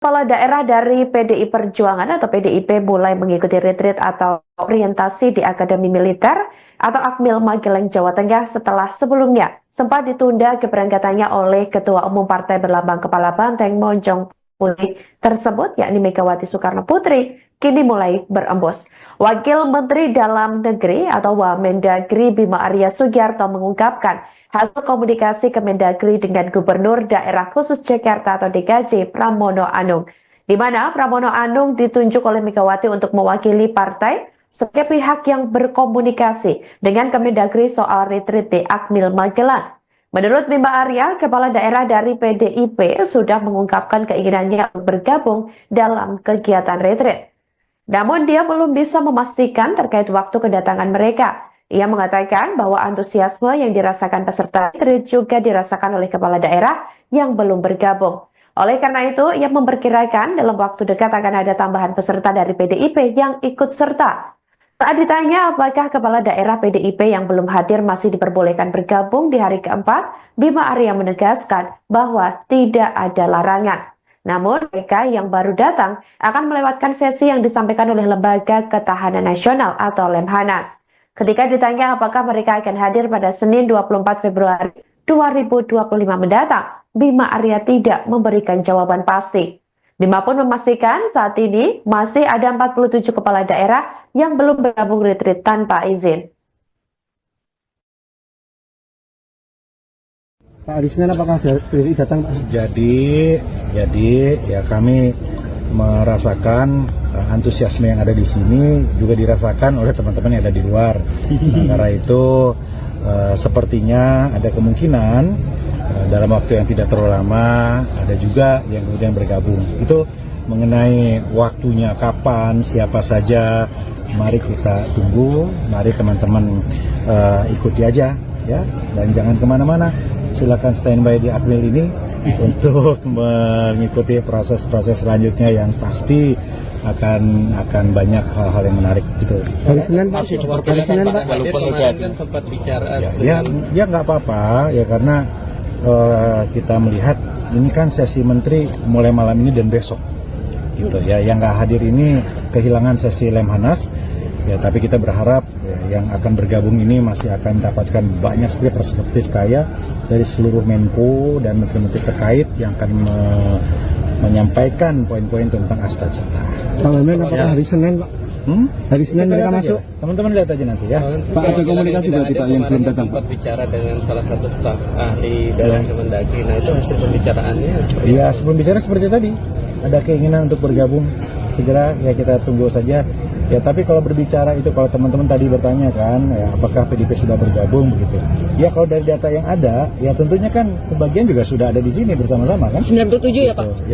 Kepala daerah dari PDI Perjuangan atau PDIP mulai mengikuti retreat atau orientasi di Akademi Militer atau Akmil Magelang, Jawa Tengah setelah sebelumnya sempat ditunda keberangkatannya oleh Ketua Umum Partai Berlambang Kepala Banteng Monjong Putih tersebut, yakni Megawati Soekarno Putri, kini mulai berembus. Wakil Menteri Dalam Negeri atau Wamendagri Bima Arya Sugiarto mengungkapkan hasil komunikasi Kemendagri dengan Gubernur Daerah Khusus Jakarta atau DKJ Pramono Anung, di mana Pramono Anung ditunjuk oleh Megawati untuk mewakili partai sebagai pihak yang berkomunikasi dengan Kemendagri soal retreat di Akmil Magelang. Menurut Bima Arya, kepala daerah dari PDIP sudah mengungkapkan keinginannya untuk bergabung dalam kegiatan retreat. Namun dia belum bisa memastikan terkait waktu kedatangan mereka. Ia mengatakan bahwa antusiasme yang dirasakan peserta retreat juga dirasakan oleh kepala daerah yang belum bergabung. Oleh karena itu, ia memperkirakan dalam waktu dekat akan ada tambahan peserta dari PDIP yang ikut serta. Saat ditanya apakah kepala daerah PDIP yang belum hadir masih diperbolehkan bergabung di hari keempat, Bima Arya menegaskan bahwa tidak ada larangan. Namun mereka yang baru datang akan melewatkan sesi yang disampaikan oleh Lembaga Ketahanan Nasional atau Lemhanas. Ketika ditanya apakah mereka akan hadir pada Senin 24 Februari 2025 mendatang, Bima Arya tidak memberikan jawaban pasti. Bima pun memastikan saat ini masih ada 47 kepala daerah yang belum bergabung retreat tanpa izin. Pak Arisnan, apakah dari datang Pak? Jadi ya kami merasakan antusiasme yang ada di sini juga dirasakan oleh teman-teman yang ada di luar. Nah, karena itu sepertinya ada kemungkinan dalam waktu yang tidak terlalu lama ada juga yang kemudian bergabung. Itu mengenai waktunya kapan, siapa saja, mari kita tunggu, mari teman-teman ikuti aja ya, dan jangan kemana-mana. Silakan standby di Akmil ini untuk mengikuti proses-proses selanjutnya yang pasti akan banyak hal-hal yang menarik gitu. Hari Senin Pak, kan sempat bicara. Ya nggak apa-apa ya, karena kita melihat ini kan sesi menteri mulai malam ini dan besok gitu ya. Yang nggak hadir ini kehilangan sesi Lemhanas ya, tapi kita berharap ya, yang akan bergabung ini masih akan mendapatkan banyak sekali perspektif kaya dari seluruh Menko dan menteri-menteri terkait yang akan menyampaikan poin-poin tentang Astagfirullah. Pak Wamen, apakah hari Senin Pak? Hari Senin mereka masuk? Teman-teman lihat aja nanti ya. Pak, ada komunikasi berarti Pak yang belum datang? Sempat bicara dengan salah satu staf ahli dalam Kemendagri. Nah, itu hasil pembicaraannya seperti ya, sebelum bicara seperti tadi, ada keinginan untuk bergabung segera, ya kita tunggu saja. Ya, tapi kalau berbicara itu, kalau teman-teman tadi bertanya kan, ya apakah PDIP sudah bergabung begitu? Ya kalau dari data yang ada, ya tentunya kan sebagian juga sudah ada di sini bersama-sama kan? 97 ya Pak?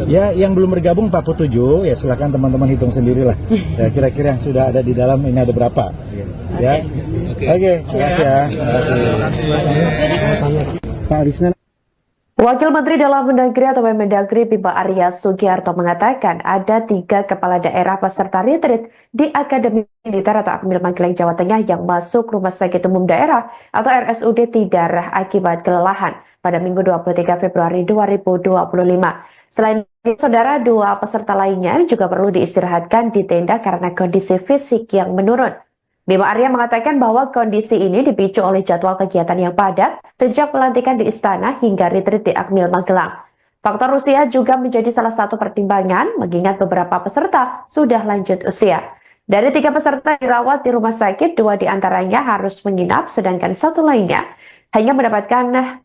Ya, yang belum bergabung 47, ya silakan teman-teman hitung sendirilah. Ya, kira-kira yang sudah ada di dalam ini ada berapa? Ya, oke, terima kasih ya. Pak Arisnan. Wakil Menteri Dalam Negeri atau Mendagri Bima Arya Sugiarto mengatakan ada 3 kepala daerah peserta retreat di Akademi Militer atau Akmil Magelang, Jawa Tengah yang masuk Rumah Sakit Umum Daerah atau RSUD Tidara akibat kelelahan pada Minggu 23 Februari 2025. Selain itu, saudara, 2 peserta lainnya juga perlu diistirahatkan di tenda karena kondisi fisik yang menurun. Bima Arya mengatakan bahwa kondisi ini dipicu oleh jadwal kegiatan yang padat sejak pelantikan di Istana hingga retreat di Akmil Magelang. Faktor usia juga menjadi salah satu pertimbangan mengingat beberapa peserta sudah lanjut usia. Dari 3 peserta dirawat di rumah sakit, 2 diantaranya harus menginap, sedangkan 1 lainnya hanya mendapatkan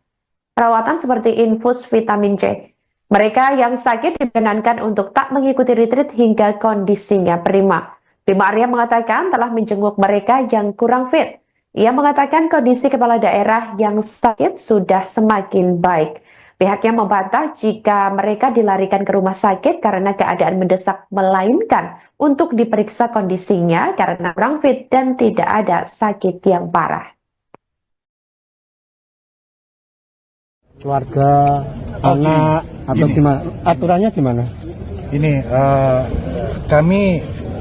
perawatan seperti infus vitamin C. Mereka yang sakit dibenarkan untuk tak mengikuti retreat hingga kondisinya prima. Bima Arya mengatakan telah menjenguk mereka yang kurang fit. Ia mengatakan kondisi kepala daerah yang sakit sudah semakin baik. Pihaknya membantah jika mereka dilarikan ke rumah sakit karena keadaan mendesak, melainkan untuk diperiksa kondisinya karena kurang fit dan tidak ada sakit yang parah. Keluarga, anak, atau gimana? Aturannya gimana? Ini kami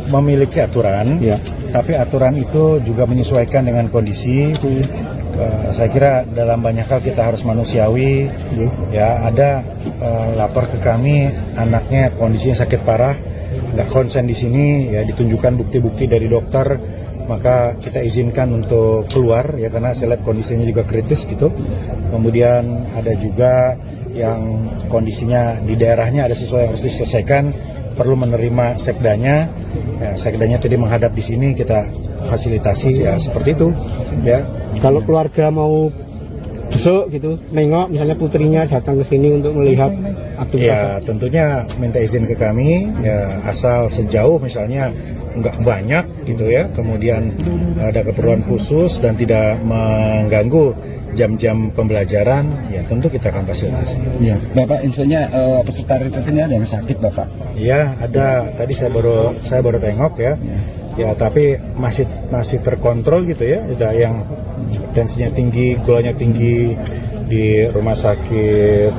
memiliki aturan, ya, tapi aturan itu juga menyesuaikan dengan kondisi. Saya kira dalam banyak hal kita harus manusiawi. Ya, ada lapor ke kami anaknya kondisinya sakit parah, nggak konsen di sini, ya ditunjukkan bukti-bukti dari dokter, maka kita izinkan untuk keluar ya karena saya lihat kondisinya juga kritis gitu. Kemudian ada juga yang kondisinya di daerahnya ada sesuatu yang harus diselesaikan, perlu menerima sekdanya. Ya, sekdanya tadi menghadap di sini, kita fasilitasi ya seperti itu. Ya. Kalau keluarga mau besok gitu, nengok misalnya putrinya datang ke sini untuk melihat aktivitas. Ya tentunya minta izin ke kami, ya asal sejauh misalnya nggak banyak gitu ya, kemudian ada keperluan khusus dan tidak mengganggu jam-jam pembelajaran, ya tentu kita akan fasilitasi. Iya, Bapak infonya peserta retreat ini ada yang sakit, Bapak? Iya, ada. Tadi saya baru tengok ya. Ya, tapi masih terkontrol gitu ya. Ada yang tensinya tinggi, gulanya tinggi di rumah sakit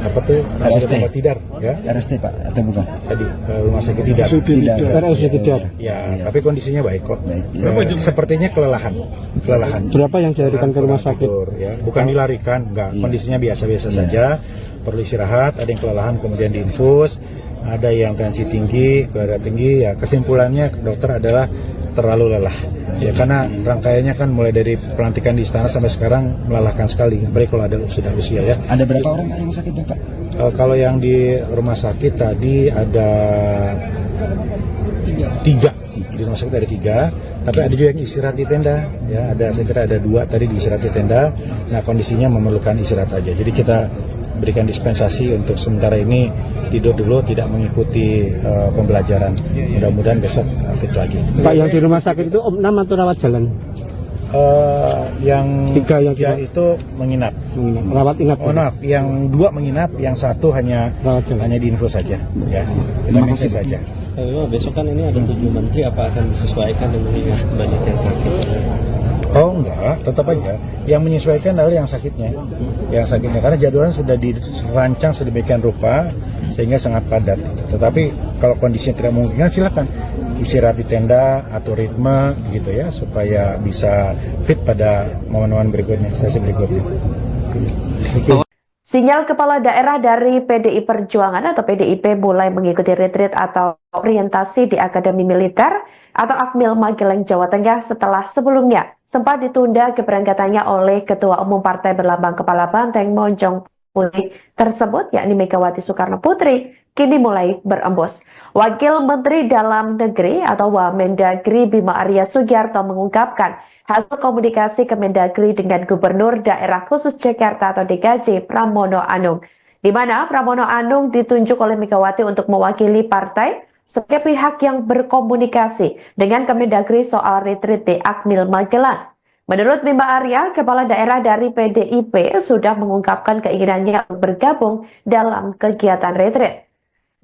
apa tuh? RST. Tempat Tidar ya. RST, Pak, atau bukan? Tadi rumah sakit Tidar. Tidak. Ya, tapi kondisinya baik kok. Baik, Sepertinya kelelahan. Berapa yang dilarikan ke rumah sakit? Tidur, ya. Bukan dilarikan, enggak. Kondisinya biasa-biasa saja. Perlu istirahat, ada yang kelelahan kemudian diinfus, ada yang tensi tinggi, gula tinggi. Ya, kesimpulannya dokter adalah terlalu lelah. Ya, karena rangkaiannya kan mulai dari pelantikan di istana sampai sekarang melelahkan sekali. Apalagi kalau ada sudah usia ya. Ada berapa orang yang sakit, Bapak? Kalau yang di rumah sakit tadi ada tiga. Di rumah sakit ada 3, tapi ada juga yang istirahat di tenda. Ya, saya kira ada 2 tadi di istirahat di tenda. Nah, kondisinya memerlukan istirahat aja. Jadi kita berikan dispensasi untuk sementara ini tidur dulu, tidak mengikuti pembelajaran. Mudah-mudahan besok fit lagi. Pak, yang di rumah sakit itu opnam atau rawat jalan? Yang 3 yang 3 itu menginap. Rawat inap. Oh maaf, yang 2 menginap, yang 1 hanya diinfus saja. Ya, kita minta saja. Memang besok kan ini ada 7 menteri, apa akan disesuaikan dengan banyak yang sakit? Oh enggak, tetap aja. Yang menyesuaikan adalah yang sakitnya. Yang sakitnya, karena jadwalnya sudah dirancang sedemikian rupa sehingga sangat padat. Tetapi kalau kondisinya tidak memungkinkan, silakan istirahat di tenda, atur ritme gitu ya, supaya bisa fit pada momen-momen berikutnya, sesi berikutnya. Sinyal kepala daerah dari PDI Perjuangan atau PDIP mulai mengikuti retreat atau orientasi di Akademi Militer atau Akmil Magelang, Jawa Tengah setelah sebelumnya sempat ditunda keberangkatannya oleh Ketua Umum Partai Berlambang Kepala Banteng Monjong Putih tersebut, yakni Megawati Soekarno Putri, kini mulai berembus. Wakil Menteri Dalam Negeri atau Wamendagri Bima Arya Sugiarto mengungkapkan hasil komunikasi Kemendagri dengan Gubernur Daerah Khusus Jakarta atau DKJ Pramono Anung, di mana Pramono Anung ditunjuk oleh Megawati untuk mewakili partai sebagai pihak yang berkomunikasi dengan Kemendagri soal retreat di Akmil Magelang. Menurut Bima Arya, kepala daerah dari PDIP sudah mengungkapkan keinginannya untuk bergabung dalam kegiatan retreat.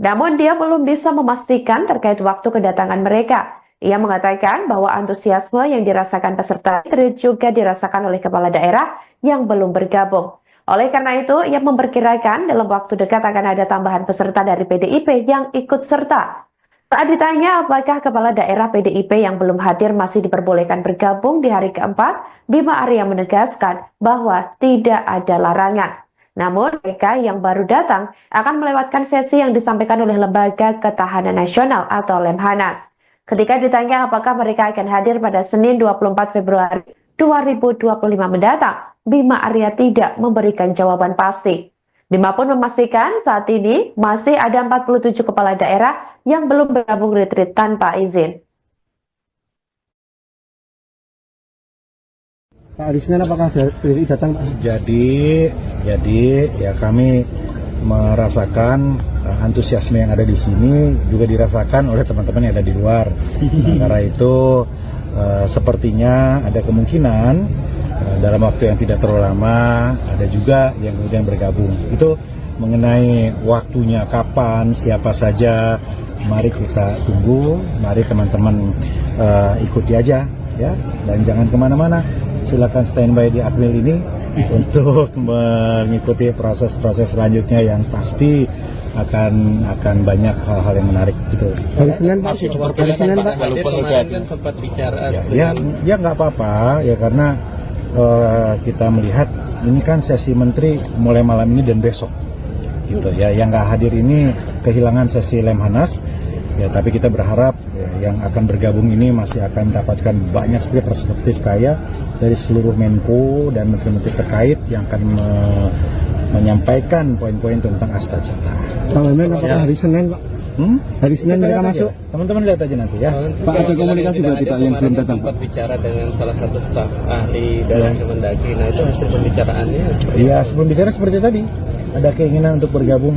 Namun dia belum bisa memastikan terkait waktu kedatangan mereka. Ia mengatakan bahwa antusiasme yang dirasakan peserta retreat juga dirasakan oleh kepala daerah yang belum bergabung. Oleh karena itu, ia memperkirakan dalam waktu dekat akan ada tambahan peserta dari PDIP yang ikut serta. Saat ditanya apakah kepala daerah PDIP yang belum hadir masih diperbolehkan bergabung di hari keempat, Bima Arya menegaskan bahwa tidak ada larangan. Namun mereka yang baru datang akan melewatkan sesi yang disampaikan oleh Lembaga Ketahanan Nasional atau Lemhanas. Ketika ditanya apakah mereka akan hadir pada Senin 24 Februari 2025 mendatang, Bima Arya tidak memberikan jawaban pasti. Bima pun memastikan saat ini masih ada 47 kepala daerah yang belum bergabung retreat tanpa izin. Pak, hari Senin apakah datang, Pak? Jadi ya kami merasakan antusiasme yang ada di sini juga dirasakan oleh teman-teman yang ada di luar. Nah, karena itu sepertinya ada kemungkinan dalam waktu yang tidak terlalu lama ada juga yang kemudian bergabung. Itu mengenai waktunya kapan, siapa saja, mari kita tunggu, mari teman-teman ikuti aja ya, dan jangan kemana-mana. Silakan standby di Akmil ini untuk mengikuti proses-proses selanjutnya yang pasti akan banyak hal-hal yang menarik gitu. Hari Senin Pak, Hari Senin Pak, kemarin kan sempat bicara. Ya nggak apa-apa ya, karena kita melihat ini kan sesi menteri mulai malam ini dan besok, gitu ya. Yang nggak hadir ini kehilangan sesi Lemhanas, ya. Tapi kita berharap ya, yang akan bergabung ini masih akan mendapatkan banyak sekali perspektif kaya dari seluruh Menko dan menteri-menteri terkait yang akan menyampaikan poin-poin tentang Asta Cita. Pak Wamen, apakah hari Senin, Pak? Hari Senin mereka masuk? Teman-teman lihat aja nanti ya. Pak, ada komunikasi berarti Pak yang belum datang? Sempat bicara dengan salah satu staf ahli dari Kemendagri. Nah itu hasil pembicaraannya seperti Iya, sebelum bicara seperti tadi, ada keinginan untuk bergabung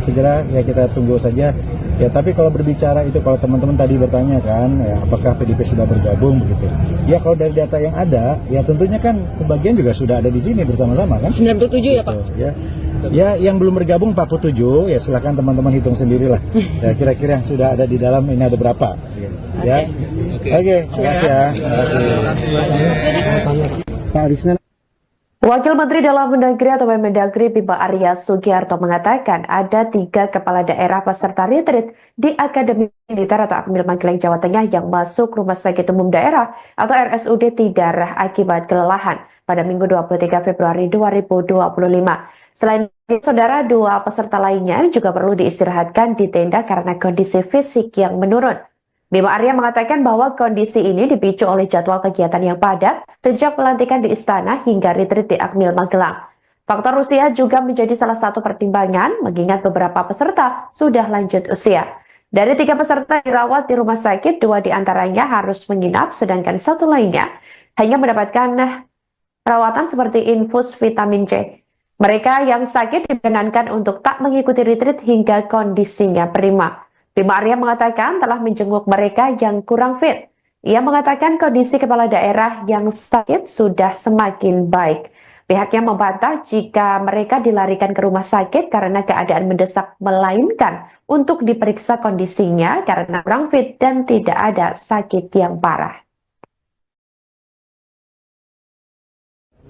segera, ya kita tunggu saja. Ya, tapi kalau berbicara itu, kalau teman-teman tadi bertanya kan, ya apakah PDIP sudah bergabung begitu? Ya kalau dari data yang ada, ya tentunya kan sebagian juga sudah ada di sini bersama-sama kan? 97 ya Pak? Gitu, ya. Ya, yang belum bergabung 47, ya silakan teman-teman hitung sendirilah. Ya kira-kira yang sudah ada di dalam ini ada berapa? Ya. Oke, terima kasih ya. Terima kasih. Pak, hari Senin. Wakil Menteri Dalam Negeri atau Mendagri Bima Arya Sugiarto mengatakan ada 3 kepala daerah peserta retreat di Akademi Militer atau Akmil Magelang Jawa Tengah yang masuk Rumah Sakit Umum Daerah atau RSUD Tidara akibat kelelahan pada Minggu 23 Februari 2025. Selain itu, saudara, 2 peserta lainnya juga perlu diistirahatkan di tenda karena kondisi fisik yang menurun. Bima Arya mengatakan bahwa kondisi ini dipicu oleh jadwal kegiatan yang padat sejak pelantikan di Istana hingga retreat di Akmil Magelang. Faktor usia juga menjadi salah satu pertimbangan mengingat beberapa peserta sudah lanjut usia. Dari 3 peserta dirawat di rumah sakit, 2 diantaranya harus menginap sedangkan 1 lainnya hanya mendapatkan perawatan seperti infus vitamin C. Mereka yang sakit dibenarkan untuk tak mengikuti retreat hingga kondisinya prima. Bima Arya mengatakan telah menjenguk mereka yang kurang fit. Ia mengatakan kondisi kepala daerah yang sakit sudah semakin baik. Pihaknya membantah jika mereka dilarikan ke rumah sakit karena keadaan mendesak, melainkan untuk diperiksa kondisinya karena kurang fit dan tidak ada sakit yang parah.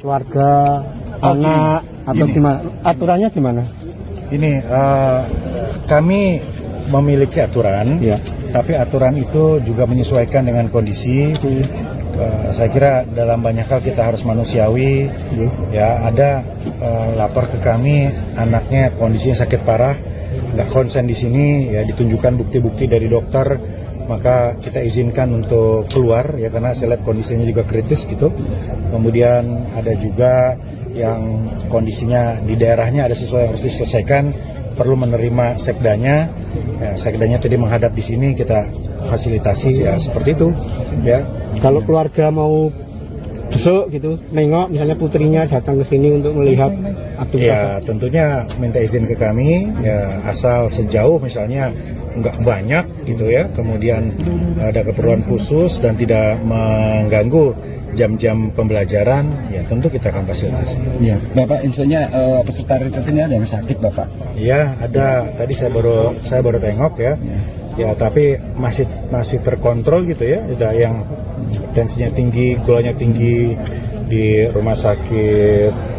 Keluarga, anak, atau gimana? Aturannya gimana? Ini kami memiliki aturan, ya, tapi aturan itu juga menyesuaikan dengan kondisi. Saya kira dalam banyak hal kita harus manusiawi. Ya, ada lapor ke kami, anaknya kondisinya sakit parah, nggak konsen di sini, ya ditunjukkan bukti-bukti dari dokter, maka kita izinkan untuk keluar, ya karena saya lihat kondisinya juga kritis gitu. Kemudian ada juga yang kondisinya di daerahnya ada sesuatu yang harus diselesaikan, perlu menerima sekdanya. Ya, sekdanya tadi menghadap di sini, kita fasilitasi ya seperti itu. Ya. Kalau keluarga mau besok gitu, nengok misalnya putrinya datang ke sini untuk melihat aktivitas. Ya tentunya minta izin ke kami, ya asal sejauh misalnya nggak banyak gitu ya, kemudian ada keperluan khusus dan tidak mengganggu jam-jam pembelajaran, ya tentu kita akan fasilitasi. Ya, Bapak infonya peserta retreatnya ada yang sakit Bapak? Ya ada, tadi saya baru tengok ya. Ya tapi masih terkontrol gitu ya. Ada yang tensinya tinggi, gulanya tinggi di rumah sakit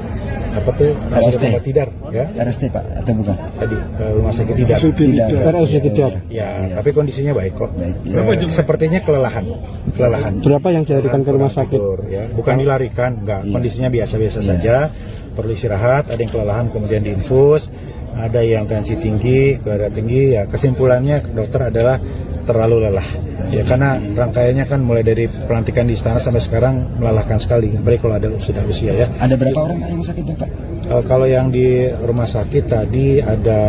apa tuh? RST Tidar ya. RST Pak atau bukan? Tadi rumah sakit Tidar. Tidak. Ya, tapi kondisinya baik kok. Baik. Sepertinya kelelahan. Berapa yang dilarikan ke rumah sakit? Tidur, ya. Bukan dilarikan, enggak. Kondisinya biasa-biasa saja. Perlu istirahat, ada yang kelelahan kemudian diinfus, ada yang tensi tinggi, darah tinggi. Ya, kesimpulannya dokter adalah terlalu lelah. Ya karena rangkaiannya kan mulai dari pelantikan di istana sampai sekarang melelahkan sekali. Apalagi kalau ada sudah usia ya. Ada berapa orang yang sakit Bapak? Kalau yang di rumah sakit tadi ada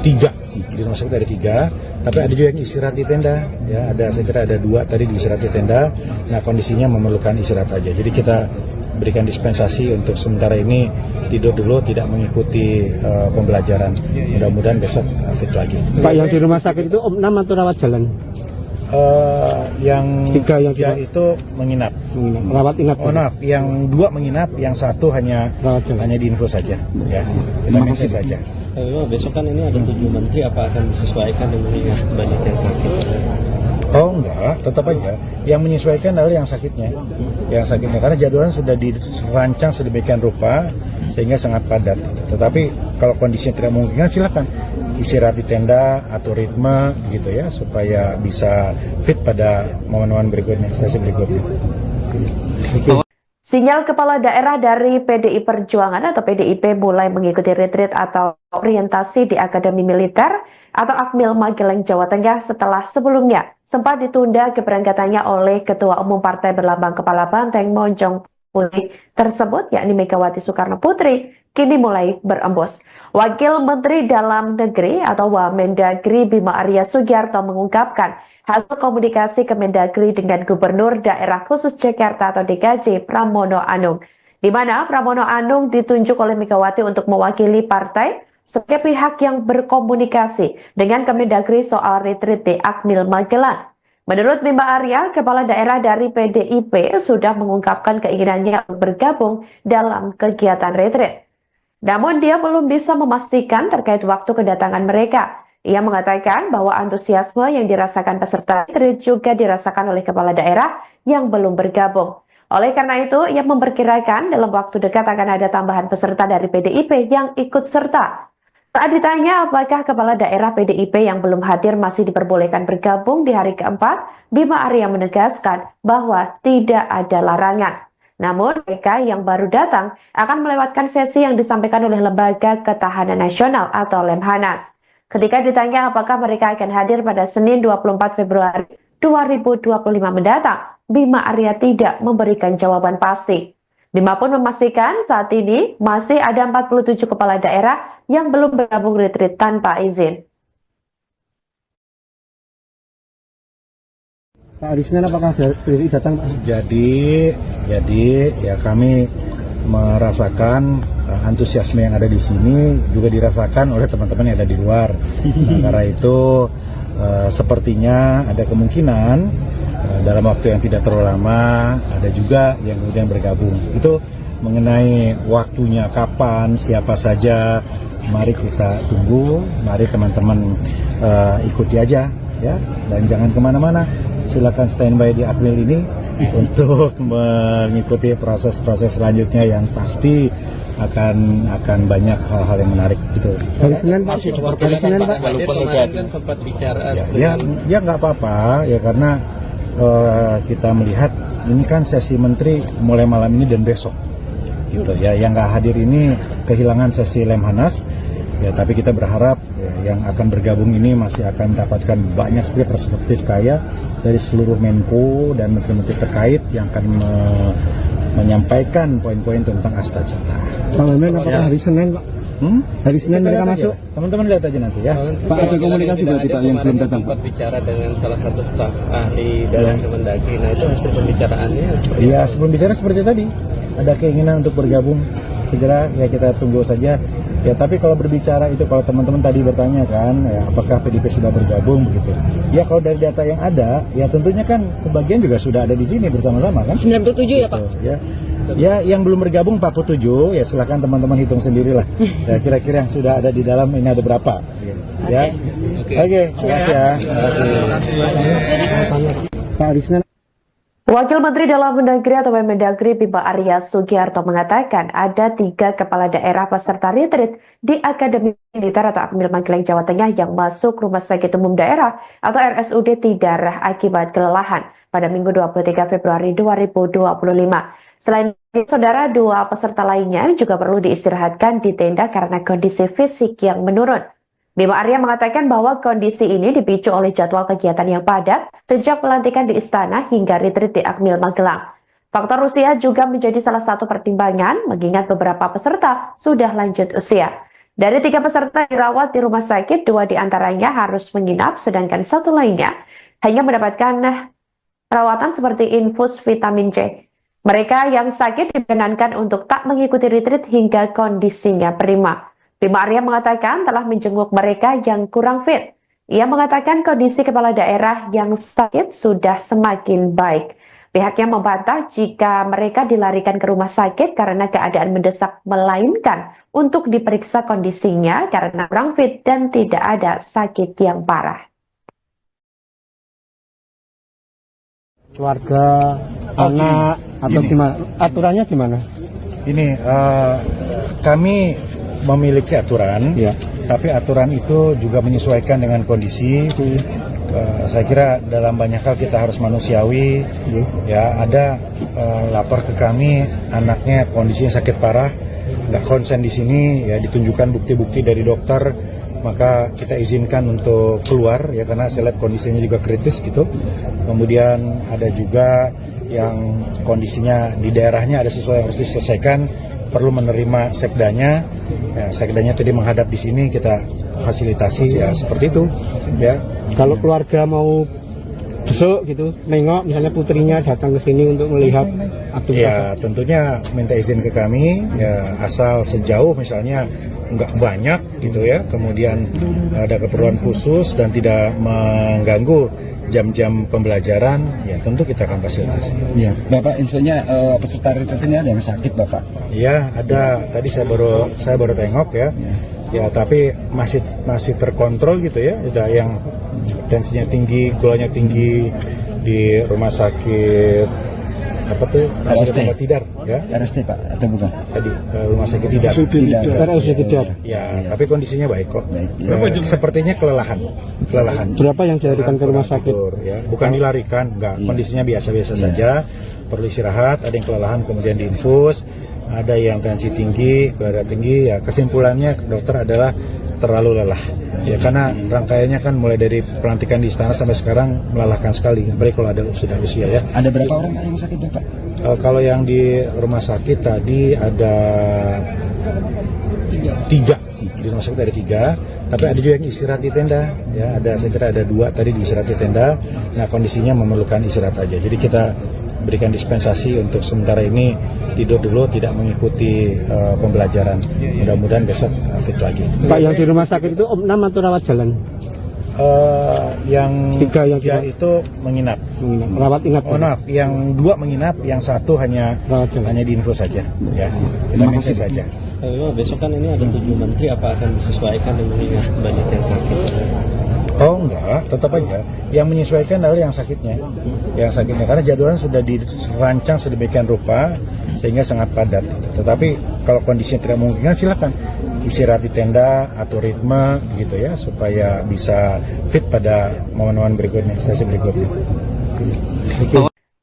3. Di rumah sakit ada 3, tapi ada juga yang istirahat di tenda. Ya, saya kira ada 2 tadi di istirahat di tenda. Nah kondisinya memerlukan istirahat aja. Jadi kita berikan dispensasi untuk sementara ini tidur dulu, tidak mengikuti pembelajaran. Mudah-mudahan besok fit lagi. Pak, yang di rumah sakit itu opnam atau rawat jalan? Yang 3 yang itu menginap. Rawat inap. Oh maaf, yang 2 menginap, yang 1 hanya diinfus saja. Ya, kita kasih saja. Besok kan ini ada 7 menteri, apa akan disesuaikan dengan mengingat banyak yang sakit? Oh enggak, tetap aja. Yang menyesuaikan adalah yang sakitnya. Yang sakitnya, karena jadwalnya sudah dirancang sedemikian rupa sehingga sangat padat. Tetapi kalau kondisinya tidak memungkinkan, silakan istirahat di tenda, atur ritme gitu ya, supaya bisa fit pada momen-momen berikutnya, sesi berikutnya. Sinyal kepala daerah dari PDI Perjuangan atau PDIP mulai mengikuti retreat atau orientasi di Akademi Militer atau Akmil Magelang, Jawa Tengah setelah sebelumnya sempat ditunda keberangkatannya oleh Ketua Umum Partai Berlambang Kepala Banteng Monjong Putih tersebut, yakni Megawati Soekarno Putri, kini mulai berembus. Wakil Menteri Dalam Negeri atau Wamendagri Bima Arya Sugiarto mengungkapkan hasil komunikasi Kemendagri dengan Gubernur Daerah Khusus Jakarta atau DKJ Pramono Anung, di mana Pramono Anung ditunjuk oleh Megawati untuk mewakili partai sebagai pihak yang berkomunikasi dengan Kemendagri soal retreat di Akmil Magelang. Menurut Bima Arya, kepala daerah dari PDIP sudah mengungkapkan keinginannya untuk bergabung dalam kegiatan retreat. Namun dia belum bisa memastikan terkait waktu kedatangan mereka. Ia mengatakan bahwa antusiasme yang dirasakan peserta retreat juga dirasakan oleh kepala daerah yang belum bergabung. Oleh karena itu, ia memperkirakan dalam waktu dekat akan ada tambahan peserta dari PDIP yang ikut serta. Saat ditanya apakah kepala daerah PDIP yang belum hadir masih diperbolehkan bergabung di hari keempat, Bima Arya menegaskan bahwa tidak ada larangan. Namun mereka yang baru datang akan melewatkan sesi yang disampaikan oleh Lembaga Ketahanan Nasional atau Lemhanas. Ketika ditanya apakah mereka akan hadir pada Senin 24 Februari 2025 mendatang, Bima Arya tidak memberikan jawaban pasti. Bima pun memastikan saat ini masih ada 47 kepala daerah yang belum bergabung retreat tanpa izin. Pak Arisman, apakah PDI datang, Pak? Jadi ya kami merasakan antusiasme yang ada di sini juga dirasakan oleh teman-teman yang ada di luar. Nah, karena itu sepertinya ada kemungkinan dalam waktu yang tidak terlalu lama ada juga yang kemudian bergabung. Itu mengenai waktunya kapan, siapa saja, mari kita tunggu, mari teman-teman ikuti aja ya, dan jangan kemana-mana. Silakan standby di Akmil ini untuk mengikuti proses-proses selanjutnya yang pasti akan banyak hal-hal yang menarik gitu. Hari Senin Pak, hari Senin Pak. Kemarin kan sempat bicara Ya nggak apa-apa ya, karena kita melihat ini kan sesi menteri mulai malam ini dan besok gitu ya. Yang nggak hadir ini kehilangan sesi Lemhanas ya, tapi kita berharap ya, yang akan bergabung ini masih akan mendapatkan banyak sekali perspektif kaya dari seluruh Menko dan menteri-menteri terkait yang akan menyampaikan poin-poin tentang Astagita. Pak Wamen, apakah hari Senin Pak? Hari Senin mereka masuk? Teman-teman lihat aja nanti ya. Pak, ada komunikasi berarti Pak yang belum datang? Sempat bicara dengan salah satu staf ahli dalam Kemendagri. Nah, itu hasil pembicaraannya seperti Iya, sebelum bicara seperti tadi, ada keinginan untuk bergabung segera, ya kita tunggu saja. Ya, tapi kalau berbicara itu, kalau teman-teman tadi bertanya kan, ya, apakah PDIP sudah bergabung begitu? Ya, kalau dari data yang ada, ya tentunya kan sebagian juga sudah ada di sini bersama-sama kan? 97 ya Pak? Ya, yang belum bergabung 47, ya silakan teman-teman hitung sendirilah. Ya, kira-kira yang sudah ada di dalam ini ada berapa? Ya, oke, terima kasih ya. Pak Arisman. Wakil Menteri Dalam Negeri atau Mendagri Bima Arya Sugiarto mengatakan ada 3 kepala daerah peserta retreat di Akademi Militer atau Akmil Magelang, Jawa Tengah yang masuk Rumah Sakit Umum Daerah atau RSUD Tidara akibat kelelahan pada Minggu 23 Februari 2025. Selain itu, saudara, 2 peserta lainnya juga perlu diistirahatkan di tenda karena kondisi fisik yang menurun. Bima Arya mengatakan bahwa kondisi ini dipicu oleh jadwal kegiatan yang padat sejak pelantikan di Istana hingga retreat di Akmil Magelang. Faktor usia juga menjadi salah satu pertimbangan mengingat beberapa peserta sudah lanjut usia. Dari 3 peserta dirawat di rumah sakit, 2 diantaranya harus menginap sedangkan 1 lainnya hanya mendapatkan perawatan seperti infus vitamin C. Mereka yang sakit diperkenankan untuk tak mengikuti retreat hingga kondisinya prima. Bima Arya mengatakan telah menjenguk mereka yang kurang fit. Ia mengatakan kondisi kepala daerah yang sakit sudah semakin baik. Pihaknya membantah jika mereka dilarikan ke rumah sakit karena keadaan mendesak, melainkan untuk diperiksa kondisinya karena kurang fit dan tidak ada sakit yang parah. Keluarga, anak, atau gini. gimana? Aturannya gimana? Ini kami memiliki aturan, Ya. tapi aturan itu juga menyesuaikan dengan kondisi. Saya kira dalam banyak hal kita harus manusiawi. Ya, ada lapor ke kami anaknya kondisinya sakit parah, nggak konsen di sini, ya ditunjukkan bukti-bukti dari dokter, maka kita izinkan untuk keluar ya karena saya lihat kondisinya juga kritis gitu. Kemudian ada juga yang kondisinya di daerahnya ada sesuatu yang harus diselesaikan, perlu menerima sekdanya. Ya, sekdanya tadi menghadap di sini, kita fasilitasi ya seperti itu ya. Kalau keluarga mau besok gitu, nengok misalnya putrinya datang ke sini untuk melihat aktivitas. Ya tentunya minta izin ke kami ya, asal sejauh misalnya nggak banyak gitu ya, kemudian ada keperluan khusus dan tidak mengganggu jam-jam pembelajaran, ya tentu kita akan fasilitasi. Ya, Bapak infonya peserta retreat ini ada yang sakit, Bapak? Ya ada, tadi saya baru tengok ya. Ya tapi masih terkontrol gitu ya. Ada yang tensinya tinggi, gulanya tinggi di rumah sakit apa tuh? RST. Rumah Tidar ya. RST Pak atau bukan? Tadi rumah sakit Tidar. Tidak. Ya, tapi kondisinya baik kok. Baik, ya. Sepertinya kelelahan. Berapa yang dilarikan ke rumah sakit? Tidur, ya. Bukan dilarikan, enggak. Kondisinya biasa-biasa saja. Perlu istirahat, ada yang kelelahan kemudian diinfus, ada yang tensi tinggi, gula darah tinggi. Ya, kesimpulannya dokter adalah terlalu lelah. Ya karena rangkaiannya kan mulai dari pelantikan di istana sampai sekarang melelahkan sekali. Apalagi kalau ada sudah usia ya. Ada berapa orang yang sakit, Bapak? Kalau yang di rumah sakit tadi ada tiga. Di rumah sakit ada 3, tapi ada juga yang istirahat di tenda. Ya, saya kira ada 2 tadi di istirahat di tenda. Nah kondisinya memerlukan istirahat aja. Jadi kita berikan dispensasi untuk sementara ini tidur dulu, tidak mengikuti pembelajaran. Mudah-mudahan besok fit lagi. Pak, yang di rumah sakit itu opnam atau rawat jalan? Yang 3 yang 3 itu menginap. Rawat inap. Oh maaf, yang 2 menginap, yang 1 hanya diinfus saja. Ya, kita minta saja. Besok kan ini ada 7 menteri, apa akan disesuaikan dengan mengingat banyak yang sakit? Oh enggak, tetap aja. Yang menyesuaikan adalah yang sakitnya. Yang sakitnya, karena jadwalnya sudah dirancang sedemikian rupa sehingga sangat padat. Tetapi kalau kondisinya tidak memungkinkan, silakan istirahat di tenda, atur ritme gitu ya, supaya bisa fit pada momen-momen berikutnya, sesi berikutnya.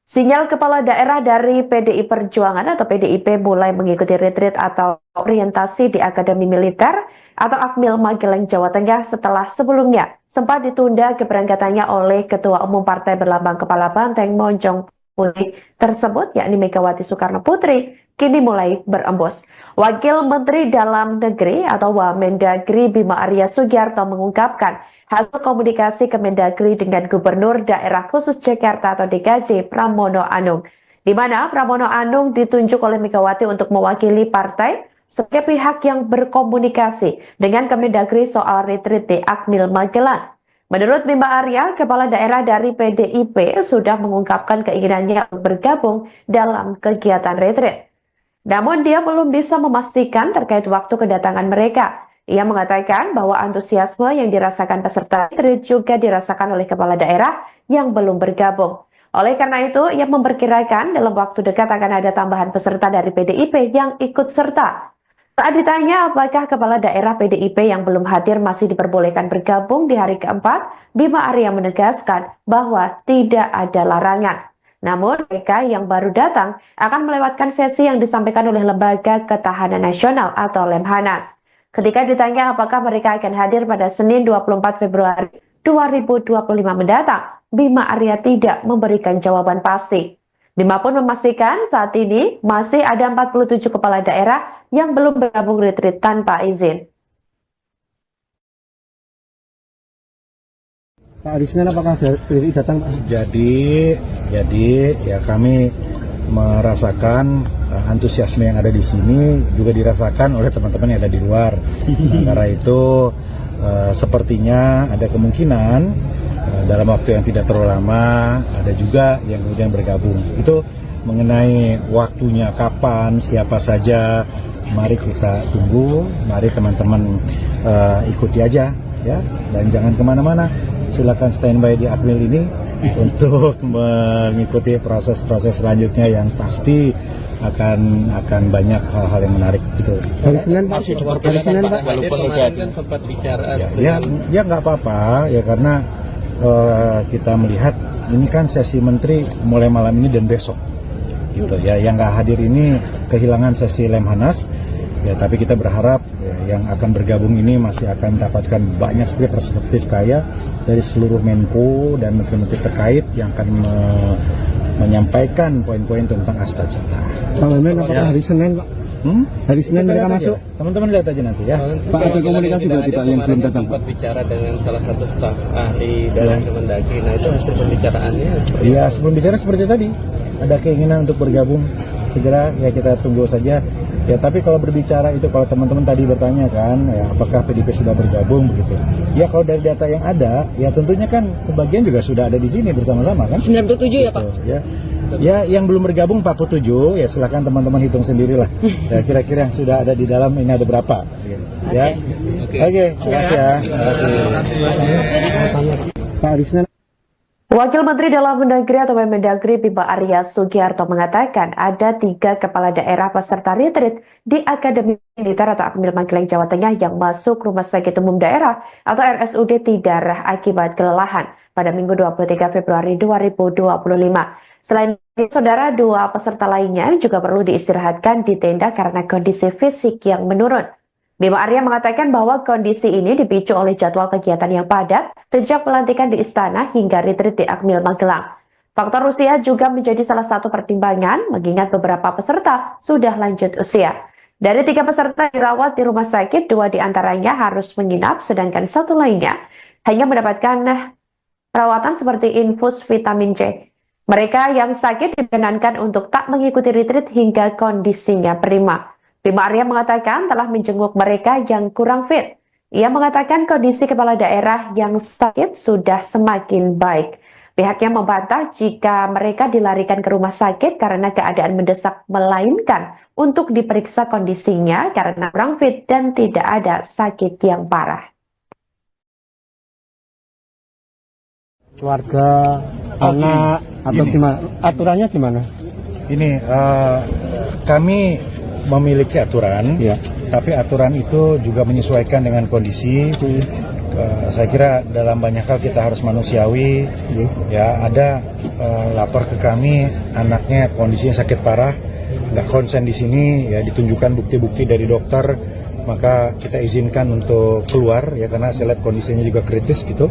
Sinyal kepala daerah dari PDI Perjuangan atau PDIP mulai mengikuti retreat atau orientasi di Akademi Militer atau Akmil Magelang, Jawa Tengah setelah sebelumnya sempat ditunda keberangkatannya oleh Ketua Umum Partai Berlambang Kepala Banteng Monjong Putih tersebut, yakni Megawati Soekarno Putri, kini mulai berembus. Wakil Menteri Dalam Negeri atau Wamendagri Bima Arya Sugiarto mengungkapkan hasil komunikasi Kemendagri dengan Gubernur Daerah Khusus Jakarta atau DKJ Pramono Anung, di mana Pramono Anung ditunjuk oleh Megawati untuk mewakili partai sebagai pihak yang berkomunikasi dengan Kemendagri soal retreat di Akmil Magelang. Menurut Bima Arya, kepala daerah dari PDIP sudah mengungkapkan keinginannya untuk bergabung dalam kegiatan retreat. Namun dia belum bisa memastikan terkait waktu kedatangan mereka. Ia mengatakan bahwa antusiasme yang dirasakan peserta retreat juga dirasakan oleh kepala daerah yang belum bergabung. Oleh karena itu, ia memperkirakan dalam waktu dekat akan ada tambahan peserta dari PDIP yang ikut serta. Saat ditanya apakah kepala daerah PDIP yang belum hadir masih diperbolehkan bergabung di hari keempat, Bima Arya menegaskan bahwa tidak ada larangan. Namun mereka yang baru datang akan melewatkan sesi yang disampaikan oleh Lembaga Ketahanan Nasional atau Lemhanas. Ketika ditanya apakah mereka akan hadir pada Senin 24 Februari 2025 mendatang, Bima Arya tidak memberikan jawaban pasti. Bima pun memastikan saat ini masih ada 47 kepala daerah yang belum bergabung retreat tanpa izin. Pak, di Senin apakah datang, Pak? Jadi ya kami merasakan antusiasme yang ada di sini juga dirasakan oleh teman-teman yang ada di luar. Karena itu sepertinya ada kemungkinan dalam waktu yang tidak terlalu lama ada juga yang kemudian bergabung. Itu mengenai waktunya kapan, siapa saja, mari kita tunggu, mari teman-teman ikuti aja ya, dan jangan kemana-mana. Silakan standby di Akmil ini untuk mengikuti proses-proses selanjutnya yang pasti akan banyak hal-hal yang menarik gitu. Hari Senin Pak, Kemarin kan sempat bicara Ya nggak apa-apa ya, karena kita melihat ini kan sesi menteri mulai malam ini dan besok gitu ya, yang nggak hadir ini kehilangan sesi Lemhanas ya, tapi kita berharap ya, yang akan bergabung ini masih akan mendapatkan banyak sekali perspektif kaya dari seluruh Menko dan menteri-menteri terkait yang akan menyampaikan poin-poin tentang Asta Cita. Pak Wamen, apakah hari Senin, Pak? Hari Senin mereka masuk? Teman-teman lihat aja nanti ya. Pak, ada komunikasi berarti Pak yang belum datang, Pak? Sempat bicara dengan salah satu staf ahli dalam Kemendagri. Nah itu hasil pembicaraannya seperti Iya, apa? sebelum bicara seperti tadi, ada keinginan untuk bergabung segera, ya kita tunggu saja. Ya tapi kalau berbicara itu, kalau teman-teman tadi bertanya kan, ya apakah PDIP sudah bergabung begitu? Ya kalau dari data yang ada, ya tentunya kan sebagian juga sudah ada di sini bersama-sama kan? 97 ya Pak? Gitu, ya. Ya yang belum bergabung 47, ya silakan teman-teman hitung sendirilah. Ya kira-kira yang sudah ada di dalam ini ada berapa? Ya. Oke, terima kasih ya. Terima kasih. Pak, hari Senin. Wakil Menteri Dalam Negeri atau Mendagri Bima Arya Sugiarto mengatakan ada 3 kepala daerah peserta retreat di Akademi Militer atau Akmil Magelang Jawa Tengah yang masuk Rumah Sakit Umum Daerah atau RSUD Tidara akibat kelelahan pada Minggu 23 Februari 2025. Selain itu, saudara, 2 peserta lainnya juga perlu diistirahatkan di tenda karena kondisi fisik yang menurun. Bima Arya mengatakan bahwa kondisi ini dipicu oleh jadwal kegiatan yang padat sejak pelantikan di Istana hingga retreat di Akmil Magelang. Faktor usia juga menjadi salah satu pertimbangan mengingat beberapa peserta sudah lanjut usia. Dari 3 peserta dirawat di rumah sakit, 2 diantaranya harus menginap sedangkan 1 lainnya hanya mendapatkan perawatan seperti infus vitamin C. Mereka yang sakit diperkenankan untuk tak mengikuti retreat hingga kondisinya prima. Bima Arya mengatakan telah menjenguk mereka yang kurang fit. Ia mengatakan kondisi kepala daerah yang sakit sudah semakin baik. Pihaknya membantah jika mereka dilarikan ke rumah sakit karena keadaan mendesak, melainkan untuk diperiksa kondisinya karena kurang fit dan tidak ada sakit yang parah. Keluarga, anak, atau gimana? Aturannya gimana? Ini kami memiliki aturan, Ya. tapi aturan itu juga menyesuaikan dengan kondisi. Saya kira dalam banyak hal kita harus manusiawi. Ya, ada lapor ke kami anaknya kondisinya sakit parah, nggak konsen di sini, ya ditunjukkan bukti-bukti dari dokter, maka kita izinkan untuk keluar ya karena saya lihat kondisinya juga kritis gitu.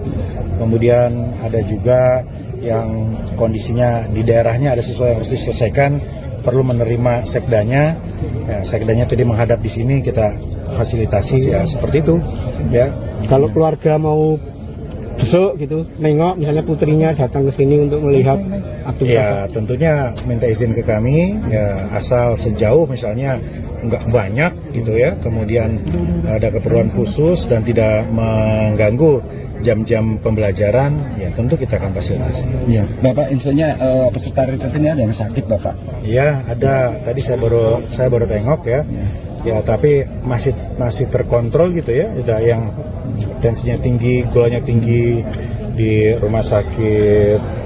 Kemudian ada juga yang kondisinya di daerahnya ada sesuatu yang harus diselesaikan, perlu menerima sekdanya. Ya, sekdanya tadi menghadap di sini, kita fasilitasi ya seperti itu. Ya. Kalau keluarga mau besok gitu, nengok misalnya putrinya datang ke sini untuk melihat aktivitas. Ya tentunya minta izin ke kami, ya asal sejauh misalnya nggak banyak gitu ya, kemudian ada keperluan khusus dan tidak mengganggu jam-jam pembelajaran, ya tentu kita akan fasilitasi. Iya, Bapak infonya peserta retreat ini ada yang sakit Bapak? Ya ada, tadi saya baru tengok ya, ya tapi masih terkontrol gitu ya, ada yang tensinya tinggi, gulanya tinggi di rumah sakit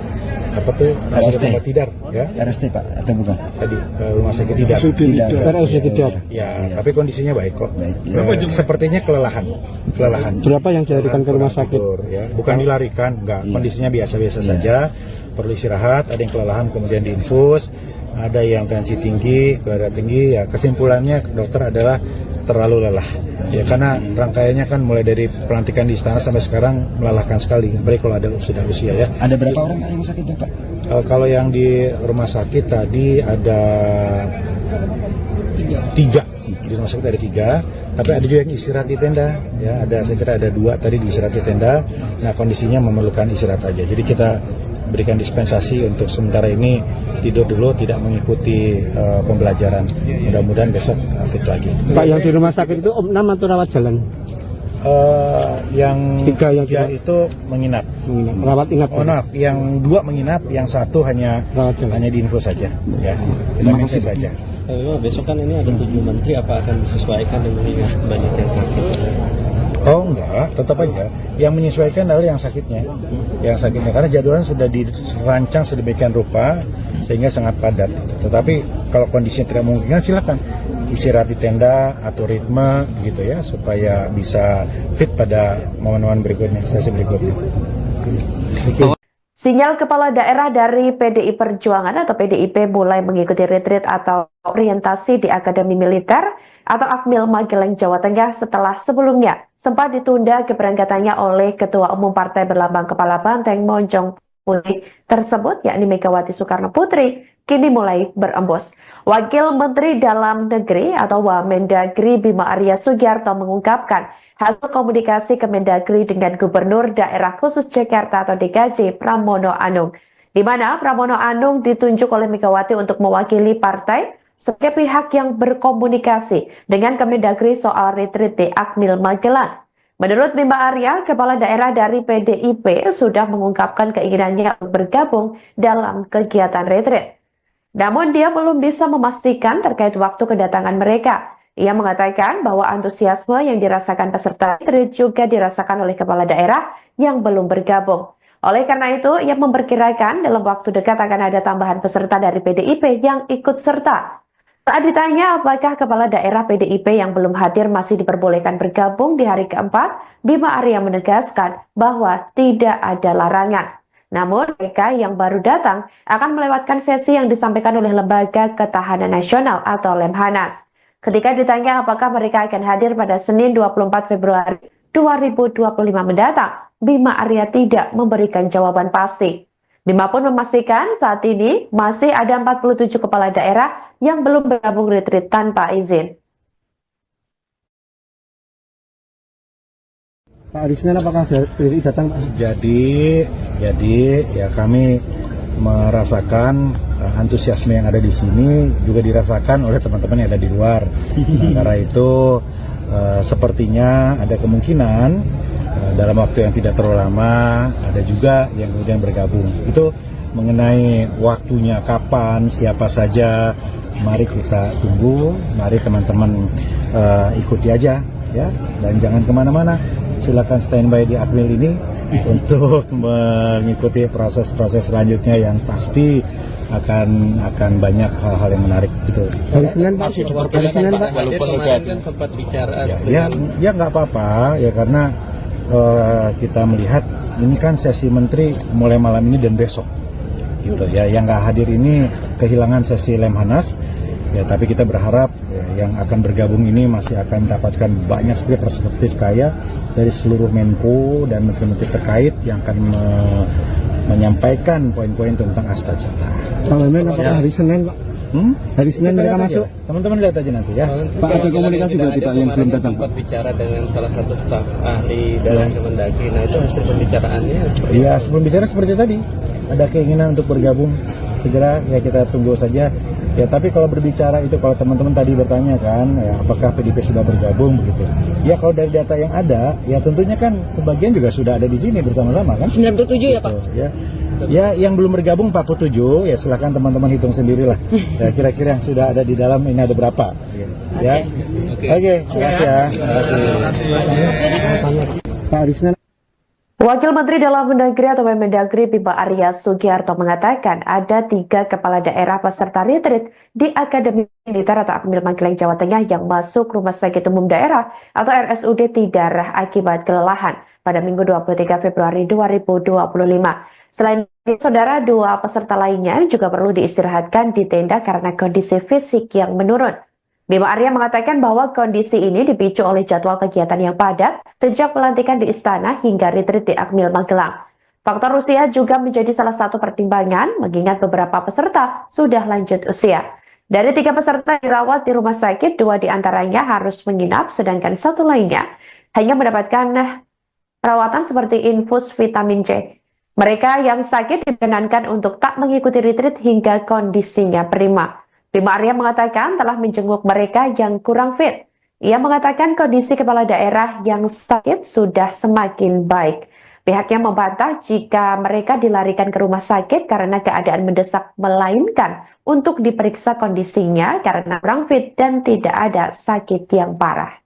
apa tuh? RST. Rumah Tidar ya. RST Pak atau bukan? Tadi rumah sakit Tidar. Tidak. Ya, tapi kondisinya baik kok. Baik, Sepertinya kelelahan. Berapa yang dilarikan ke rumah sakit? Tidur, ya. Bukan dilarikan, enggak. Kondisinya biasa-biasa saja. Perlu istirahat, ada yang kelelahan kemudian diinfus, ada yang tensi tinggi, gula tinggi. Ya, kesimpulannya dokter adalah terlalu lelah. Ya, karena rangkaiannya kan mulai dari pelantikan di istana sampai sekarang melelahkan sekali. Apalagi kalau ada sudah usia ya. Ada berapa orang yang sakit Bapak? Kalau yang di rumah sakit tadi ada 3. Di rumah sakit ada 3, tapi ada juga yang istirahat di tenda. Ya, saya kira ada 2 tadi di istirahat di tenda. Nah, kondisinya memerlukan istirahat aja. Jadi kita berikan dispensasi untuk sementara ini tidur dulu, tidak mengikuti pembelajaran. Mudah-mudahan besok fit lagi. Pak, yang di rumah sakit itu opnam atau rawat jalan? Yang 3 yang 3 itu menginap. Rawat inap. Oh maaf, yang 2 menginap, yang 1 hanya diinfus saja. Ya, kita kasih saja. Memang besok kan ini ada 7 menteri, apa akan disesuaikan dengan mengingat banyak yang sakit? Oh enggak, tetap aja. Yang menyesuaikan adalah yang sakitnya. Yang sakitnya, karena jadwalnya sudah dirancang sedemikian rupa sehingga sangat padat. Tetapi kalau kondisinya tidak memungkinkan, silakan istirahat di tenda, atur ritme gitu ya, supaya bisa fit pada momen-momen berikutnya, sesi berikutnya. Sinyal kepala daerah dari PDI Perjuangan atau PDIP mulai mengikuti retreat atau orientasi di Akademi Militer atau Akmil Magelang, Jawa Tengah setelah sebelumnya sempat ditunda keberangkatannya oleh Ketua Umum Partai Berlambang Kepala Banteng Monjong Putih tersebut, yakni Megawati Soekarno Putri, kini mulai berembus. Wakil Menteri Dalam Negeri atau Wamendagri Bima Arya Sugiarto mengungkapkan hasil komunikasi Kemendagri dengan Gubernur Daerah Khusus Jakarta atau DKJ Pramono Anung, di mana Pramono Anung ditunjuk oleh Megawati untuk mewakili partai sebagai pihak yang berkomunikasi dengan Kemendagri soal retreat di Akmil Magelang. Menurut Bima Arya, kepala daerah dari PDIP sudah mengungkapkan keinginannya untuk bergabung dalam kegiatan retreat. Namun dia belum bisa memastikan terkait waktu kedatangan mereka. Ia mengatakan bahwa antusiasme yang dirasakan peserta retreat juga dirasakan oleh kepala daerah yang belum bergabung. Oleh karena itu, ia memperkirakan dalam waktu dekat akan ada tambahan peserta dari PDIP yang ikut serta. Saat ditanya apakah kepala daerah PDIP yang belum hadir masih diperbolehkan bergabung di hari keempat, Bima Arya menegaskan bahwa tidak ada larangan. Namun mereka yang baru datang akan melewatkan sesi yang disampaikan oleh Lembaga Ketahanan Nasional atau Lemhanas. Ketika ditanya apakah mereka akan hadir pada Senin 24 Februari 2025 mendatang, Bima Arya tidak memberikan jawaban pasti. Bima pun memastikan saat ini masih ada 47 kepala daerah yang belum bergabung retreat tanpa izin. Pak Arisman apakah dari datang Pak? Jadi ya kami merasakan antusiasme yang ada di sini juga dirasakan oleh teman-teman yang ada di luar. Nah, karena itu sepertinya ada kemungkinan dalam waktu yang tidak terlalu lama ada juga yang kemudian bergabung. Itu mengenai waktunya kapan, siapa saja, mari kita tunggu, mari teman-teman ikuti aja ya, dan jangan kemana-mana. Silakan standby di Akmil ini untuk mengikuti proses-proses selanjutnya yang pasti akan banyak hal-hal yang menarik gitu. Hari Senin Pak, hari Senin Pak. Walaupun kemarin kan sempat bicara Ya nggak apa-apa ya, karena kita melihat ini kan sesi menteri mulai malam ini dan besok gitu ya. Yang nggak hadir ini kehilangan sesi Lemhanas ya, tapi kita berharap ya, yang akan bergabung ini masih akan mendapatkan banyak sekali perspektif kaya dari seluruh Menko dan menteri-menteri terkait yang akan menyampaikan poin-poin tentang Astagfirullah. Pak Wamen apakah hari Senin Pak? Hari Senin mereka masuk? Teman-teman lihat aja nanti ya. Pak, ada komunikasi berarti Pak yang belum datang? Sempat bicara dengan salah satu staf ahli dalam Kemendagri. Nah itu hasil pembicaraannya seperti Iya, sebelum bicara seperti tadi, ada keinginan untuk bergabung segera ya, kita tunggu saja. Ya, tapi kalau berbicara itu, kalau teman-teman tadi bertanya kan, ya, apakah PDIP sudah bergabung begitu? Ya kalau dari data yang ada, ya tentunya kan sebagian juga sudah ada di sini bersama-sama kan? 97 ya Pak? Ya, yang belum bergabung 47, ya silakan teman-teman hitung sendirilah. Ya, kira-kira yang sudah ada di dalam ini ada berapa? Ya, oke, terima kasih ya. Pak Arisman. Wakil Menteri Dalam Negeri atau Mendagri Bima Arya Sugiarto mengatakan ada 3 kepala daerah peserta retreat di Akademi Militer atau Akmil Magelang, Jawa Tengah yang masuk Rumah Sakit Umum Daerah atau RSUD Tidarah akibat kelelahan pada Minggu 23 Februari 2025. Selain itu, saudara, 2 peserta lainnya juga perlu diistirahatkan di tenda karena kondisi fisik yang menurun. Bima Arya mengatakan bahwa kondisi ini dipicu oleh jadwal kegiatan yang padat sejak pelantikan di Istana hingga retreat di Akmil Magelang. Faktor usia juga menjadi salah satu pertimbangan mengingat beberapa peserta sudah lanjut usia. Dari 3 peserta dirawat di rumah sakit, 2 diantaranya harus menginap sedangkan 1 lainnya hanya mendapatkan perawatan seperti infus vitamin C. Mereka yang sakit dikenankan untuk tak mengikuti retreat hingga kondisinya prima. Bima Arya mengatakan telah menjenguk mereka yang kurang fit. Ia mengatakan kondisi kepala daerah yang sakit sudah semakin baik. Pihaknya membantah jika mereka dilarikan ke rumah sakit karena keadaan mendesak, melainkan untuk diperiksa kondisinya karena kurang fit dan tidak ada sakit yang parah.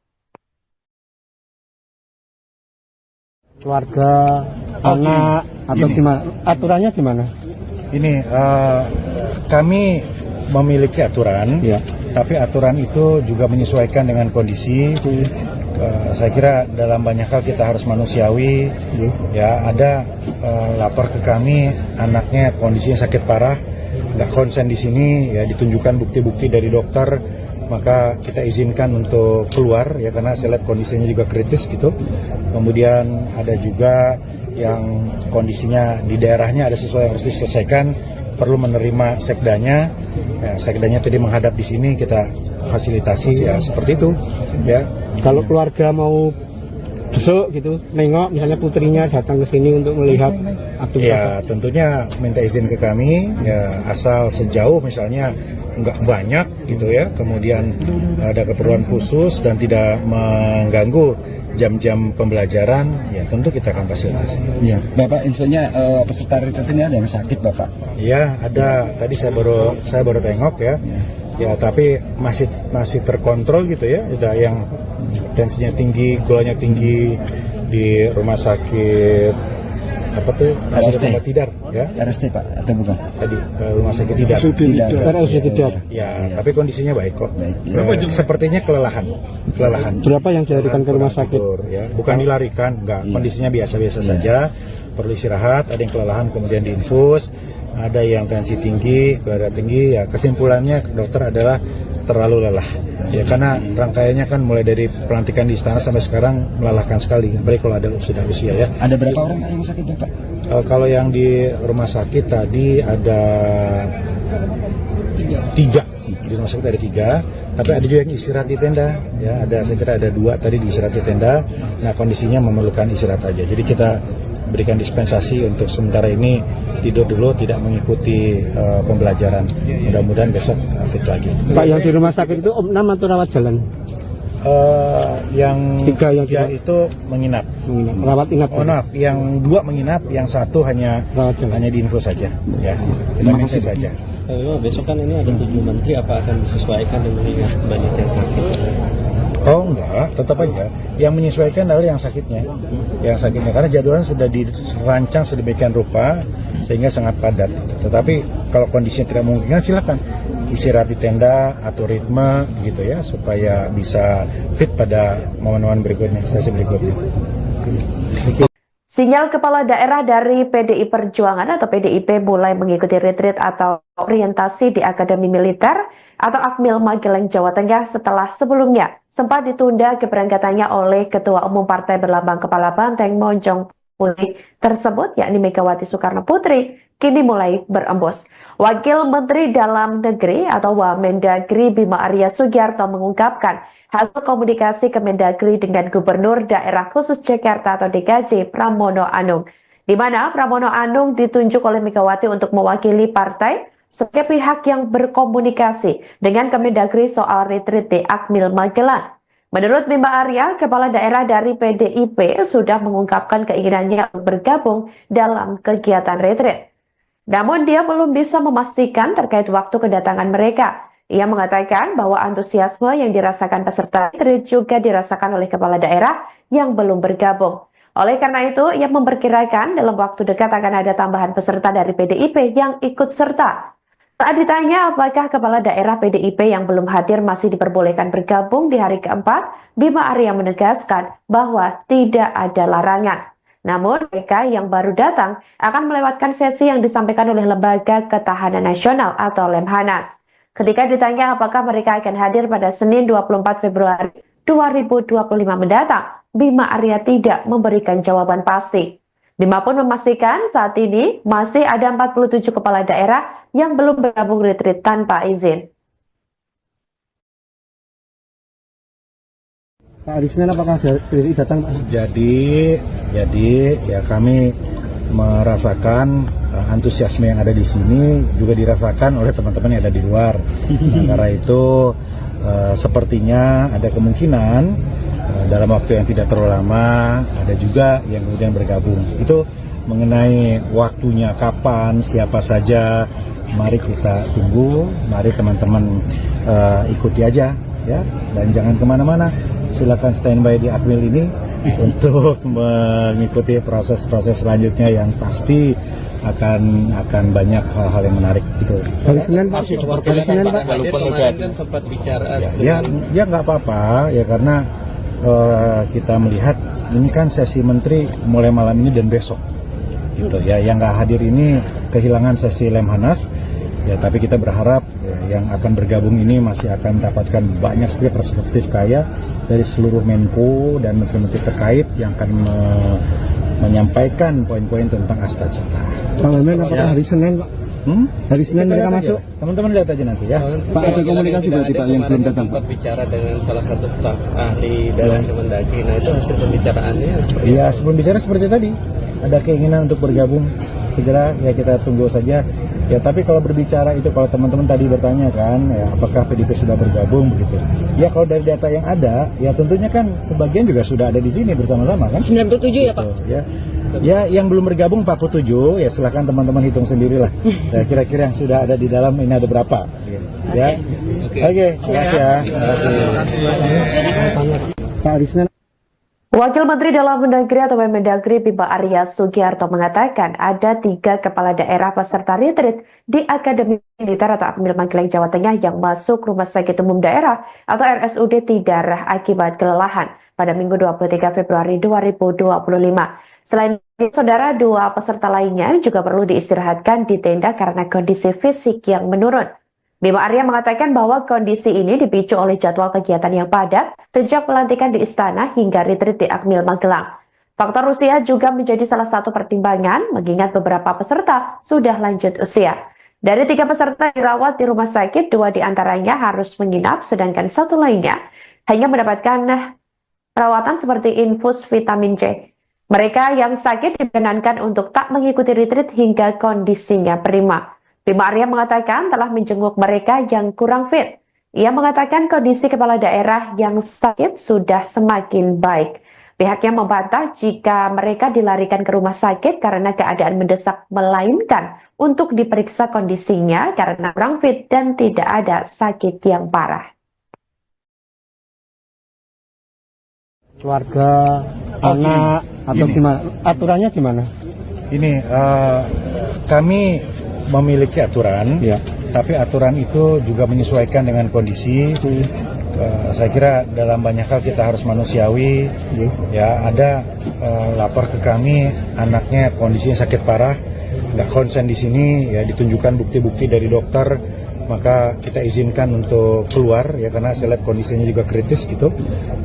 Keluarga, anak, atau gimana? Aturannya gimana? Ini kami memiliki aturan, ya, tapi aturan itu juga menyesuaikan dengan kondisi. Saya kira dalam banyak hal kita harus manusiawi. Ya, ada lapor ke kami anaknya kondisinya sakit parah, nggak konsen di sini, ya ditunjukkan bukti-bukti dari dokter, maka kita izinkan untuk keluar ya karena saya lihat kondisinya juga kritis gitu. Kemudian ada juga yang kondisinya di daerahnya ada sesuatu yang harus diselesaikan, perlu menerima sekdanya. Ya, sekdanya tadi menghadap di sini, kita fasilitasi ya seperti itu ya. Kalau keluarga mau besok gitu, nengok misalnya putrinya datang ke sini untuk melihat aktivitas. Ya tentunya minta izin ke kami ya, asal sejauh misalnya nggak banyak gitu ya, kemudian ada keperluan khusus dan tidak mengganggu jam-jam pembelajaran, ya tentu kita akan fasilitasi. Ya, Bapak infonya peserta retreat ini ada yang sakit, Bapak? Ya ada, tadi saya baru tengok ya. Ya tapi masih terkontrol gitu ya. Udah yang tensinya tinggi, gulanya tinggi di rumah sakit apa tuh? RST Tidar ya. RST Pak atau bukan? Tadi rumah sakit Tidar. Tidak. Ya, tapi kondisinya baik kok. Baik. Sepertinya kelelahan. Berapa yang dilarikan ke rumah sakit? Tidur, ya. Bukan dilarikan, enggak. Kondisinya biasa-biasa saja. Perlu istirahat, ada yang kelelahan kemudian diinfus, ada yang tensi tinggi, gula darah tinggi. Ya, kesimpulannya dokter adalah terlalu lelah. Ya, karena rangkaiannya kan mulai dari pelantikan di istana sampai sekarang melelahkan sekali. Apalagi kalau ada sudah usia ya. Ada berapa orang yang sakit, Bapak? Kalau yang di rumah sakit tadi ada 3. Di rumah sakit ada 3, tapi ada juga yang istirahat di tenda. Ya, saya kira ada 2 tadi di istirahat di tenda. Nah, kondisinya memerlukan istirahat aja. Jadi kita berikan dispensasi untuk sementara ini tidur dulu, tidak mengikuti pembelajaran. Mudah-mudahan besok fit lagi. Pak, yang di rumah sakit itu opnam atau rawat jalan? Yang 3 yang ya itu menginap. Rawat inap. Oh maaf, yang 2 menginap, yang 1 hanya diinfus saja. Ya, kita minta saja. Besok kan ini ada 7 menteri, apa akan disesuaikan dengan mengingat banyak yang sakit? Oh enggak, tetap aja. Yang menyesuaikan adalah yang sakitnya. Yang sakitnya, karena jadwalnya sudah dirancang sedemikian rupa sehingga sangat padat. Tetapi kalau kondisinya tidak memungkinkan, silakan istirahat di tenda, atur ritme gitu ya, supaya bisa fit pada momen-momen berikutnya, sesi berikutnya. Sinyal kepala daerah dari PDI Perjuangan atau PDIP mulai mengikuti retreat atau orientasi di Akademi Militer atau Akmil Magelang, Jawa Tengah setelah sebelumnya sempat ditunda keberangkatannya oleh Ketua Umum Partai Berlambang Kepala Banteng Monjong Putih tersebut, yakni Megawati Soekarno Putri, kini mulai berembus. Wakil Menteri Dalam Negeri atau Wamendagri Bima Arya Sugiarto mengungkapkan hasil komunikasi Kemendagri dengan Gubernur Daerah Khusus Jakarta atau DKJ Pramono Anung, di mana Pramono Anung ditunjuk oleh Megawati untuk mewakili partai sebagai pihak yang berkomunikasi dengan Kemendagri soal retreat di Akmil Magelang. Menurut Bima Arya, kepala daerah dari PDIP sudah mengungkapkan keinginannya untuk bergabung dalam kegiatan retreat. Namun dia belum bisa memastikan terkait waktu kedatangan mereka. Ia mengatakan bahwa antusiasme yang dirasakan peserta retreat juga dirasakan oleh kepala daerah yang belum bergabung. Oleh karena itu, ia memperkirakan dalam waktu dekat akan ada tambahan peserta dari PDIP yang ikut serta. Saat ditanya apakah kepala daerah PDIP yang belum hadir masih diperbolehkan bergabung di hari keempat, Bima Arya menegaskan bahwa tidak ada larangan. Namun mereka yang baru datang akan melewatkan sesi yang disampaikan oleh Lembaga Ketahanan Nasional atau Lemhanas. Ketika ditanya apakah mereka akan hadir pada Senin 24 Februari 2025 mendatang, Bima Arya tidak memberikan jawaban pasti. Bima pun memastikan saat ini masih ada 47 kepala daerah yang belum bergabung retreat tanpa izin. Pak Arisnen, apakah dari datang, Pak? Jadi ya kami merasakan antusiasme yang ada di sini juga dirasakan oleh teman-teman yang ada di luar. Karena itu sepertinya ada kemungkinan dalam waktu yang tidak terlalu lama ada juga yang kemudian bergabung. Itu mengenai waktunya kapan, siapa saja, mari kita tunggu, mari teman-teman ikuti aja ya, dan jangan kemana-mana. Silakan standby di Akmil ini untuk mengikuti proses-proses selanjutnya yang pasti akan banyak hal-hal yang menarik gitu. Hari Senin, Pak. Hari Senin, Pak. Kemarin kan sempat bicara. Ya nggak apa-apa ya, karena kita melihat ini kan sesi menteri mulai malam ini dan besok gitu ya, yang nggak hadir ini kehilangan sesi Lemhanas ya, tapi kita berharap ya, yang akan bergabung ini masih akan mendapatkan banyak sekali perspektif kaya dari seluruh Menko dan menteri-menteri terkait yang akan menyampaikan poin-poin tentang Asta Cita. Pak Wamen, apakah hari Senin, Pak? Hari Senin Kita mereka lihat masuk? aja. Teman-teman lihat aja nanti ya. Pak, ada komunikasi berarti Pak yang belum datang? Sempat bicara dengan salah satu staf ahli dalam Kemendagri. Nah itu hasil pembicaraannya seperti Ya sebelum bicara seperti tadi, ada keinginan untuk bergabung segera ya, kita tunggu saja. Ya tapi kalau berbicara itu, kalau teman-teman tadi bertanya kan, ya, apakah PDIP sudah bergabung begitu? Ya kalau dari data yang ada, ya tentunya kan sebagian juga sudah ada di sini bersama-sama kan? 97 ya Pak? Ya. Ya, yang belum bergabung 47, ya silakan teman-teman hitung sendirilah. Ya, kira-kira yang sudah ada di dalam ini ada berapa? Ya. Oke, terima kasih ya. Pak, hari Senin. Wakil Menteri Dalam Negeri atau Mendagri Bima Arya Sugiarto mengatakan ada 3 kepala daerah peserta retreat di Akademi Militer atau Akmil Magelang Jawa Tengah yang masuk Rumah Sakit Umum Daerah atau RSUD Tidara akibat kelelahan pada Minggu 23 Februari 2025. Selain itu, saudara, 2 peserta lainnya juga perlu diistirahatkan di tenda karena kondisi fisik yang menurun. Bima Arya mengatakan bahwa kondisi ini dipicu oleh jadwal kegiatan yang padat sejak pelantikan di Istana hingga retreat di Akmil Magelang. Faktor usia juga menjadi salah satu pertimbangan mengingat beberapa peserta sudah lanjut usia. Dari 3 peserta dirawat di rumah sakit, 2 diantaranya harus menginap sedangkan 1 lainnya hanya mendapatkan perawatan seperti infus vitamin C. Mereka yang sakit dibenarkan untuk tak mengikuti retreat hingga kondisinya prima. Bima Arya mengatakan telah menjenguk mereka yang kurang fit. Ia mengatakan kondisi kepala daerah yang sakit sudah semakin baik. Pihaknya membantah jika mereka dilarikan ke rumah sakit karena keadaan mendesak, melainkan untuk diperiksa kondisinya karena kurang fit dan tidak ada sakit yang parah. Keluarga, anak, atau Gini. gimana? Aturannya gimana? Ini kami memiliki aturan, Ya. tapi aturan itu juga menyesuaikan dengan kondisi. Saya kira dalam banyak hal kita harus manusiawi. Ya, ada lapor ke kami anaknya kondisinya sakit parah, nggak konsen di sini, ya ditunjukkan bukti-bukti dari dokter, maka kita izinkan untuk keluar ya karena saya lihat kondisinya juga kritis gitu.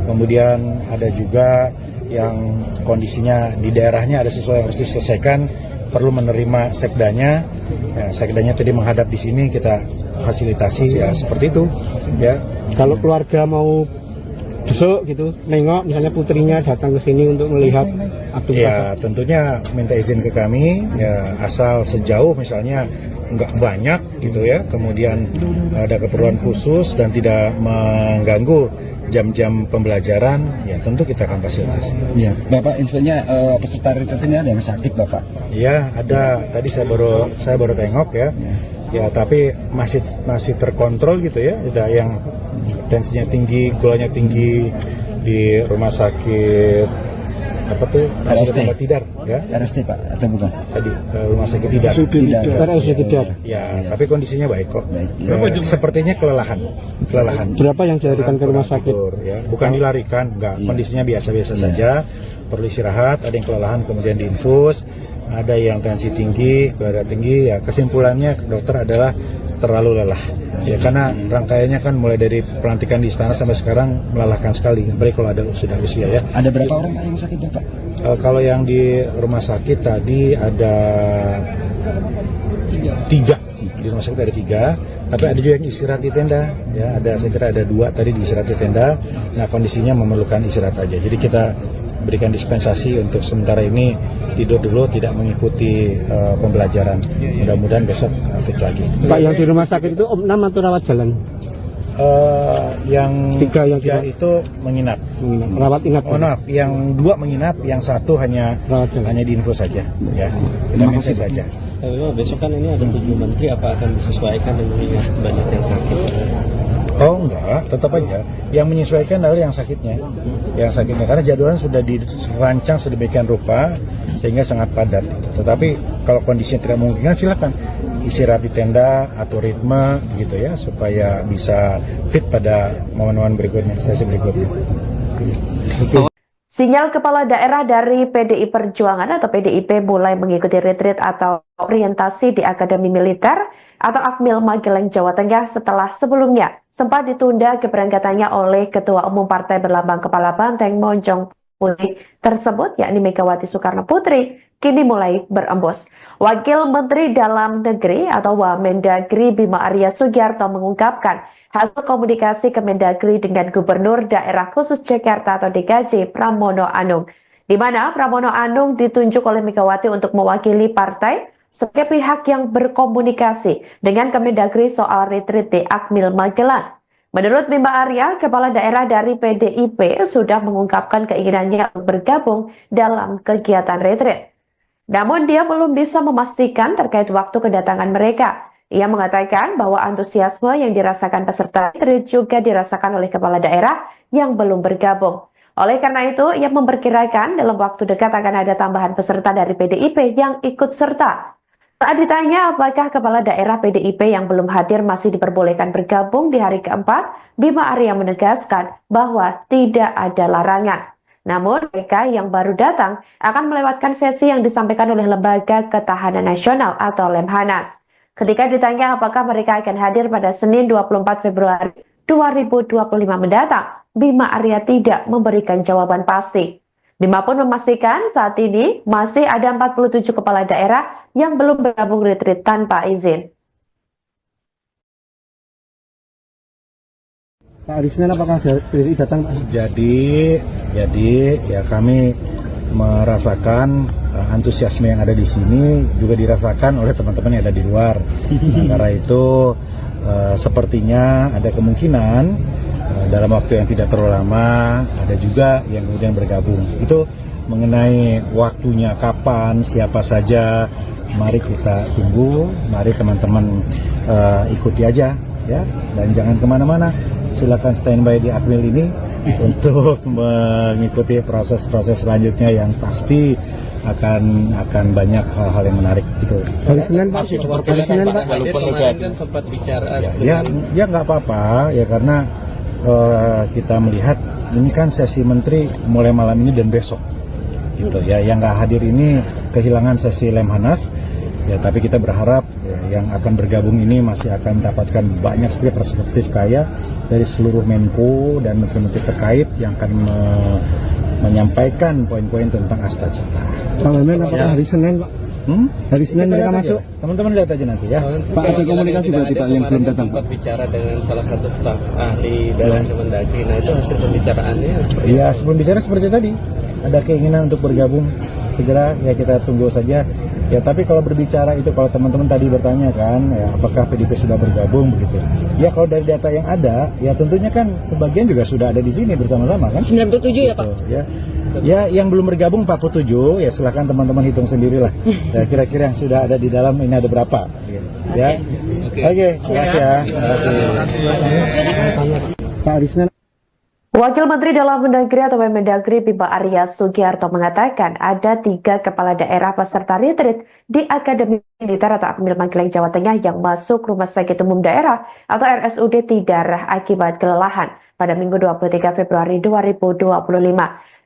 Kemudian ada juga yang kondisinya di daerahnya ada sesuatu yang harus diselesaikan, perlu menerima sekdanya. Ya, sekdanya tadi menghadap di sini, kita fasilitasi ya seperti itu. Ya. Kalau keluarga mau besok gitu, nengok misalnya putrinya datang ke sini untuk melihat aktivitas. Ya tentunya minta izin ke kami, ya asal sejauh misalnya nggak banyak gitu ya, kemudian ada keperluan khusus dan tidak mengganggu jam-jam pembelajaran, ya tentu kita akan fasilitasi. Ya, Bapak infonya peserta retreatnya ada yang sakit Bapak? Ya ada, tadi saya baru tengok ya, ya tapi masih terkontrol gitu ya. Ada yang tensinya tinggi, gulanya tinggi di rumah sakit apa tuh? RST. Rumah Tidar ya. RST Pak atau bukan? Tadi rumah sakit Tidar. Tidak. Ya, tapi kondisinya baik kok. Baik. Sepertinya kelelahan. Berapa yang dilarikan ke rumah Kurang sakit? tidur, ya. Bukan dilarikan, enggak. Kondisinya biasa-biasa saja. Perlu istirahat, ada yang kelelahan kemudian diinfus, ada yang tensi tinggi, darah tinggi. Ya, kesimpulannya dokter adalah terlalu lelah. Ya, karena rangkaiannya kan mulai dari pelantikan di istana sampai sekarang melelahkan sekali. Apalagi kalau ada sudah usia ya. Ada berapa orang Pak yang sakit Bapak? Kalau yang di rumah sakit tadi ada 3. Di rumah sakit ada 3, tapi ada juga yang istirahat di tenda. Ya, saya kira ada 2 tadi di istirahat di tenda. Nah, kondisinya memerlukan istirahat aja. Jadi kita berikan dispensasi untuk sementara ini tidur dulu, tidak mengikuti pembelajaran. Mudah-mudahan besok fit lagi. Pak, yang di rumah sakit itu opnam atau rawat jalan? Yang 3 yang 3 itu menginap. Rawat inap. Oh maaf, yang 2 menginap, yang 1 hanya diinfus saja. Ya, kita minta saja. besok kan ini ada 7 menteri, apa akan disesuaikan dengan yang banyak yang sakit? Oh enggak, tetap aja. Yang menyesuaikan adalah yang sakitnya. Yang sakitnya, karena jadwalnya sudah dirancang sedemikian rupa sehingga sangat padat. Tetapi kalau kondisinya tidak memungkinkan, silakan istirahat di tenda, atur ritme gitu ya, supaya bisa fit pada momen-momen berikutnya, sesi berikutnya. Sinyal kepala daerah dari PDI Perjuangan atau PDIP mulai mengikuti retreat atau orientasi di Akademi Militer atau Akmil Magelang, Jawa Tengah setelah sebelumnya sempat ditunda keberangkatannya oleh Ketua Umum Partai Berlambang Kepala Banteng Monjong Putih tersebut, yakni Megawati Soekarno Putri, kini mulai berembus. Wakil Menteri Dalam Negeri atau Wamendagri Bima Arya Sugiarto mengungkapkan hasil komunikasi Kemendagri dengan Gubernur Daerah Khusus Jakarta atau DKJ Pramono Anung, di mana Pramono Anung ditunjuk oleh Megawati untuk mewakili partai sebagai pihak yang berkomunikasi dengan Kemendagri soal retreat di Akmil Magelang. Menurut Bima Arya, kepala daerah dari PDIP sudah mengungkapkan keinginannya untuk bergabung dalam kegiatan retreat. Namun dia belum bisa memastikan terkait waktu kedatangan mereka. Ia mengatakan bahwa antusiasme yang dirasakan peserta retreat juga dirasakan oleh kepala daerah yang belum bergabung. Oleh karena itu, ia memperkirakan dalam waktu dekat akan ada tambahan peserta dari PDIP yang ikut serta. Saat ditanya apakah kepala daerah PDIP yang belum hadir masih diperbolehkan bergabung di hari keempat, Bima Arya menegaskan bahwa tidak ada larangan. Namun mereka yang baru datang akan melewatkan sesi yang disampaikan oleh Lembaga Ketahanan Nasional atau Lemhanas. Ketika ditanya apakah mereka akan hadir pada Senin 24 Februari 2025 mendatang, Bima Arya tidak memberikan jawaban pasti. Bima pun memastikan saat ini masih ada 47 kepala daerah yang belum bergabung retreat tanpa izin. Pak, hari Senin apakah PDI datang, Pak? Jadi ya kami merasakan antusiasme yang ada di sini juga dirasakan oleh teman-teman yang ada di luar. Karena itu sepertinya ada kemungkinan dalam waktu yang tidak terlalu lama ada juga yang kemudian bergabung. Itu mengenai waktunya kapan, siapa saja, mari kita tunggu, mari teman-teman ikuti aja ya, dan jangan kemana-mana. Silakan standby di Akmil ini untuk mengikuti proses-proses selanjutnya yang pasti akan banyak hal-hal yang menarik itu. Hari Senin, Pak. Hari Senin, Pak. Kemarin kan sempat bicara. Ya nggak apa-apa ya, karena kita melihat ini kan sesi menteri mulai malam ini dan besok gitu ya. Yang nggak hadir ini kehilangan sesi Lemhanas ya, tapi kita berharap ya, yang akan bergabung ini masih akan mendapatkan banyak sekali perspektif kaya dari seluruh Menko dan menteri-menteri terkait yang akan menyampaikan poin-poin tentang Asta Cita. Pak Wamen, apakah hari Senin, Pak? Hari Senin mereka masuk? Teman-teman lihat aja nanti ya. Pak, ada komunikasi berarti Pak yang belum datang, Pak? Sempat bicara dengan salah satu staf ahli dalam Kemendagri. Nah, itu hasil pembicaraannya seperti Ya, sebelum bicara seperti tadi, ada keinginan untuk bergabung segera, ya kita tunggu saja. Ya, tapi kalau berbicara itu, kalau teman-teman tadi bertanya kan, ya apakah PDIP sudah bergabung begitu? Ya, kalau dari data yang ada, ya tentunya kan sebagian juga sudah ada di sini bersama-sama kan? 97 ya Pak? Ya, yang belum bergabung 47, ya silahkan teman-teman hitung sendirilah. Ya, kira-kira yang sudah ada di dalam ini ada berapa? Ya, oke, terima kasih ya. Terima kasih. Pak, hari Senin. Wakil Menteri Dalam Negeri atau Mendagri Bima Arya Sugiarto mengatakan ada 3 kepala daerah peserta retreat di Akademi Militer atau Akmil Magelang, Jawa Tengah yang masuk Rumah Sakit Umum Daerah atau RSUD Tidarah akibat kelelahan pada Minggu 23 Februari 2025.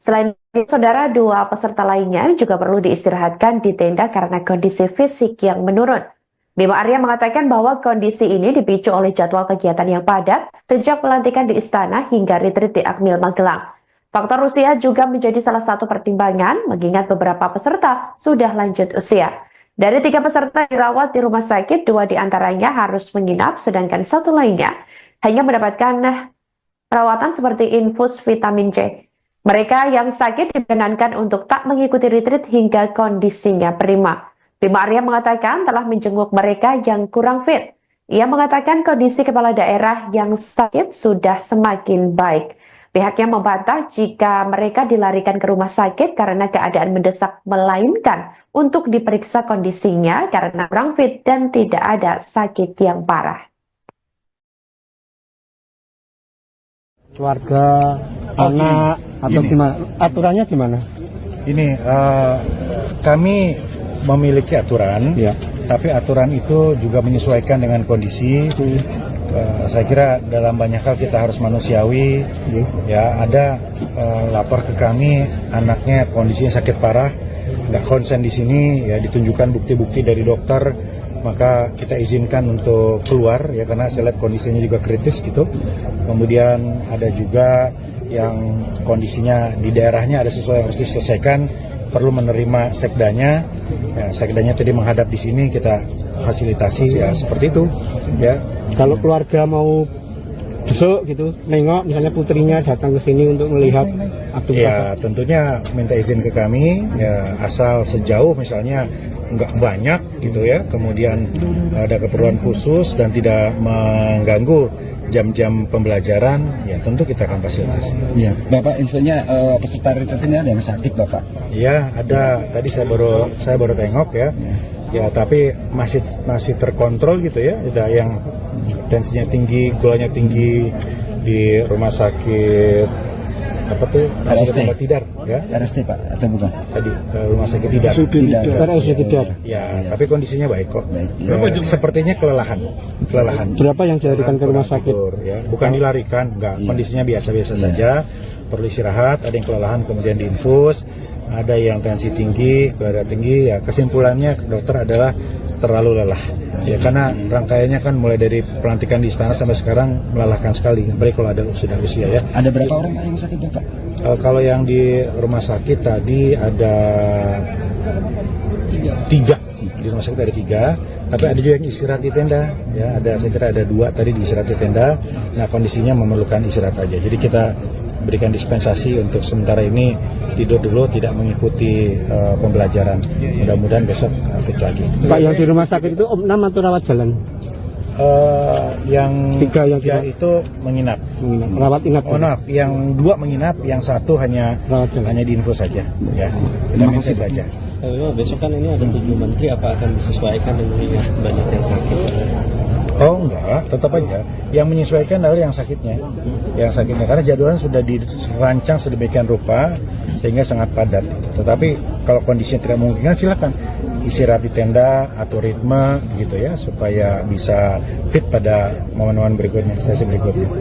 Selain itu, saudara, 2 peserta lainnya juga perlu diistirahatkan di tenda karena kondisi fisik yang menurun. Bima Arya mengatakan bahwa kondisi ini dipicu oleh jadwal kegiatan yang padat sejak pelantikan di Istana hingga retreat di Akmil Magelang. Faktor usia juga menjadi salah satu pertimbangan mengingat beberapa peserta sudah lanjut usia. Dari 3 peserta dirawat di rumah sakit, 2 diantaranya harus menginap sedangkan 1 lainnya hanya mendapatkan perawatan seperti infus vitamin C. Mereka yang sakit dibenarkan untuk tak mengikuti retreat hingga kondisinya prima. Bima Arya mengatakan telah menjenguk mereka yang kurang fit. Ia mengatakan kondisi kepala daerah yang sakit sudah semakin baik. Pihaknya membantah jika mereka dilarikan ke rumah sakit karena keadaan mendesak, melainkan untuk diperiksa kondisinya karena kurang fit dan tidak ada sakit yang parah. Keluarga, anak, atau gimana? Aturannya gimana? Ini kami memiliki aturan, ya, tapi aturan itu juga menyesuaikan dengan kondisi. Saya kira dalam banyak hal kita harus manusiawi. Ya, ada lapor ke kami anaknya kondisinya sakit parah, nggak konsen di sini. Ya, ditunjukkan bukti-bukti dari dokter, maka kita izinkan untuk keluar ya karena saya lihat kondisinya juga kritis gitu. Kemudian ada juga yang kondisinya di daerahnya ada sesuatu yang harus diselesaikan, perlu menerima sekdanya. Ya, sekdanya tadi menghadap di sini, kita fasilitasi ya seperti itu. Ya. Kalau keluarga mau besok gitu, nengok misalnya putrinya datang ke sini untuk melihat aktivitas. Ya, tentunya minta izin ke kami, ya asal sejauh misalnya nggak banyak gitu ya, kemudian ada keperluan khusus dan tidak mengganggu jam-jam pembelajaran, ya tentu kita akan fasilitasi. Iya, Bapak infonya peserta retreat ini ada yang sakit, Bapak? Ya, ada. Tadi saya baru tengok ya. Ya, tapi masih terkontrol gitu ya. Ada yang tensinya tinggi, gulanya tinggi di rumah sakit apa tuh? RST. Tidar ya. RST, Pak, atau bukan? Tadi rumah sakit Tidar. Tidak. Ya, tapi kondisinya baik kok. Baik. Ya, sepertinya kelelahan. Berapa yang dilarikan ke rumah sakit? Tidur, ya. Bukan dilarikan, enggak. Kondisinya biasa-biasa saja. Perlu istirahat, ada yang kelelahan kemudian diinfus, ada yang tensi tinggi, gula tinggi. Ya, kesimpulannya dokter adalah terlalu lelah. Ya, karena rangkaiannya kan mulai dari pelantikan di istana sampai sekarang melelahkan sekali. Apalagi kalau ada sudah usia ya. Ada berapa orang Pak yang sakit, Bapak? Kalau yang di rumah sakit tadi ada tiga. Di rumah sakit ada 3, tapi ada juga yang istirahat di tenda. Ya, saya kira ada 2 tadi di istirahat di tenda. Nah, kondisinya memerlukan istirahat aja. Jadi kita berikan dispensasi untuk sementara ini tidur dulu, tidak mengikuti pembelajaran. Mudah-mudahan besok fit lagi. Pak, yang di rumah sakit itu opnam atau rawat jalan? Yang 3 yang tiga itu menginap. Rawat inap. Oh, maaf, yang 2 menginap, yang 1 hanya diinfus saja. Ya, vitamin C saja. Besok kan ini ada 7 menteri, apa akan disesuaikan dengan mengingat banyak yang sakit? Oh enggak, tetap aja. Yang menyesuaikan adalah yang sakitnya. Yang sakitnya, karena jadwalnya sudah dirancang sedemikian rupa sehingga sangat padat. Gitu. Tetapi kalau kondisinya tidak memungkinkan, silakan istirahat di tenda, atur ritme gitu ya, supaya bisa fit pada momen-momen berikutnya, sesi berikutnya.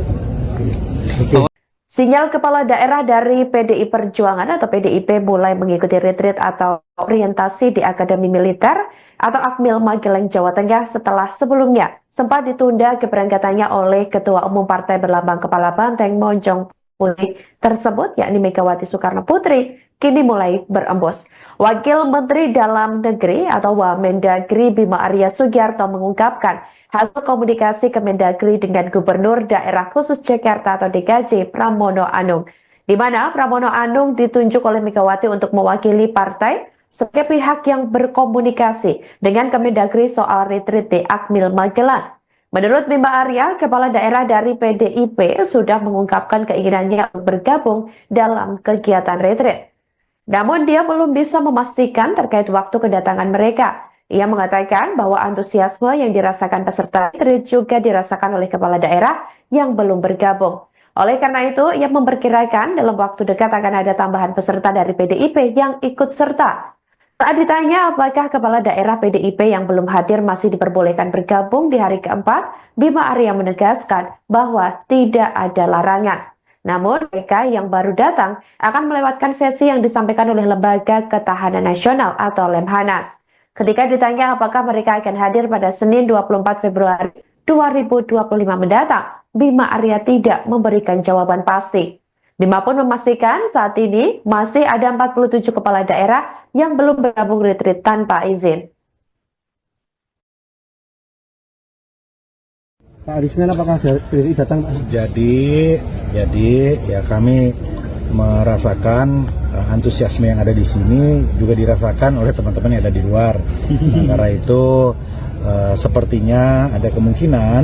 Sinyal kepala daerah dari PDI Perjuangan atau PDIP mulai mengikuti retreat atau orientasi di Akademi Militer atau Akmil Magelang, Jawa Tengah setelah sebelumnya sempat ditunda keberangkatannya oleh Ketua Umum Partai Berlambang Kepala Banteng Monjong Putih tersebut, yakni Megawati Soekarno Putri, kini mulai berembus. Wakil Menteri Dalam Negeri atau Wamendagri Bima Arya Sugiarto mengungkapkan hasil komunikasi Kemendagri dengan Gubernur Daerah Khusus Jakarta atau DKJ Pramono Anung, di mana Pramono Anung ditunjuk oleh Megawati untuk mewakili partai sebagai pihak yang berkomunikasi dengan Kemendagri soal retreat di Akmil Magelang. Menurut Bima Arya, kepala daerah dari PDIP sudah mengungkapkan keinginannya untuk bergabung dalam kegiatan retreat. Namun dia belum bisa memastikan terkait waktu kedatangan mereka. Ia mengatakan bahwa antusiasme yang dirasakan peserta retreat juga dirasakan oleh kepala daerah yang belum bergabung. Oleh karena itu, ia memperkirakan dalam waktu dekat akan ada tambahan peserta dari PDIP yang ikut serta. Saat ditanya apakah kepala daerah PDIP yang belum hadir masih diperbolehkan bergabung di hari keempat, Bima Arya menegaskan bahwa tidak ada larangan. Namun mereka yang baru datang akan melewatkan sesi yang disampaikan oleh Lembaga Ketahanan Nasional atau Lemhanas. Ketika ditanya apakah mereka akan hadir pada Senin 24 Februari 2025 mendatang, Bima Arya tidak memberikan jawaban pasti. Bima pun memastikan saat ini masih ada 47 kepala daerah yang belum bergabung retreat tanpa izin. Pak Arisman, apakah dari datang Pak? Jadi ya kami merasakan antusiasme yang ada di sini juga dirasakan oleh teman-teman yang ada di luar. Karena itu sepertinya ada kemungkinan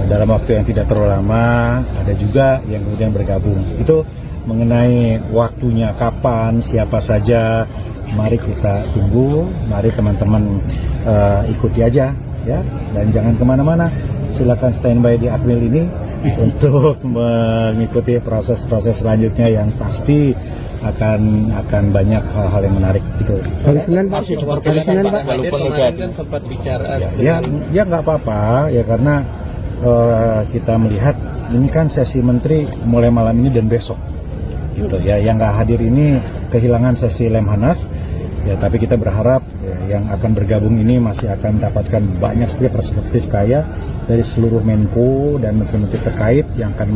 dalam waktu yang tidak terlalu lama ada juga yang kemudian bergabung. Itu mengenai waktunya kapan, siapa saja, mari kita tunggu, mari teman-teman ikuti aja ya, dan jangan kemana-mana. Silakan standby di Akmil ini untuk mengikuti proses-proses selanjutnya yang pasti akan banyak hal-hal yang menarik gitu. Hari Senin Pak, Walaupun kemarin kan sempat bicara. Ya nggak apa-apa ya, karena kita melihat ini kan sesi menteri mulai malam ini dan besok, gitu ya. Yang nggak hadir ini kehilangan sesi Lemhanas, ya. Tapi kita berharap ya, yang akan bergabung ini masih akan mendapatkan banyak sekali perspektif kaya dari seluruh Menko dan menteri-menteri terkait yang akan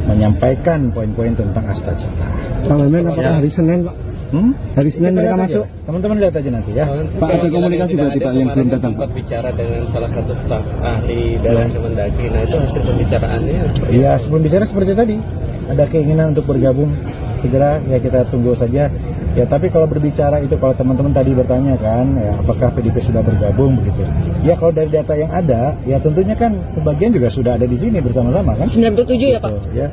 menyampaikan poin-poin tentang Asta Cita. Pak Wamen, apakah hari Senin, Pak? Hari Senin mereka masuk? Teman-teman lihat aja nanti ya. Pak, ada komunikasi berarti Pak yang belum datang? Sempat bicara dengan salah satu staf ahli dari Kemendagri. Nah itu hasil pembicaraannya seperti Iya, sebelum bicara seperti tadi, ada keinginan untuk bergabung segera, ya kita tunggu saja. Ya tapi kalau berbicara itu, kalau teman-teman tadi bertanya kan, ya apakah PDIP sudah bergabung begitu? Ya kalau dari data yang ada, ya tentunya kan sebagian juga sudah ada di sini bersama-sama kan? 97 ya Pak? Ya.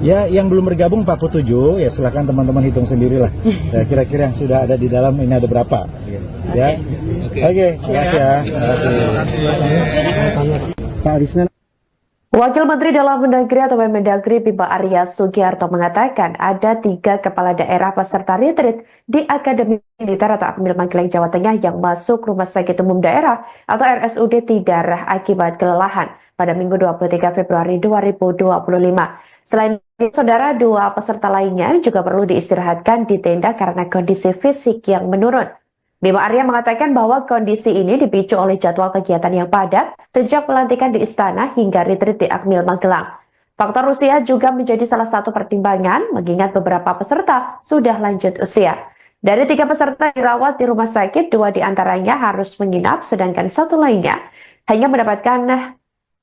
Ya, yang belum bergabung 47, ya silahkan teman-teman hitung sendirilah. Ya, kira-kira yang sudah ada di dalam ini ada berapa? Ya. Oke, terima kasih ya. Terima kasih. Pak, hari Senin. Wakil Menteri Dalam Negeri atau Mendagri Bima Arya Sugiarto mengatakan ada 3 kepala daerah peserta retreat di Akademi Militer atau Akmil Magelang Jawa Tengah yang masuk Rumah Sakit Umum Daerah atau RSUD Tidara akibat kelelahan pada Minggu 23 Februari 2025. Selain itu, saudara, 2 peserta lainnya juga perlu diistirahatkan di tenda karena kondisi fisik yang menurun. Bima Arya mengatakan bahwa kondisi ini dipicu oleh jadwal kegiatan yang padat sejak pelantikan di Istana hingga retreat di Akmil Magelang. Faktor usia juga menjadi salah satu pertimbangan mengingat beberapa peserta sudah lanjut usia. Dari 3 peserta dirawat di rumah sakit, 2 diantaranya harus menginap sedangkan 1 lainnya hanya mendapatkan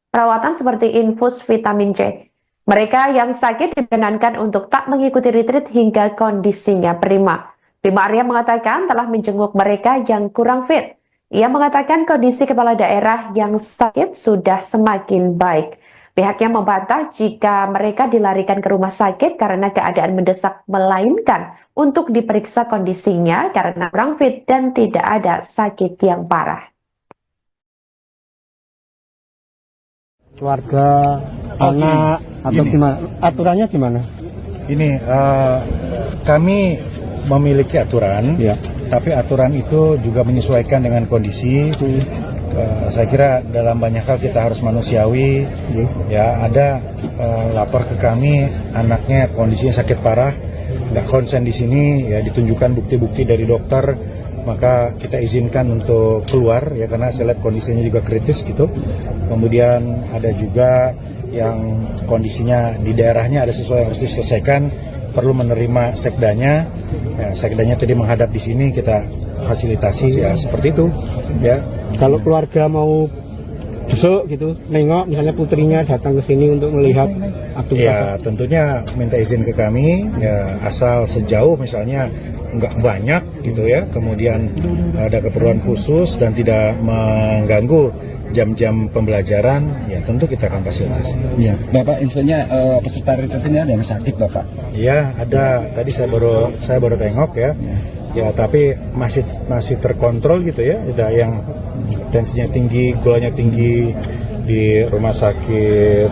perawatan seperti infus vitamin C. Mereka yang sakit dibenarkan untuk tak mengikuti retreat hingga kondisinya prima. Bima Arya mengatakan telah menjenguk mereka yang kurang fit. Ia mengatakan kondisi kepala daerah yang sakit sudah semakin baik. Pihaknya membantah jika mereka dilarikan ke rumah sakit karena keadaan mendesak, melainkan untuk diperiksa kondisinya karena kurang fit dan tidak ada sakit yang parah. Keluarga, anak, atau gini. gimana? Aturannya gimana? Ini kami memiliki aturan, Ya. tapi aturan itu juga menyesuaikan dengan kondisi. Saya kira dalam banyak hal kita harus manusiawi. Ya, ada lapor ke kami anaknya kondisinya sakit parah, nggak konsen di sini, ya ditunjukkan bukti-bukti dari dokter, maka kita izinkan untuk keluar ya karena saya lihat kondisinya juga kritis gitu. Kemudian ada juga yang kondisinya di daerahnya ada sesuatu yang harus diselesaikan, perlu menerima sekdanya. Ya, sekdanya tadi menghadap di sini, kita fasilitasi ya seperti itu. Ya. Kalau keluarga mau besok gitu, nengok misalnya putrinya datang ke sini untuk melihat aktivitas. Ya tentunya minta izin ke kami, ya asal sejauh misalnya nggak banyak gitu ya, kemudian ada keperluan khusus dan tidak mengganggu jam-jam pembelajaran, ya tentu kita akan fasilitasi. Ya, Bapak infonya peserta retreatnya ada yang sakit Bapak? Ya ada, tadi saya baru tengok ya. Ya tapi masih terkontrol gitu ya. Ada yang tensinya tinggi, gulanya tinggi di rumah sakit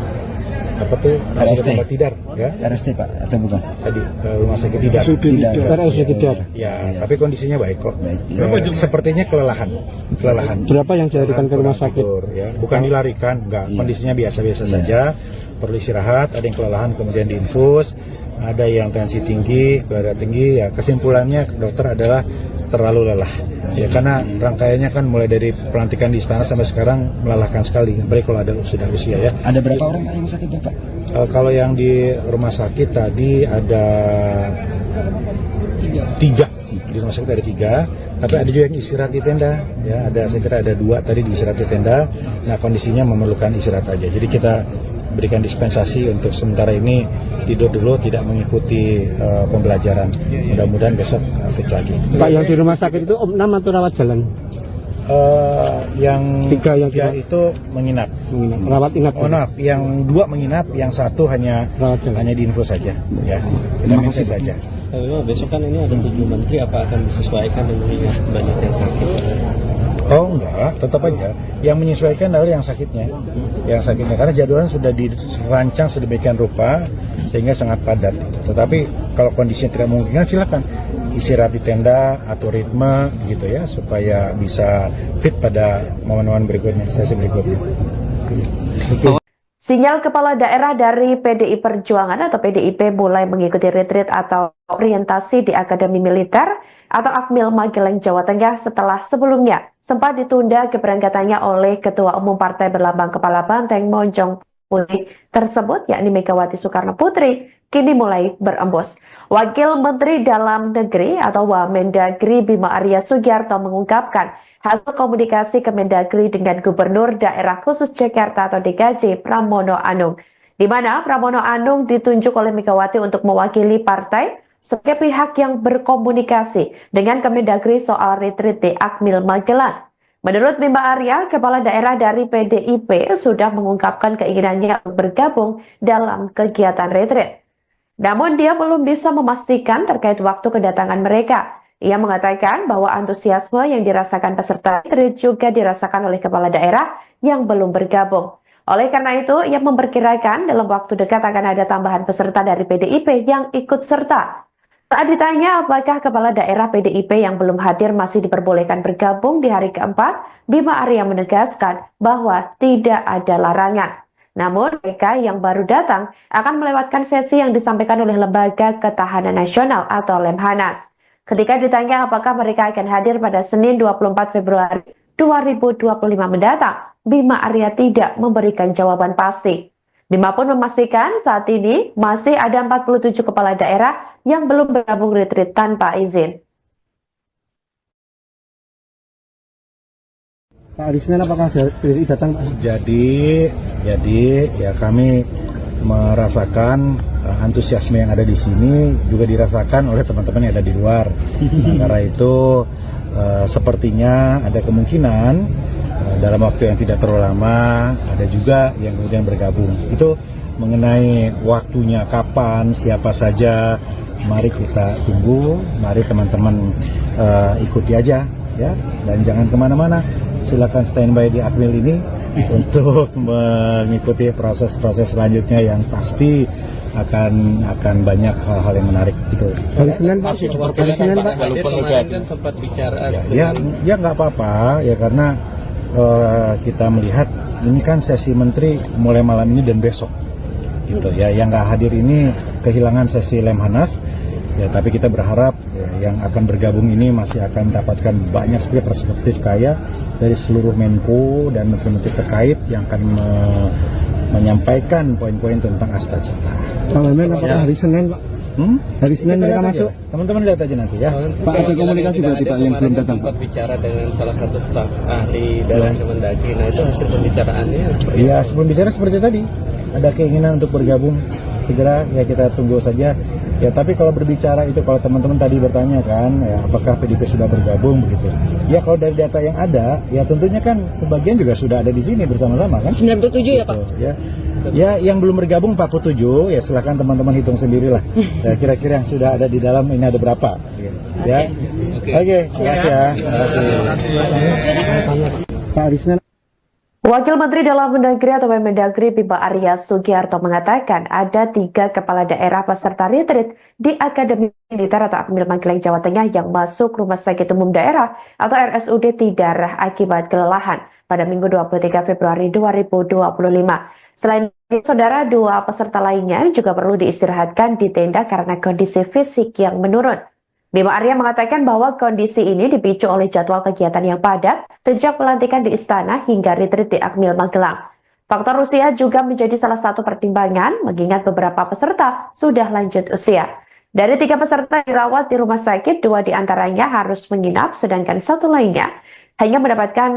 apa tuh? RST. Tempat Tidar ya. RST Pak atau bukan? Tadi rumah sakit Tidar. Tidak. Ya, tapi kondisinya baik kok. Baik. Sepertinya kelelahan. Berapa yang dilarikan ke rumah Kurang sakit? tidur, ya. Bukan dilarikan, enggak. Kondisinya biasa-biasa saja. Perlu istirahat, ada yang kelelahan kemudian diinfus, ada yang tensi tinggi, darah tinggi. Ya, kesimpulannya dokter adalah terlalu lelah. Ya, karena rangkaiannya kan mulai dari pelantikan di istana sampai sekarang melelahkan sekali. Apalagi kalau ada sudah usia ya. Ada berapa orang yang sakit Bapak? Kalau yang di rumah sakit tadi ada 3. Di rumah sakit ada 3, tapi ada juga yang istirahat di tenda. Ya, saya kira ada 2 tadi di istirahat di tenda. Nah, kondisinya memerlukan istirahat aja. Jadi kita berikan dispensasi untuk sementara ini tidur dulu, tidak mengikuti pembelajaran. Mudah-mudahan besok fit lagi. Pak, yang di rumah sakit itu opnam atau rawat jalan? Yang 3 yang 3 itu menginap. Rawat inap. Oh, maaf, yang 2 menginap, yang 1 hanya diinfus saja. Ya, kita minta saja. Besok kan ini ada 7 menteri, apa akan disesuaikan dengan mengingat banyak yang sakit? Oh enggak, tetap aja. Yang menyesuaikan adalah yang sakitnya. Yang sakitnya, karena jadwalnya sudah dirancang sedemikian rupa sehingga sangat padat. Tetapi kalau kondisinya tidak memungkinkan, silakan istirahat di tenda, atur ritme gitu ya, supaya bisa fit pada momen-momen berikutnya, sesi berikutnya. Sinyal kepala daerah dari PDI Perjuangan atau PDIP mulai mengikuti retreat atau orientasi di Akademi Militer atau Akmil Magelang, Jawa Tengah setelah sebelumnya sempat ditunda keberangkatannya oleh Ketua Umum Partai Berlambang Kepala Banteng Monjong Putih tersebut, yakni Megawati Soekarno Putri, kini mulai berembus. Wakil Menteri Dalam Negeri atau Wamendagri Bima Arya Sugiarto mengungkapkan hasil komunikasi Kemendagri dengan Gubernur Daerah Khusus Jakarta atau DKJ Pramono Anung, di mana Pramono Anung ditunjuk oleh Megawati untuk mewakili partai sebagai pihak yang berkomunikasi dengan Kemendagri soal retreat di Akmil Magelang. Menurut Bima Arya, kepala daerah dari PDIP sudah mengungkapkan keinginannya untuk bergabung dalam kegiatan retreat. Namun dia belum bisa memastikan terkait waktu kedatangan mereka. Ia mengatakan bahwa antusiasme yang dirasakan peserta retreat juga dirasakan oleh kepala daerah yang belum bergabung. Oleh karena itu, ia memperkirakan dalam waktu dekat akan ada tambahan peserta dari PDIP yang ikut serta. Saat ditanya apakah kepala daerah PDIP yang belum hadir masih diperbolehkan bergabung di hari keempat, Bima Arya menegaskan bahwa tidak ada larangan. Namun mereka yang baru datang akan melewatkan sesi yang disampaikan oleh Lembaga Ketahanan Nasional atau Lemhanas. Ketika ditanya apakah mereka akan hadir pada Senin 24 Februari 2025 mendatang, Bima Arya tidak memberikan jawaban pasti. Bima pun memastikan saat ini masih ada 47 kepala daerah yang belum bergabung retreat tanpa izin. Pak Arisman, apakah PDI datang, Pak? Jadi ya kami merasakan antusiasme yang ada di sini juga dirasakan oleh teman-teman yang ada di luar. Nah, karena itu sepertinya ada kemungkinan dalam waktu yang tidak terlalu lama ada juga yang kemudian bergabung. Itu mengenai waktunya kapan, siapa saja, mari kita tunggu, mari teman-teman ikuti aja ya, dan jangan kemana-mana. Silakan standby di Akmil ini untuk mengikuti proses-proses selanjutnya yang pasti akan banyak hal-hal yang menarik gitu. Hari Senin, Pak. Hari Senin, Pak. Kemarin kan sempat bicara. Ya nggak apa-apa ya, karena kita melihat ini kan sesi menteri mulai malam ini dan besok gitu ya. Yang nggak hadir ini kehilangan sesi Lemhanas ya, tapi kita berharap ya, yang akan bergabung ini masih akan mendapatkan banyak sekali perspektif kaya dari seluruh Menko dan menteri-menteri terkait yang akan menyampaikan poin-poin tentang Astagfirullah. Pak Wamen, apakah hari Senin, Pak? Hari Senin mereka masuk? Teman-teman lihat aja nanti ya. Pak, ada komunikasi berarti Pak yang belum datang? Sempat bicara dengan salah satu staf ahli dalam Kemendagri. Nah, itu hasil pembicaraannya seperti Ya, sebelum bicara seperti tadi, ada keinginan untuk bergabung segera, ya kita tunggu saja. Ya, tapi kalau berbicara itu, kalau teman-teman tadi bertanya kan, ya apakah PDIP sudah bergabung begitu? Ya, kalau dari data yang ada, ya tentunya kan sebagian juga sudah ada di sini bersama-sama kan? 97 ya Pak? Ya, yang belum bergabung 47, ya silakan teman-teman hitung sendirilah. Ya, kira-kira yang sudah ada di dalam ini ada berapa? Ya, oke, terima kasih ya. Pak Arisman. Wakil Menteri Dalam Negeri atau Mendagri Bima Arya Sugiarto mengatakan ada 3 kepala daerah peserta retreat di Akademi Militer atau Akmil Magelang, Jawa Tengah yang masuk Rumah Sakit Umum Daerah atau RSUD Tidara akibat kelelahan pada Minggu 23 Februari 2025. Selain itu, saudara, 2 peserta lainnya juga perlu diistirahatkan di tenda karena kondisi fisik yang menurun. Bima Arya mengatakan bahwa kondisi ini dipicu oleh jadwal kegiatan yang padat sejak pelantikan di Istana hingga retreat di Akmil Magelang. Faktor usia juga menjadi salah satu pertimbangan mengingat beberapa peserta sudah lanjut usia. Dari 3 peserta dirawat di rumah sakit, 2 diantaranya harus menginap sedangkan 1 lainnya hanya mendapatkan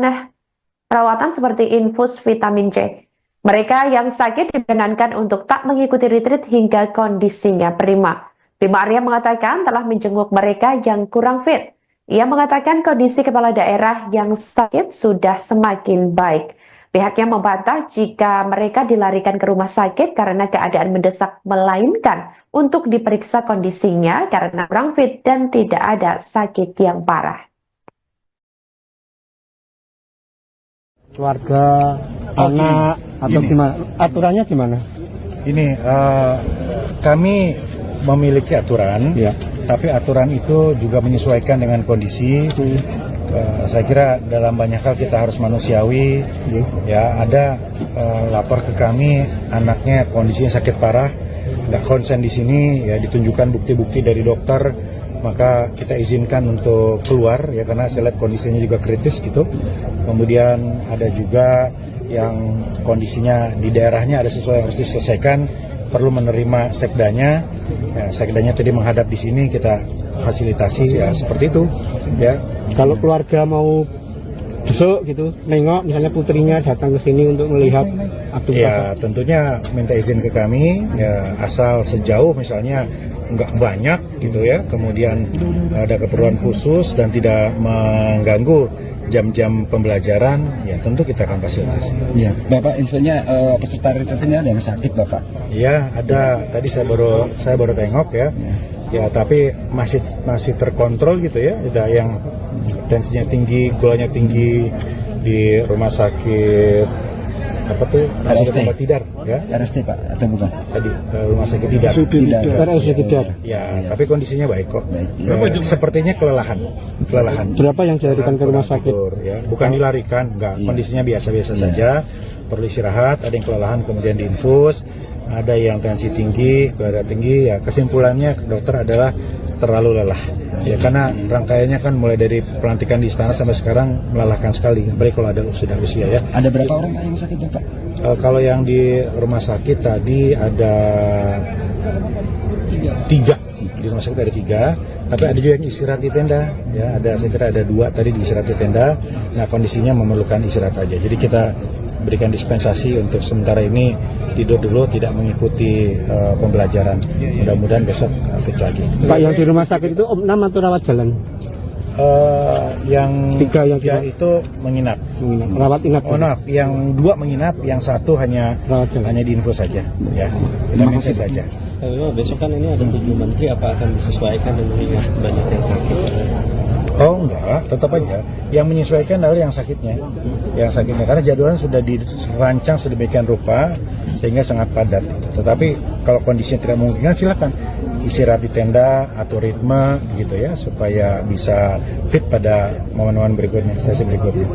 perawatan seperti infus vitamin C. Mereka yang sakit dibenarkan untuk tak mengikuti retreat hingga kondisinya prima. Bima Arya mengatakan telah menjenguk mereka yang kurang fit. Ia mengatakan kondisi kepala daerah yang sakit sudah semakin baik. Pihaknya membantah jika mereka dilarikan ke rumah sakit karena keadaan mendesak, melainkan untuk diperiksa kondisinya karena kurang fit dan tidak ada sakit yang parah. Keluarga, anak, atau gini. gimana? Aturannya gimana? Ini kami memiliki aturan, Ya. tapi aturan itu juga menyesuaikan dengan kondisi. Saya kira dalam banyak hal kita harus manusiawi. Ya, ada lapor ke kami anaknya kondisinya sakit parah, nggak konsen di sini, ya ditunjukkan bukti-bukti dari dokter, maka kita izinkan untuk keluar ya karena saya lihat kondisinya juga kritis gitu. Kemudian ada juga yang kondisinya di daerahnya ada sesuatu yang harus diselesaikan, perlu menerima sekdanya. Ya, sekdanya tadi menghadap di sini, kita fasilitasi ya seperti itu ya. Kalau keluarga mau besok gitu, nengok misalnya putrinya datang ke sini untuk melihat aktivitas. Ya tentunya minta izin ke kami ya, asal sejauh misalnya nggak banyak gitu ya, kemudian ada keperluan khusus dan tidak mengganggu jam-jam pembelajaran, ya tentu kita akan fasilitasi. Ya, Bapak infonya peserta retreat ini ada yang sakit, Bapak? Ya ada, tadi saya baru tengok ya. Ya tapi masih terkontrol gitu ya. Ada yang tensinya tinggi, gulanya tinggi di rumah sakit apa tuh? RST. Rumah Tidar ya. RST Pak atau bukan? Tadi rumah sakit Tidar. Tidak. Ya, tapi kondisinya baik kok. Baik. Sepertinya kelelahan. Berapa yang dilarikan ke rumah sakit? Tidur, ya. Bukan dilarikan, enggak. Kondisinya biasa-biasa saja. Perlu istirahat, ada yang kelelahan kemudian diinfus, ada yang tensi tinggi, gula darah tinggi. Ya, kesimpulannya dokter adalah terlalu lelah. Ya karena rangkaiannya kan mulai dari pelantikan di istana sampai sekarang melelahkan sekali. Apalagi kalau ada sudah usia ya. Ada berapa orang yang sakit, Bapak? Kalau yang di rumah sakit tadi ada tiga. Di rumah sakit ada 3, tapi ada juga yang istirahat di tenda. Ya, saya kira ada 2 tadi di istirahat di tenda. Nah kondisinya memerlukan istirahat aja. Jadi kita berikan dispensasi untuk sementara ini tidur dulu, tidak mengikuti pembelajaran. Mudah-mudahan besok fit lagi. Pak, yang di rumah sakit itu opnam atau rawat jalan? Yang 3 yang tiga itu menginap. Rawat inap. Oh maaf, yang 2 menginap, yang 1 hanya diinfus saja. Ya, kita mention saja. Besok kan ini ada 7 menteri, apa akan disesuaikan dengan mengingat banyak yang sakit? Oh enggak, tetap aja. Yang menyesuaikan adalah yang sakitnya. Yang sakitnya, karena jadwalnya sudah dirancang sedemikian rupa sehingga sangat padat. Gitu. Tetapi kalau kondisinya tidak memungkinkan, silakan istirahat di tenda, atur ritme gitu ya, supaya bisa fit pada momen-momen berikutnya, sesi berikutnya.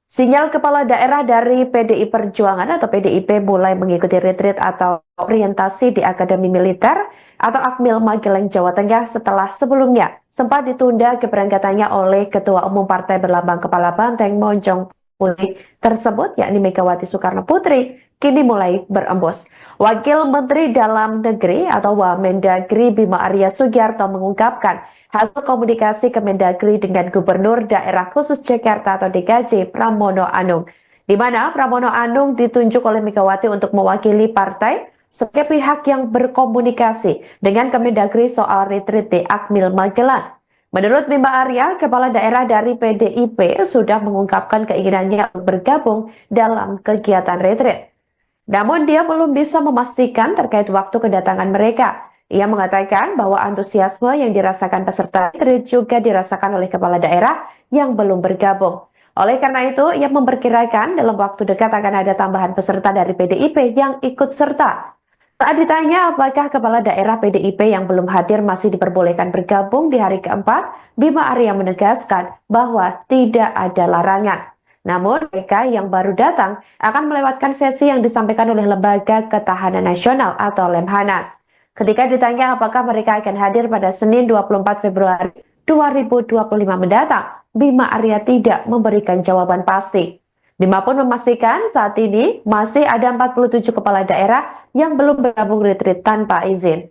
Sinyal kepala daerah dari PDI Perjuangan atau PDIP mulai mengikuti retreat atau orientasi di Akademi Militer atau Akmil Magelang, Jawa Tengah setelah sebelumnya sempat ditunda keberangkatannya oleh Ketua Umum Partai Berlambang Kepala Banteng Monjong Putih tersebut, yakni Megawati Soekarno Putri, kini mulai berembus. Wakil Menteri Dalam Negeri atau Wamendagri Bima Arya Sugiarto mengungkapkan hasil komunikasi Kemendagri dengan Gubernur Daerah Khusus Jakarta atau DKJ Pramono Anung, di mana Pramono Anung ditunjuk oleh Megawati untuk mewakili partai sebagai pihak yang berkomunikasi dengan Kemendagri soal retreat di Akmil Magelang. Menurut Bima Arya, kepala daerah dari PDIP sudah mengungkapkan keinginannya untuk bergabung dalam kegiatan retreat. Namun dia belum bisa memastikan terkait waktu kedatangan mereka. Ia mengatakan bahwa antusiasme yang dirasakan peserta retreat juga dirasakan oleh kepala daerah yang belum bergabung. Oleh karena itu, ia memperkirakan dalam waktu dekat akan ada tambahan peserta dari PDIP yang ikut serta. Saat ditanya apakah kepala daerah PDIP yang belum hadir masih diperbolehkan bergabung di hari keempat, Bima Arya menegaskan bahwa tidak ada larangan. Namun mereka yang baru datang akan melewatkan sesi yang disampaikan oleh Lembaga Ketahanan Nasional atau Lemhanas. Ketika ditanya apakah mereka akan hadir pada Senin 24 Februari 2025 mendatang, Bima Arya tidak memberikan jawaban pasti. Bima pun memastikan saat ini masih ada 47 kepala daerah yang belum bergabung retreat tanpa izin.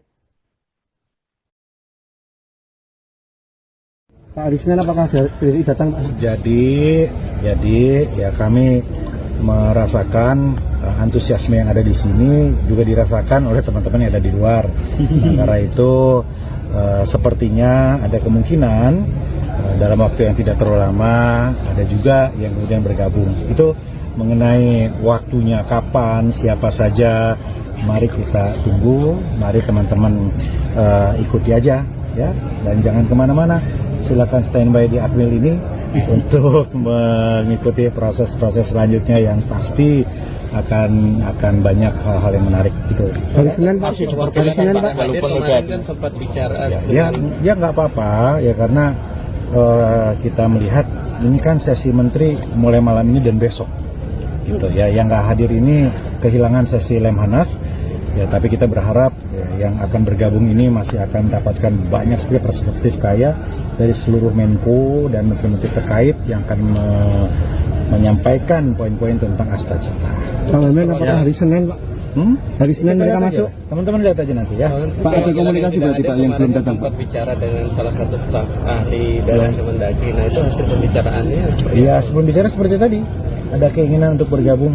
Pak, di sini apakah dari datang, Pak? Jadi ya kami merasakan antusiasme yang ada di sini juga dirasakan oleh teman-teman yang ada di luar. Nah, karena itu sepertinya ada kemungkinan dalam waktu yang tidak terlalu lama ada juga yang kemudian bergabung. Itu mengenai waktunya kapan, siapa saja, mari kita tunggu, mari teman-teman ikuti aja ya, dan jangan kemana-mana. Silakan standby di Akmil ini untuk mengikuti proses-proses selanjutnya yang pasti akan banyak hal-hal yang menarik gitu. Hari Senin Pak, Kemarin kan sempat bicara. Ya nggak apa-apa ya, karena kita melihat ini kan sesi menteri mulai malam ini dan besok, gitu ya. Yang nggak hadir ini kehilangan sesi Lemhanas, ya. Tapi kita berharap ya, yang akan bergabung ini masih akan mendapatkan banyak sekali perspektif kaya dari seluruh Menko dan menteri-menteri terkait yang akan menyampaikan poin-poin tentang Asta Cita. Kalau apakah hari Senin, Pak? Hari Senin mereka masuk? Teman-teman lihat aja nanti ya. Pak, ada komunikasi berarti Pak yang belum datang, Pak? Sempat bicara dengan salah satu staf ahli dari Kemendagri. Nah itu hasil pembicaraannya seperti Ya, apa? sebelum bicara seperti tadi, ada keinginan untuk bergabung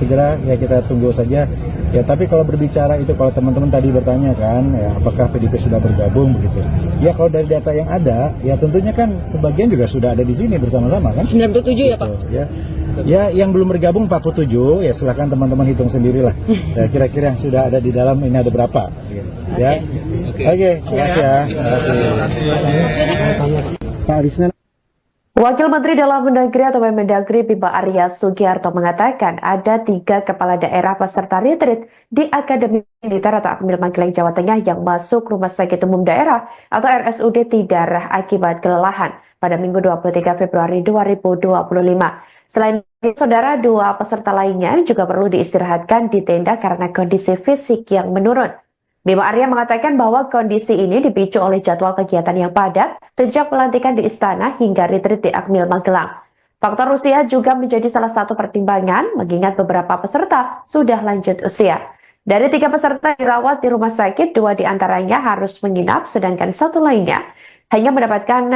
segera, ya kita tunggu saja. Ya, tapi kalau berbicara itu, kalau teman-teman tadi bertanya kan, ya apakah PDIP sudah bergabung begitu? Ya kalau dari data yang ada, ya tentunya kan sebagian juga sudah ada di sini bersama-sama kan? 97 ya Pak? Ya, yang belum bergabung 47, ya silakan teman-teman hitung sendirilah. Ya, kira-kira yang sudah ada di dalam ini ada berapa? Ya, oke, terima kasih ya. Terima kasih. Pak, hari Senin. Wakil Menteri Dalam Negeri atau Mendagri Bima Arya Sugiarto mengatakan ada 3 kepala daerah peserta retreat di Akademi Militer atau Akmil Magelang Jawa Tengah yang masuk Rumah Sakit Umum Daerah atau RSUD Tidara akibat kelelahan pada Minggu 23 Februari 2025. Selain itu, saudara, 2 peserta lainnya juga perlu diistirahatkan di tenda karena kondisi fisik yang menurun. Bima Arya mengatakan bahwa kondisi ini dipicu oleh jadwal kegiatan yang padat sejak pelantikan di Istana hingga retreat di Akmil Magelang. Faktor usia juga menjadi salah satu pertimbangan mengingat beberapa peserta sudah lanjut usia. Dari 3 peserta dirawat di rumah sakit, 2 diantaranya harus menginap sedangkan 1 lainnya hanya mendapatkan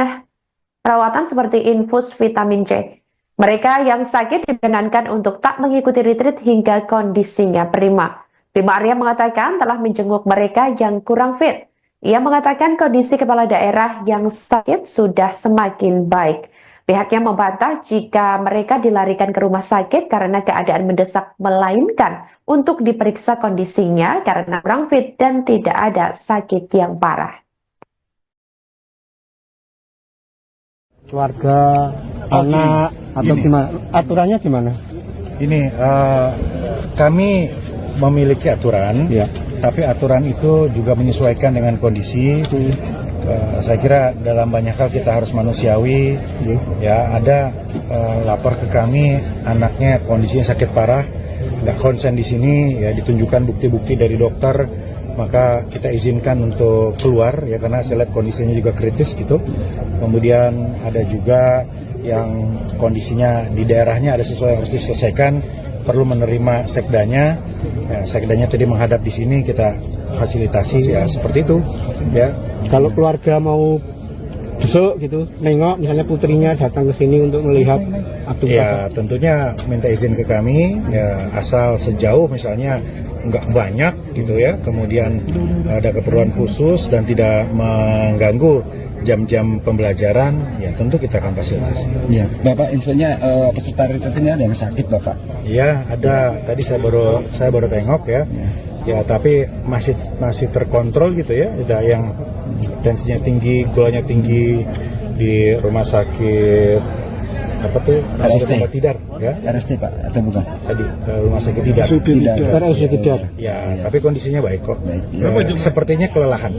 perawatan seperti infus vitamin C. Mereka yang sakit dibenarkan untuk tak mengikuti retreat hingga kondisinya prima. Bima Arya mengatakan telah menjenguk mereka yang kurang fit. Ia mengatakan kondisi kepala daerah yang sakit sudah semakin baik. Pihaknya membantah jika mereka dilarikan ke rumah sakit karena keadaan mendesak, melainkan untuk diperiksa kondisinya karena kurang fit dan tidak ada sakit yang parah. Keluarga, anak, atau gimana? Aturannya gimana? Ini kami memiliki aturan, ya, tapi aturan itu juga menyesuaikan dengan kondisi. Saya kira dalam banyak hal kita harus manusiawi. Ya, ada lapor ke kami anaknya kondisinya sakit parah, nggak konsen di sini, ya ditunjukkan bukti-bukti dari dokter, maka kita izinkan untuk keluar ya karena saya lihat kondisinya juga kritis gitu. Kemudian ada juga yang kondisinya di daerahnya ada sesuatu yang harus diselesaikan, perlu menerima sekdanya. Ya, sekdanya tadi menghadap di sini, kita fasilitasi ya seperti itu. Ya. Kalau keluarga mau besok gitu, nengok misalnya putrinya datang ke sini untuk melihat aktivitas. Ya tentunya minta izin ke kami, ya asal sejauh misalnya nggak banyak gitu ya, kemudian ada keperluan khusus dan tidak mengganggu jam-jam pembelajaran, ya tentu kita akan fasilitasi. Ya, Bapak infonya peserta retreat ini ada yang sakit, Bapak? Ya, ada. Tadi saya baru tengok ya. Ya, tapi masih terkontrol gitu ya. Ada yang tensinya tinggi, gulanya tinggi di rumah sakit apa tuh? RST. Tidar, ya. RST Pak atau bukan? Tadi rumah sakit Tidar. Tidar. Ya, tapi kondisinya baik kok. Baik. Sepertinya kelelahan.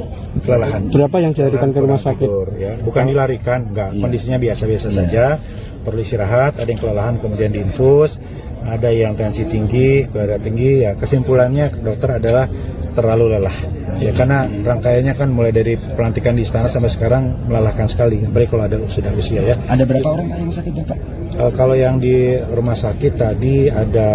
Berapa yang dilarikan ke rumah sakit? Tidur, ya. Bukan dilarikan, enggak. Kondisinya biasa-biasa saja. Perlu istirahat, ada yang kelelahan kemudian diinfus, ada yang tensi tinggi, gula tinggi. Ya, kesimpulannya dokter adalah terlalu lelah. Ya, karena rangkaiannya kan mulai dari pelantikan di istana sampai sekarang melelahkan sekali. Apalagi kalau ada sudah usia ya. Ada berapa orang Pak yang sakit, Bapak? Kalau yang di rumah sakit tadi ada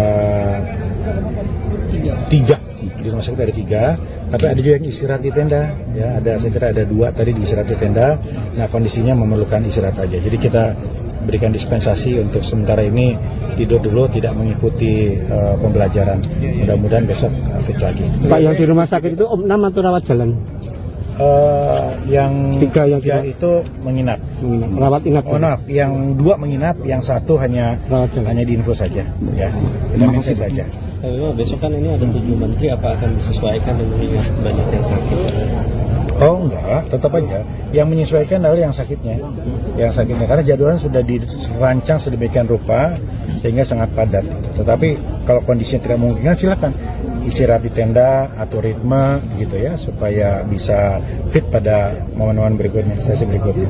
3. Di rumah sakit ada 3, tapi ada juga yang istirahat di tenda. Ya, saya kira ada 2 tadi di istirahat di tenda. Nah, kondisinya memerlukan istirahat aja. Jadi kita berikan dispensasi untuk sementara ini tidur dulu, tidak mengikuti pembelajaran. Mudah-mudahan besok fit lagi. Pak, yang di rumah sakit itu opnam atau rawat jalan? Yang 3 itu menginap. Rawat inap. Oh, maaf, yang 2 menginap, yang 1 hanya diinfus saja. Ya, vitamin C saja. Besok kan ini ada 7 menteri, apa akan disesuaikan dengan mengingat banyak yang sakit? Oh enggak, tetap aja. Yang menyesuaikan adalah yang sakitnya. Yang sakitnya, karena jadwalnya sudah dirancang sedemikian rupa sehingga sangat padat. Tetapi kalau kondisinya tidak memungkinkan, silakan istirahat di tenda, atur ritme gitu ya, supaya bisa fit pada momen-momen berikutnya, sesi berikutnya.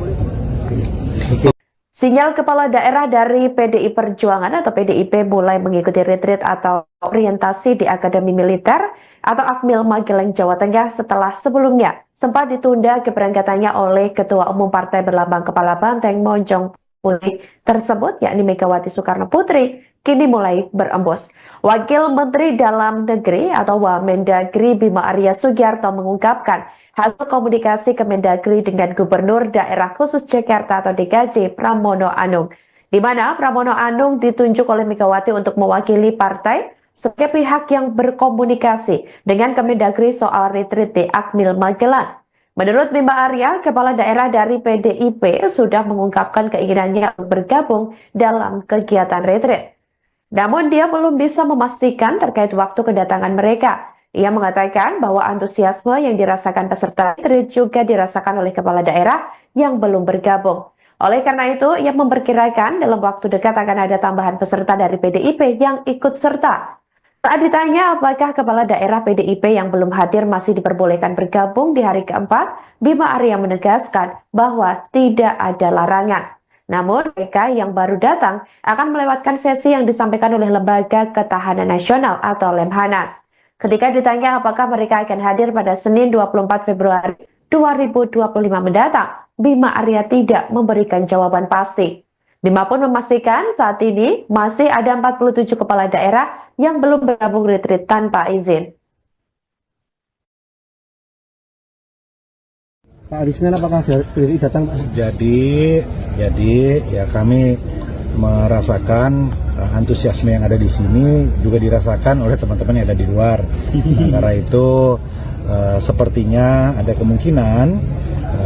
Sinyal kepala daerah dari PDI Perjuangan atau PDIP mulai mengikuti retreat atau orientasi di Akademi Militer atau Akmil Magelang, Jawa Tengah setelah sebelumnya sempat ditunda keberangkatannya oleh Ketua Umum Partai Berlambang Kepala Banteng Monjong Putih tersebut, yakni Megawati Soekarno Putri, kini mulai berembus. Wakil Menteri Dalam Negeri atau Wamendagri Bima Arya Sugiarto mengungkapkan hasil komunikasi Kemendagri dengan Gubernur Daerah Khusus Jakarta atau DKJ Pramono Anung, di mana Pramono Anung ditunjuk oleh Megawati untuk mewakili partai sebagai pihak yang berkomunikasi dengan Kemendagri soal retreat di Akmil Magelang. Menurut Bima Arya, kepala daerah dari PDIP sudah mengungkapkan keinginannya untuk bergabung dalam kegiatan retreat. Namun dia belum bisa memastikan terkait waktu kedatangan mereka. Ia mengatakan bahwa antusiasme yang dirasakan peserta retreat juga dirasakan oleh kepala daerah yang belum bergabung. Oleh karena itu, ia memperkirakan dalam waktu dekat akan ada tambahan peserta dari PDIP yang ikut serta. Saat ditanya apakah kepala daerah PDIP yang belum hadir masih diperbolehkan bergabung di hari keempat, Bima Arya menegaskan bahwa tidak ada larangan. Namun mereka yang baru datang akan melewatkan sesi yang disampaikan oleh Lembaga Ketahanan Nasional atau Lemhanas. Ketika ditanya apakah mereka akan hadir pada Senin 24 Februari 2025 mendatang, Bima Arya tidak memberikan jawaban pasti. Bima pun memastikan saat ini masih ada 47 kepala daerah yang belum bergabung retreat tanpa izin. Pak Arisman apakah dari datang Pak? Jadi ya kami merasakan antusiasme yang ada di sini juga dirasakan oleh teman-teman yang ada di luar. Nah, karena itu sepertinya ada kemungkinan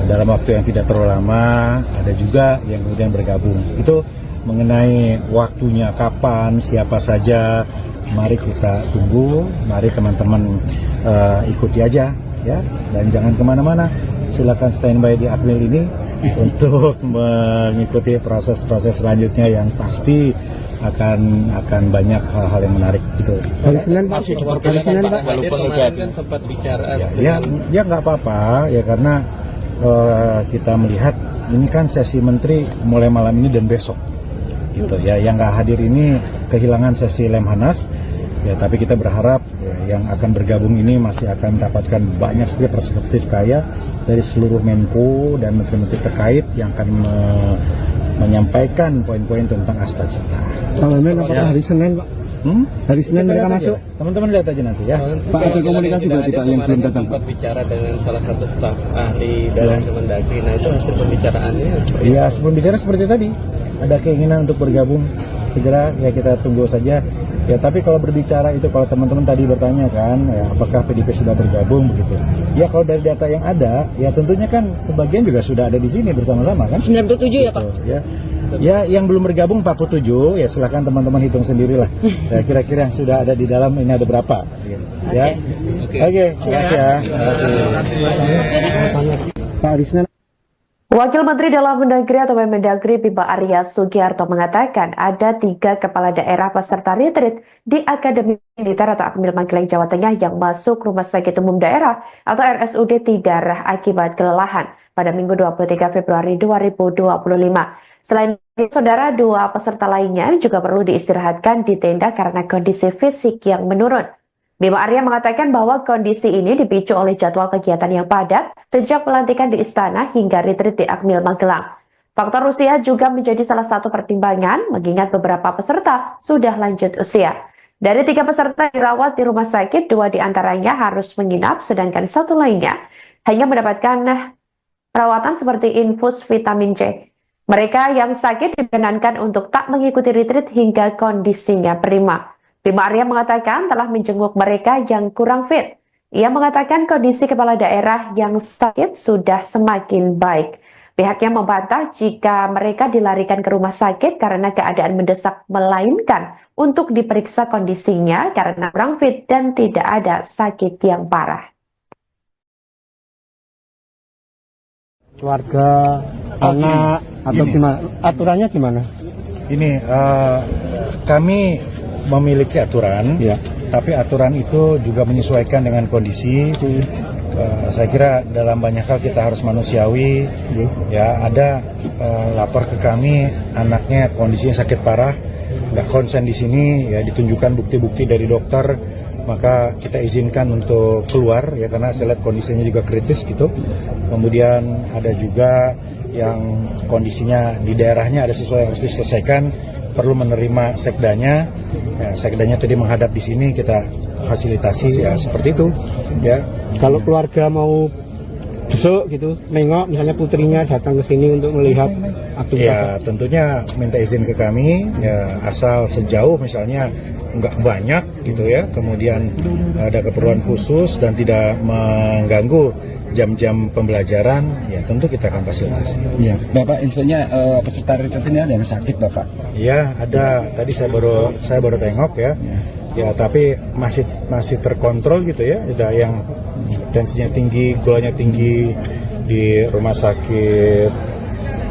dalam waktu yang tidak terlalu lama ada juga yang kemudian bergabung. Itu mengenai waktunya kapan, siapa saja, mari kita tunggu, mari teman-teman ikuti aja ya, dan jangan kemana-mana. Silakan standby di Akmil ini untuk mengikuti proses-proses selanjutnya yang pasti akan banyak hal-hal yang menarik gitu. Hari Senin Pak, Hari Senin Pak, kemarin kan sempat bicara. Ya nggak apa-apa ya, karena kita melihat ini kan sesi menteri mulai malam ini dan besok gitu ya. Yang nggak hadir ini kehilangan sesi Lemhanas ya, tapi kita berharap ya, yang akan bergabung ini masih akan mendapatkan banyak sekali perspektif kaya dari seluruh Menko dan menteri-menteri terkait yang akan menyampaikan poin-poin tentang Astagfirullah. Pak Wamen apakah hari Senin Pak? Hari Senin mereka masuk? Teman-teman lihat aja nanti ya. Pak, ada komunikasi berarti Pak yang belum datang? Sempat bicara dengan salah satu staf ahli dalam Kemendagri. Nah itu hasil pembicaraannya seperti Ya sebelum bicara seperti tadi, ada keinginan untuk bergabung segera ya, kita tunggu saja. Ya tapi kalau berbicara itu, kalau teman-teman tadi bertanya kan, ya, apakah PDIP sudah bergabung begitu? Ya kalau dari data yang ada, ya tentunya kan sebagian juga sudah ada di sini bersama-sama kan? 97 ya Pak? Ya. Ya yang belum bergabung 47, ya silakan teman-teman hitung sendirilah. Ya, kira-kira yang sudah ada di dalam ini ada berapa? Ya. Oke, terima kasih ya. Pak Arisman. Wakil Menteri Dalam Negeri atau Mendagri Bima Arya Sugiarto mengatakan ada 3 kepala daerah peserta retreat di Akademi Militer atau Akmil Magelang, Jawa Tengah yang masuk Rumah Sakit Umum Daerah atau RSUD Tidarah akibat kelelahan pada Minggu 23 Februari 2025. Selain itu, saudara, 2 peserta lainnya juga perlu diistirahatkan di tenda karena kondisi fisik yang menurun. Bima Arya mengatakan bahwa kondisi ini dipicu oleh jadwal kegiatan yang padat sejak pelantikan di Istana hingga retreat di Akmil Magelang. Faktor usia juga menjadi salah satu pertimbangan mengingat beberapa peserta sudah lanjut usia. Dari 3 peserta dirawat di rumah sakit, 2 diantaranya harus menginap sedangkan 1 lainnya hanya mendapatkan perawatan seperti infus vitamin C. Mereka yang sakit dibenarkan untuk tak mengikuti retreat hingga kondisinya prima. Bima Arya mengatakan telah menjenguk mereka yang kurang fit. Ia mengatakan kondisi kepala daerah yang sakit sudah semakin baik. Pihaknya membantah jika mereka dilarikan ke rumah sakit karena keadaan mendesak, melainkan untuk diperiksa kondisinya karena kurang fit dan tidak ada sakit yang parah. Keluarga, anak, atau gimana? Aturannya gimana? Ini kami memiliki aturan, ya, tapi aturan itu juga menyesuaikan dengan kondisi. Saya kira dalam banyak hal kita harus manusiawi. Ya, ada lapor ke kami anaknya kondisinya sakit parah, nggak konsen di sini, ya ditunjukkan bukti-bukti dari dokter, maka kita izinkan untuk keluar ya karena saya lihat kondisinya juga kritis gitu. Kemudian ada juga yang kondisinya di daerahnya ada sesuatu yang harus diselesaikan, perlu menerima sekdanya. Ya, sekdanya tadi menghadap di sini, kita fasilitasi ya seperti itu ya. Kalau keluarga mau besok gitu, nengok misalnya putrinya datang ke sini untuk melihat aktivitas. Ya tentunya minta izin ke kami ya, asal sejauh misalnya nggak banyak gitu ya, kemudian ada keperluan khusus dan tidak mengganggu jam-jam pembelajaran, ya tentu kita akan fasilitasi. Ya, Bapak infonya peserta retreat ini ada yang sakit, Bapak? Ya ada, tadi saya baru tengok ya. Ya tapi masih terkontrol gitu ya. Ada yang tensinya tinggi, gulanya tinggi di rumah sakit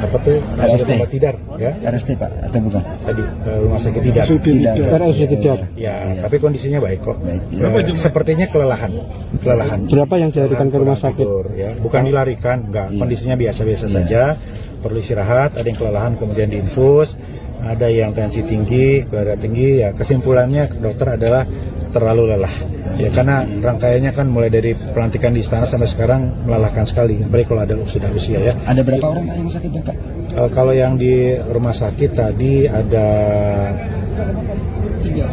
apa tuh? RST. Tempat Tidar ya. RST Pak atau bukan? Tadi rumah sakit Tidar. Tidak. Ya, tapi kondisinya baik kok. Baik. Sepertinya kelelahan. Berapa yang dilarikan ke rumah sakit? Tidur, ya. Bukan dilarikan, enggak. Kondisinya biasa-biasa saja. Perlu istirahat, ada yang kelelahan kemudian diinfus, ada yang tensi tinggi, darah tinggi. Ya, kesimpulannya dokter adalah terlalu lelah. Ya, karena rangkaiannya kan mulai dari pelantikan di istana sampai sekarang melelahkan sekali. Apalagi kalau ada sudah usia ya. Ada berapa orang yang sakit, Bapak? Kalau yang di rumah sakit tadi ada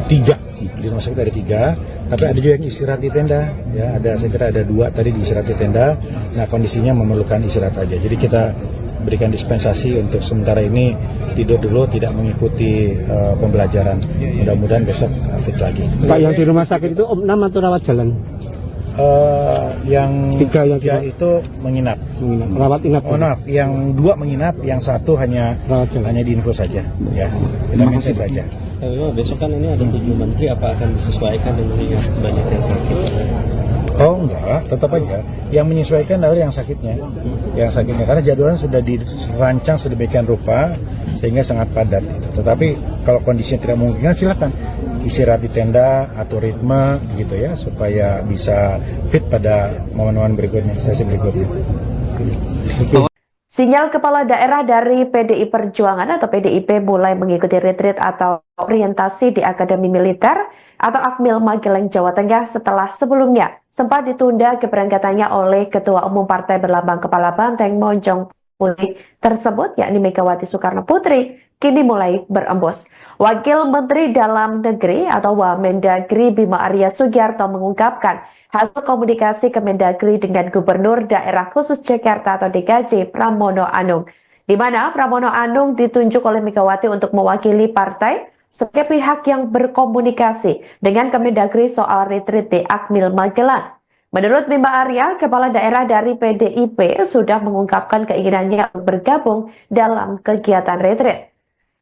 tiga. Di rumah sakit ada 3, tapi ada juga yang istirahat di tenda. Ya, saya kira ada 2 tadi di istirahat di tenda. Nah, kondisinya memerlukan istirahat aja. Jadi kita berikan dispensasi untuk sementara ini tidur dulu, tidak mengikuti pembelajaran. Mudah-mudahan besok fit lagi. Pak, yang di rumah sakit itu opnam atau rawat jalan? Yang 3 tiga itu menginap. Rawat inap. Oh maaf, yang 2 menginap, yang 1 hanya diinfus saja. Ya, kita menginfus saja. Besok kan ini ada 7 menteri, apa akan disesuaikan dengan yang banyak yang sakit? Oh enggak, tetap aja. Yang menyesuaikan adalah yang sakitnya. Yang sakitnya, karena jadwalnya sudah dirancang sedemikian rupa sehingga sangat padat. Gitu. Tetapi kalau kondisinya tidak memungkinkan, silakan istirahat di tenda, atur ritme gitu ya, supaya bisa fit pada momen-momen berikutnya, sesi berikutnya. Sinyal kepala daerah dari PDI Perjuangan atau PDIP mulai mengikuti retreat atau orientasi di Akademi Militer atau Akmil Magelang, Jawa Tengah setelah sebelumnya sempat ditunda keberangkatannya oleh Ketua Umum Partai Berlambang Kepala Banteng Monjong Putih tersebut, yakni Megawati Soekarno Putri, kini mulai berembus. Wakil Menteri Dalam Negeri atau Wamendagri Bima Arya Sugiarto mengungkapkan hasil komunikasi Kemendagri dengan Gubernur Daerah Khusus Jakarta atau DKJ Pramono Anung, di mana Pramono Anung ditunjuk oleh Megawati untuk mewakili partai sebagai pihak yang berkomunikasi dengan Kemendagri soal retreat di Akmil Magelang. Menurut Bima Arya, kepala daerah dari PDIP sudah mengungkapkan keinginannya untuk bergabung dalam kegiatan retreat.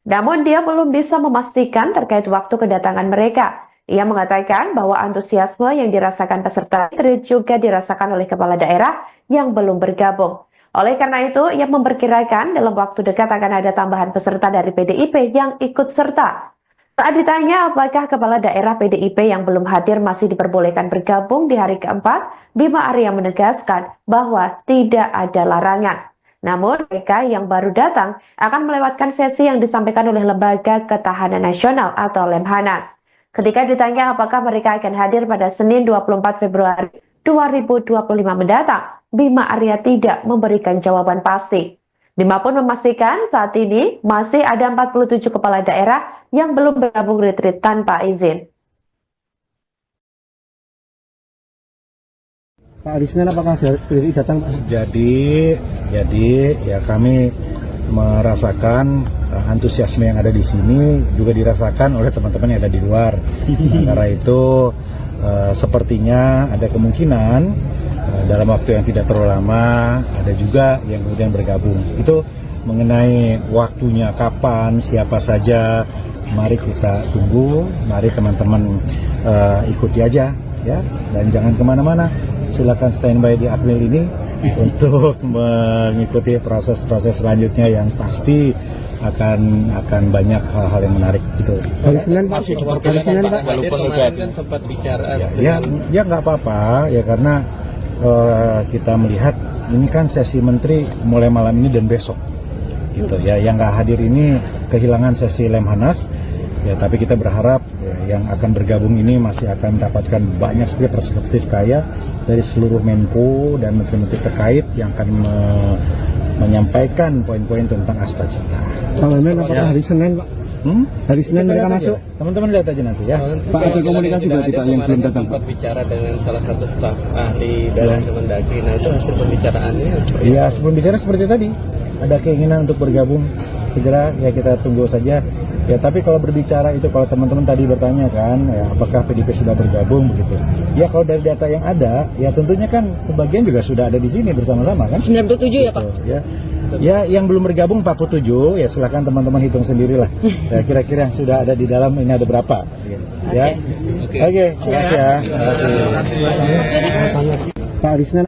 Namun dia belum bisa memastikan terkait waktu kedatangan mereka. Ia mengatakan bahwa antusiasme yang dirasakan peserta retreat juga dirasakan oleh kepala daerah yang belum bergabung. Oleh karena itu, ia memperkirakan dalam waktu dekat akan ada tambahan peserta dari PDIP yang ikut serta. Saat ditanya apakah kepala daerah PDIP yang belum hadir masih diperbolehkan bergabung di hari keempat, Bima Arya menegaskan bahwa tidak ada larangan. Namun mereka yang baru datang akan melewatkan sesi yang disampaikan oleh Lembaga Ketahanan Nasional atau Lemhanas. Ketika ditanya apakah mereka akan hadir pada Senin 24 Februari 2025 mendatang, Bima Arya tidak memberikan jawaban pasti. Bima pun memastikan saat ini masih ada 47 kepala daerah yang belum bergabung retreat tanpa izin. Pak Arisman, apakah PDI datang, Pak? Jadi ya kami merasakan antusiasme yang ada di sini juga dirasakan oleh teman-teman yang ada di luar. Nah, karena itu sepertinya ada kemungkinan dalam waktu yang tidak terlalu lama ada juga yang kemudian bergabung. Itu mengenai waktunya kapan, siapa saja, mari kita tunggu, mari teman-teman ikuti aja ya, dan jangan kemana-mana. Silakan standby di Akmil ini untuk mengikuti proses-proses selanjutnya yang pasti akan banyak hal-hal yang menarik gitu. Hari Senin Pak, Walaupun kemarin kan sempat bicara Ya nggak apa-apa ya, karena kita melihat ini kan sesi menteri mulai malam ini dan besok gitu ya, yang nggak hadir ini kehilangan sesi Lemhanas ya, tapi kita berharap ya, yang akan bergabung ini masih akan mendapatkan banyak sekali perspektif kaya dari seluruh Menko dan menteri-menteri terkait yang akan menyampaikan poin-poin tentang Astagita. Kalau apakah hari Senin, Pak? Hari Senin mereka masuk? Teman-teman lihat aja nanti ya. Pak, ada komunikasi berarti Pak yang belum datang? Sempat bicara dengan salah satu staf ahli dari Kemendagri. Nah itu hasil pembicaraannya seperti Iya, sebelum bicara seperti tadi, ada keinginan untuk bergabung segera, ya kita tunggu saja. Ya, tapi kalau berbicara itu, kalau teman-teman tadi bertanya kan, ya, apakah PDIP sudah bergabung begitu? Ya kalau dari data yang ada, ya tentunya kan sebagian juga sudah ada di sini bersama-sama kan? 97 ya Pak? Ya, yang belum bergabung 47, ya silakan teman-teman hitung sendirilah. Ya, kira-kira yang sudah ada di dalam ini ada berapa? Ya, oke, makasih ya. Pak, hari Senin.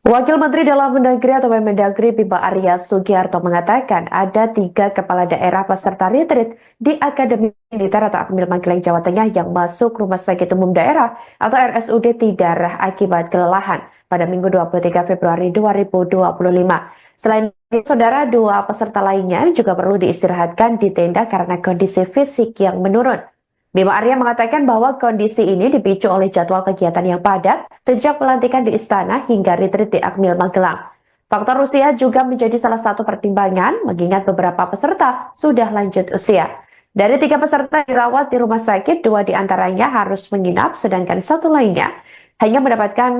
Wakil Menteri Dalam Negeri atau Mendagri Bima Arya Sugiarto mengatakan ada 3 kepala daerah peserta retreat di Akademi Militer atau Akmil Magelang Jawa Tengah yang masuk Rumah Sakit Umum Daerah atau RSUD Tidara akibat kelelahan pada Minggu 23 Februari 2025. Selain itu, saudara, 2 peserta lainnya juga perlu diistirahatkan di tenda karena kondisi fisik yang menurun. Bima Arya mengatakan bahwa kondisi ini dipicu oleh jadwal kegiatan yang padat sejak pelantikan di Istana hingga retreat di Akmil Magelang. Faktor usia juga menjadi salah satu pertimbangan mengingat beberapa peserta sudah lanjut usia. Dari 3 peserta dirawat di rumah sakit, 2 diantaranya harus menginap sedangkan 1 lainnya hanya mendapatkan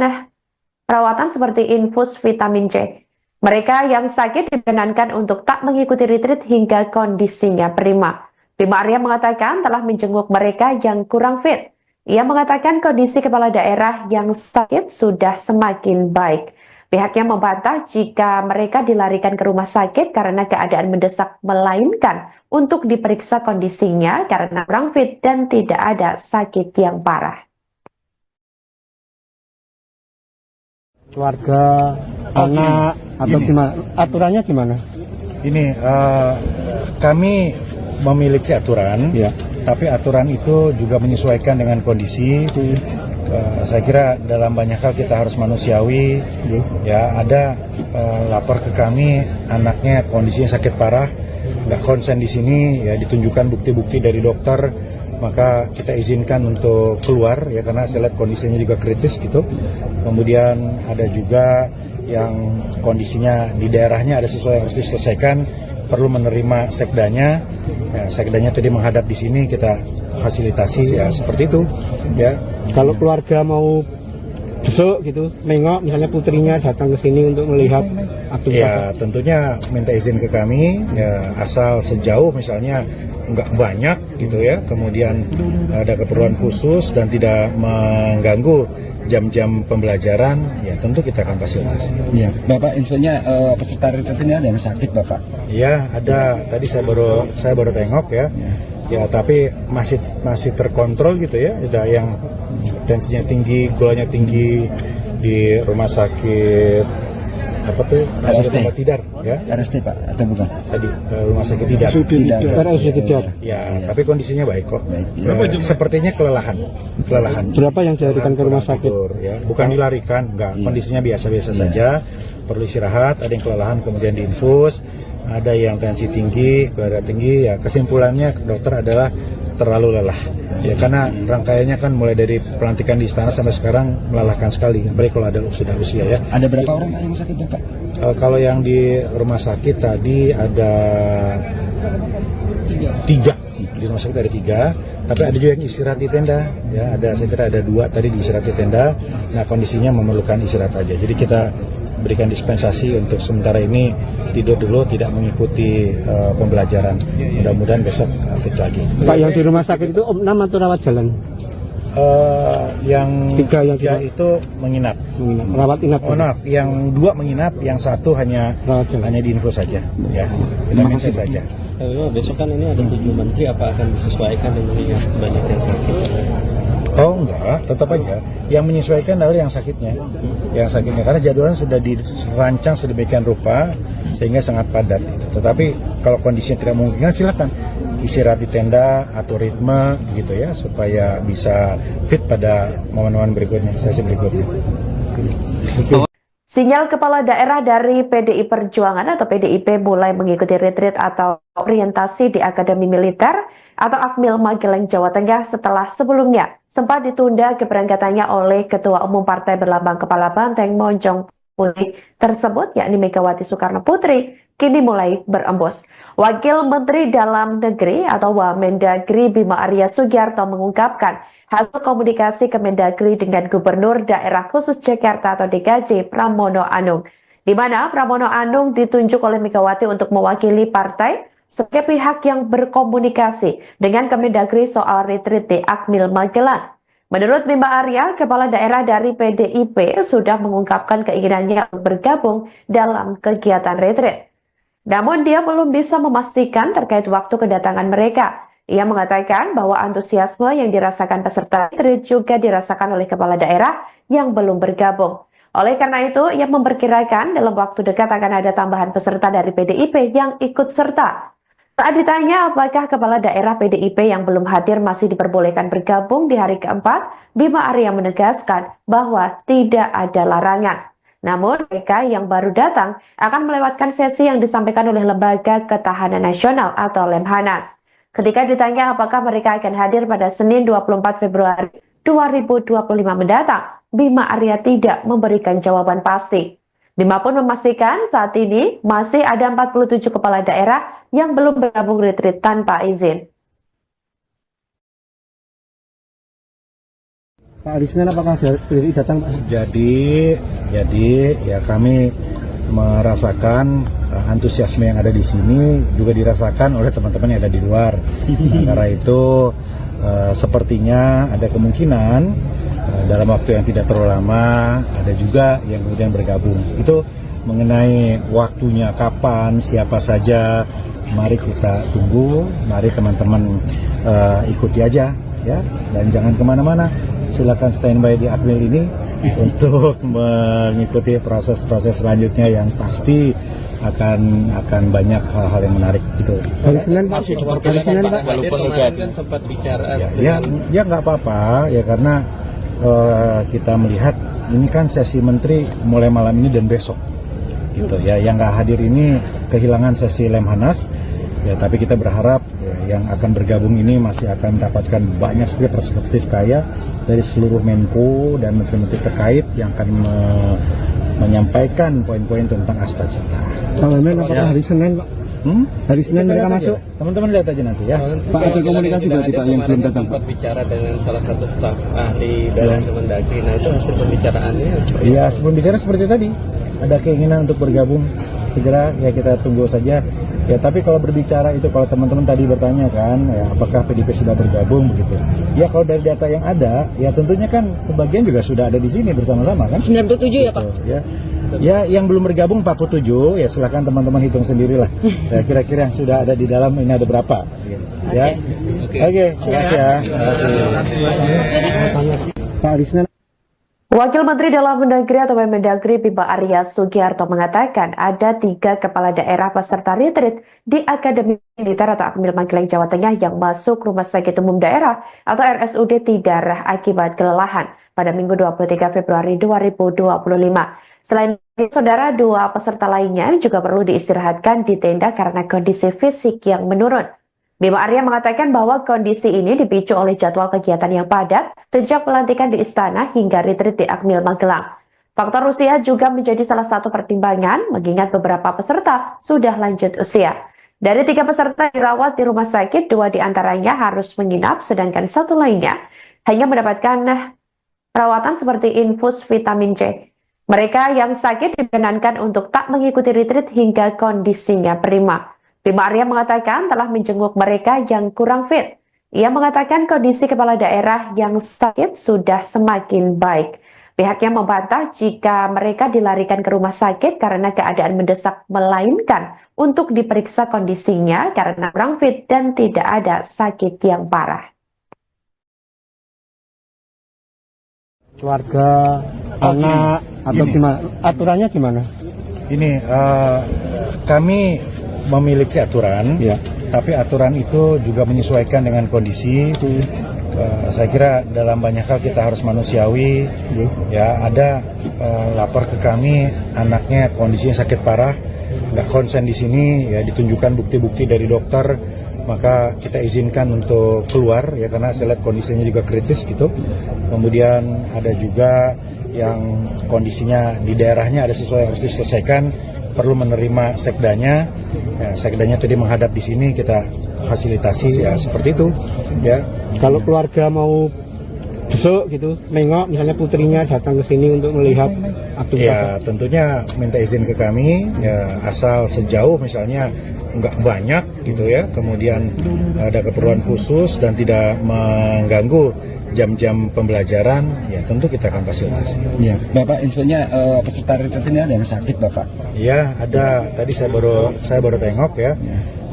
perawatan seperti infus vitamin C. Mereka yang sakit dibenarkan untuk tak mengikuti retreat hingga kondisinya prima. Bima Arya mengatakan telah menjenguk mereka yang kurang fit. Ia mengatakan kondisi kepala daerah yang sakit sudah semakin baik. Pihaknya membantah jika mereka dilarikan ke rumah sakit karena keadaan mendesak, melainkan untuk diperiksa kondisinya karena kurang fit dan tidak ada sakit yang parah. Keluarga, anak, atau gimana? Aturannya gimana? Ini kami memiliki aturan, ya, tapi aturan itu juga menyesuaikan dengan kondisi. Saya kira dalam banyak hal kita harus manusiawi. Ya, ada lapor ke kami anaknya kondisinya sakit parah, nggak konsen di sini, ya ditunjukkan bukti-bukti dari dokter, maka kita izinkan untuk keluar ya karena saya lihat kondisinya juga kritis gitu. Kemudian ada juga yang kondisinya di daerahnya ada sesuatu yang harus diselesaikan, perlu menerima sekdanya. Ya, sekdanya tadi menghadap di sini, kita fasilitasi ya seperti itu. Ya. Kalau keluarga mau besok gitu, nengok misalnya putrinya datang ke sini untuk melihat aktivitas. Ya tentunya minta izin ke kami, ya asal sejauh misalnya nggak banyak gitu ya, kemudian ada keperluan khusus dan tidak mengganggu jam-jam pembelajaran, ya tentu kita akan fasilitasi. Ya, Bapak infonya peserta retreat ini ada yang sakit, Bapak? Iya, ada. Tadi saya baru tengok ya. Ya, tapi masih terkontrol gitu ya. Ada yang tensinya tinggi, gulanya tinggi di rumah sakit apa tuh? RST. Tidar, ya. RST, Pak, atau bukan? Tadi rumah sakit Tidar. Tidar. Ya, tapi kondisinya baik kok. Baik, ya. Sepertinya kelelahan. Berapa yang dilarikan ke rumah sakit? Ya, bukan dilarikan, enggak. Kondisinya biasa-biasa saja. Perlu istirahat, ada yang kelelahan kemudian diinfus, ada yang tensi tinggi, gula darah tinggi. Ya, kesimpulannya dokter adalah terlalu lelah. Ya, karena rangkaiannya kan mulai dari pelantikan di istana sampai sekarang melelahkan sekali. Apalagi kalau ada sudah usia ya. Ada berapa orang yang sakit, Bapak? Kalau yang di rumah sakit tadi ada 3. Di rumah sakit ada 3, tapi ada juga yang istirahat di tenda. Ya, saya kira ada 2 tadi di istirahat di tenda. Nah, kondisinya memerlukan istirahat aja. Jadi kita berikan dispensasi untuk sementara ini tidur dulu, tidak mengikuti pembelajaran. Mudah-mudahan besok fit lagi. Pak, yang di rumah sakit itu opnam atau rawat jalan? Yang 3 yang 3 itu menginap. Rawat inap. Oh, maaf, yang 2 menginap, yang 1 hanya diinfus saja. Ya, kita minta saja. Besok kan ini ada 7 menteri, apa akan disesuaikan dengan yang banyak yang sakit? Oh enggak, tetap aja. Yang menyesuaikan adalah yang sakitnya. Yang sakitnya, karena jadwalnya sudah dirancang sedemikian rupa sehingga sangat padat. Gitu. Tetapi kalau kondisinya tidak memungkinkan, silakan istirahat di tenda, atur ritme gitu ya, supaya bisa fit pada momen-momen berikutnya, sesi berikutnya. Sinyal kepala daerah dari PDI Perjuangan atau PDIP mulai mengikuti retreat atau orientasi di Akademi Militer atau Akmil Magelang, Jawa Tengah setelah sebelumnya sempat ditunda keberangkatannya oleh Ketua Umum Partai Berlambang Kepala Banteng Monjong Putih tersebut, yakni Megawati Soekarno Putri, kini mulai berembus. Wakil Menteri Dalam Negeri atau Wamendagri Bima Arya Sugiarto mengungkapkan hasil komunikasi Kemendagri dengan Gubernur Daerah Khusus Jakarta atau DKJ Pramono Anung, di mana Pramono Anung ditunjuk oleh Megawati untuk mewakili partai sebagai pihak yang berkomunikasi dengan Kemendagri soal retreat di Akmil Magelang. Menurut Bima Arya, kepala daerah dari PDIP sudah mengungkapkan keinginannya untuk bergabung dalam kegiatan retreat. Namun dia belum bisa memastikan terkait waktu kedatangan mereka. Ia mengatakan bahwa antusiasme yang dirasakan peserta retreat juga dirasakan oleh kepala daerah yang belum bergabung. Oleh karena itu, ia memperkirakan dalam waktu dekat akan ada tambahan peserta dari PDIP yang ikut serta. Saat ditanya apakah kepala daerah PDIP yang belum hadir masih diperbolehkan bergabung di hari keempat, Bima Arya menegaskan bahwa tidak ada larangan. Namun mereka yang baru datang akan melewatkan sesi yang disampaikan oleh Lembaga Ketahanan Nasional atau Lemhanas. Ketika ditanya apakah mereka akan hadir pada Senin 24 Februari 2025 mendatang, Bima Arya tidak memberikan jawaban pasti. Bima pun memastikan saat ini masih ada 47 kepala daerah yang belum bergabung retreat tanpa izin. Pak Arisman, apakah PDI datang, Pak? Jadi ya kami merasakan antusiasme yang ada di sini juga dirasakan oleh teman-teman yang ada di luar. Karena itu sepertinya ada kemungkinan dalam waktu yang tidak terlalu lama ada juga yang kemudian bergabung. Itu mengenai waktunya kapan, siapa saja, mari kita tunggu, mari teman-teman ikuti aja ya, dan jangan kemana-mana. Silakan standby di Akmil ini untuk mengikuti proses-proses selanjutnya yang pasti akan banyak hal-hal yang menarik gitu. Hari Senin, Pak. Hari Senin, Pak. Walaupun kemarin kan sempat bicara. Ya nggak apa-apa ya, karena kita melihat ini kan sesi menteri mulai malam ini dan besok gitu ya. Yang nggak hadir ini kehilangan sesi Lemhanas ya, tapi kita berharap ya, yang akan bergabung ini masih akan mendapatkan banyak sekali perspektif kaya dari seluruh Menko dan menteri-menteri terkait yang akan menyampaikan poin-poin tentang aspek setara. Pak Wamen, apakah hari Senin, Pak? Hari Senin mereka masuk? Teman-teman lihat aja nanti ya. Pak, ada komunikasi berarti Pak yang belum datang, Pak? Sempat bicara dengan salah satu staf ahli dalam Kemendagri. Nah, itu hasil pembicaraannya seperti Ya, sebelum bicara seperti tadi, ada keinginan untuk bergabung segera, ya kita tunggu saja. Ya, tapi kalau berbicara itu, kalau teman-teman tadi bertanya kan, ya apakah PDIP sudah bergabung begitu? Ya, kalau dari data yang ada, ya tentunya kan sebagian juga sudah ada di sini bersama-sama kan? 97 ya Pak? Ya, yang belum bergabung 47, ya silakan teman-teman hitung sendirilah. Ya, kira-kira yang sudah ada di dalam ini ada berapa? Ya, oke, terima kasih ya. Pak Arisman. Wakil Menteri Dalam Negeri atau Mendagri Bima Arya Sugiarto mengatakan ada 3 kepala daerah peserta retreat di Akademi Militer atau Akmil Magelang, Jawa Tengah yang masuk Rumah Sakit Umum Daerah atau RSUD Tidarah akibat kelelahan pada Minggu 23 Februari 2025. Selain itu, saudara, 2 peserta lainnya juga perlu diistirahatkan di tenda karena kondisi fisik yang menurun. Bima Arya mengatakan bahwa kondisi ini dipicu oleh jadwal kegiatan yang padat sejak pelantikan di Istana hingga retreat di Akmil Magelang. Faktor usia juga menjadi salah satu pertimbangan mengingat beberapa peserta sudah lanjut usia. Dari 3 peserta dirawat di rumah sakit, 2 diantaranya harus menginap sedangkan 1 lainnya hanya mendapatkan perawatan seperti infus vitamin C. Mereka yang sakit diperkenankan untuk tak mengikuti retreat hingga kondisinya prima. Bima Arya mengatakan telah menjenguk mereka yang kurang fit. Ia mengatakan kondisi kepala daerah yang sakit sudah semakin baik. Pihaknya membantah jika mereka dilarikan ke rumah sakit karena keadaan mendesak, melainkan untuk diperiksa kondisinya karena kurang fit dan tidak ada sakit yang parah. Keluarga, anak, atau gimana? Aturannya gimana? Ini kami memiliki aturan, ya, tapi aturan itu juga menyesuaikan dengan kondisi. Saya kira dalam banyak hal kita harus manusiawi. Ya, ada lapor ke kami anaknya kondisinya sakit parah, nggak konsen di sini, ya ditunjukkan bukti-bukti dari dokter, maka kita izinkan untuk keluar ya karena saya lihat kondisinya juga kritis gitu. Kemudian ada juga yang kondisinya di daerahnya ada sesuatu yang harus diselesaikan, perlu menerima sekdanya. Ya, sekdanya tadi menghadap di sini, kita fasilitasi ya seperti itu. Ya. Kalau keluarga mau besok gitu, nengok misalnya putrinya datang ke sini untuk melihat aktivitas. Ya tentunya minta izin ke kami, ya asal sejauh misalnya nggak banyak gitu ya, kemudian ada keperluan khusus dan tidak mengganggu jam-jam pembelajaran, ya tentu kita akan fasilitasi. Ya, Bapak infonya peserta retret ini ada yang sakit, Bapak? Ya ada, tadi saya baru tengok ya.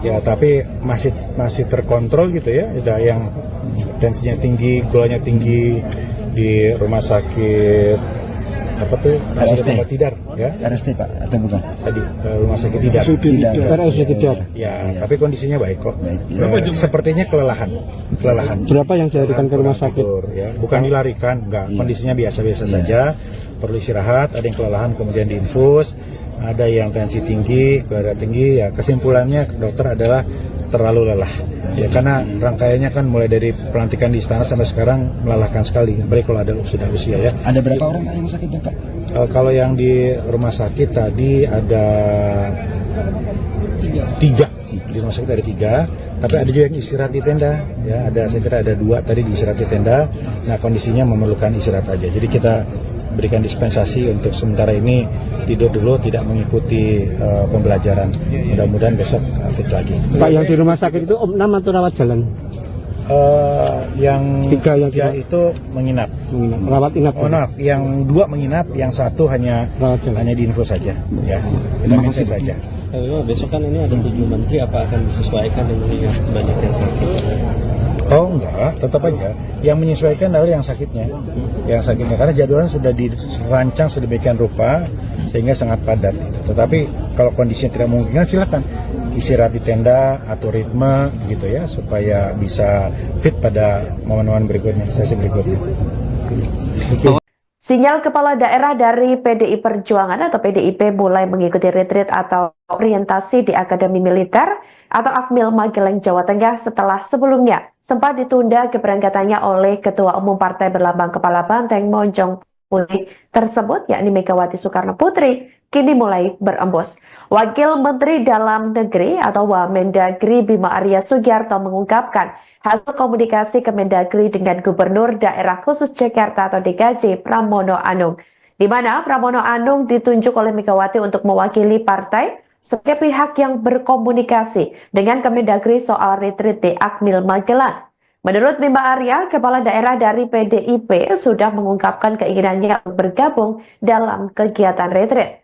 Ya tapi masih terkontrol gitu ya. Ada yang tensinya tinggi, gulanya tinggi di rumah sakit apa tuh? RST. Tidar ya. RST Pak atau bukan? Tadi rumah sakit Tidar. Tidar. Ya, tapi kondisinya baik kok. Baik. Sepertinya kelelahan. Berapa yang dilarikan ke rumah sakit? Tidur, ya. Bukan dilarikan, enggak. Kondisinya biasa-biasa saja. Perlu istirahat, ada yang kelelahan kemudian diinfus. Ada yang tensi tinggi, gula tinggi, ya kesimpulannya dokter adalah terlalu lelah. Ya karena rangkaiannya kan mulai dari pelantikan di istana sampai sekarang melelahkan sekali. Apalagi kalau ada sudah usia ya. Ada berapa orang Pak yang sakit, Bapak? Kalau yang di rumah sakit tadi ada tiga. Di rumah sakit ada 3, tapi ada juga yang istirahat di tenda. Ya ada, saya kira ada 2 tadi di istirahat di tenda. Nah kondisinya memerlukan istirahat aja. Jadi kita berikan dispensasi untuk sementara ini tidur dulu, tidak mengikuti pembelajaran. Mudah-mudahan besok fit lagi. Pak, yang di rumah sakit itu opnam atau rawat jalan? Yang 3 yang 3 itu menginap. Rawat inap. Oh maaf, yang 2 menginap, yang 1 hanya diinfus saja. Ya, kita minta saja. Besok kan ini ada 7 menteri, apa akan disesuaikan dengan yang banyak yang sakit? Oh enggak, tetap aja. Yang menyesuaikan adalah yang sakitnya. Yang sakitnya, karena jadwalnya sudah dirancang sedemikian rupa sehingga sangat padat. Gitu. Tetapi kalau kondisinya tidak memungkinkan, silakan istirahat di tenda, atur ritme gitu ya, supaya bisa fit pada momen-momen berikutnya, sesi berikutnya. Sinyal kepala daerah dari PDI Perjuangan atau PDIP mulai mengikuti retreat atau orientasi di Akademi Militer atau Akmil Magelang, Jawa Tengah setelah sebelumnya sempat ditunda keberangkatannya oleh Ketua Umum Partai Berlambang Kepala Banteng Monjong Putih tersebut, yakni Megawati Soekarno Putri, kini mulai berembus. Wakil Menteri Dalam Negeri atau Wamendagri Bima Arya Sugiarto mengungkapkan hasil komunikasi Kemendagri dengan Gubernur Daerah Khusus Jakarta atau DKJ Pramono Anung, di mana Pramono Anung ditunjuk oleh Megawati untuk mewakili partai sebagai pihak yang berkomunikasi dengan Kemendagri soal retreat di Akmil Magelang. Menurut Bima Arya, kepala daerah dari PDIP sudah mengungkapkan keinginannya untuk bergabung dalam kegiatan retreat.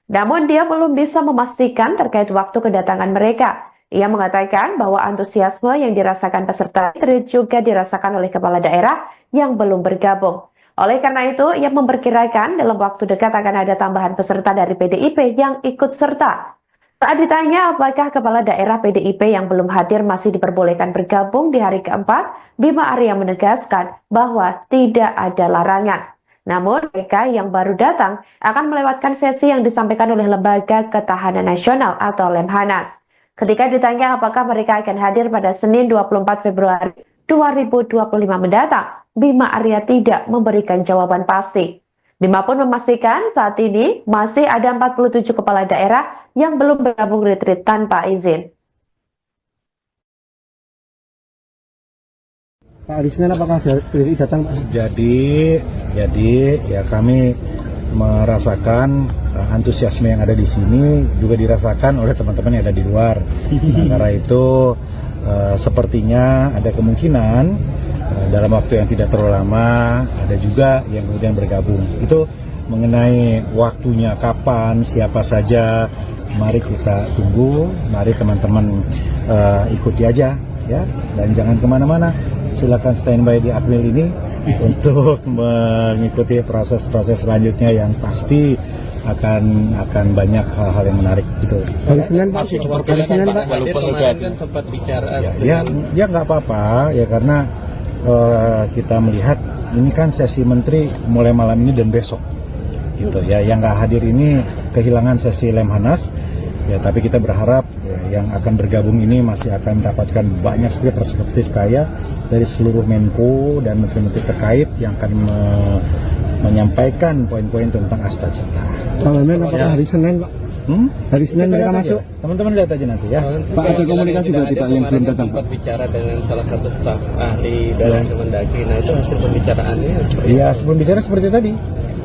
Namun dia belum bisa memastikan terkait waktu kedatangan mereka. Ia mengatakan bahwa antusiasme yang dirasakan peserta retreat juga dirasakan oleh kepala daerah yang belum bergabung. Oleh karena itu, ia memperkirakan dalam waktu dekat akan ada tambahan peserta dari PDIP yang ikut serta. Saat ditanya apakah kepala daerah PDIP yang belum hadir masih diperbolehkan bergabung di hari keempat, Bima Arya menegaskan bahwa tidak ada larangan. Namun mereka yang baru datang akan melewatkan sesi yang disampaikan oleh Lembaga Ketahanan Nasional atau Lemhanas. Ketika ditanya apakah mereka akan hadir pada Senin 24 Februari 2025 mendatang, Bima Arya tidak memberikan jawaban pasti. Bima pun memastikan saat ini masih ada 47 kepala daerah yang belum bergabung retreat tanpa izin. Pak Alisnan, apakah datang Pak? Jadi ya kami merasakan antusiasme yang ada di sini juga dirasakan oleh teman-teman yang ada di luar. Nah, karena itu sepertinya ada kemungkinan dalam waktu yang tidak terlalu lama ada juga yang kemudian bergabung. Itu mengenai waktunya kapan, siapa saja, mari kita tunggu, mari teman-teman ikuti aja ya, dan jangan kemana-mana. Silakan standby di Akmil ini untuk mengikuti proses-proses selanjutnya yang pasti akan banyak hal-hal yang menarik gitu. Kemarin kan sempat bicara. Ya nggak apa-apa ya, karena kita melihat ini kan sesi menteri mulai malam ini dan besok gitu ya, yang nggak hadir ini kehilangan sesi Lemhanas ya, tapi kita berharap ya, yang akan bergabung ini masih akan mendapatkan banyak sekali perspektif kaya dari seluruh Menko dan menteri-menteri terkait yang akan menyampaikan poin-poin tentang Astagfirullah. Kalau apakah hari Senin, Pak? Hari Senin mereka masuk? Teman-teman lihat aja nanti ya. Pak, ada komunikasi berarti Pak yang belum datang? Sempat bicara dengan salah satu staf ahli dari Kemendagri. Nah itu hasil pembicaraannya seperti Iya, sebelum bicara seperti tadi,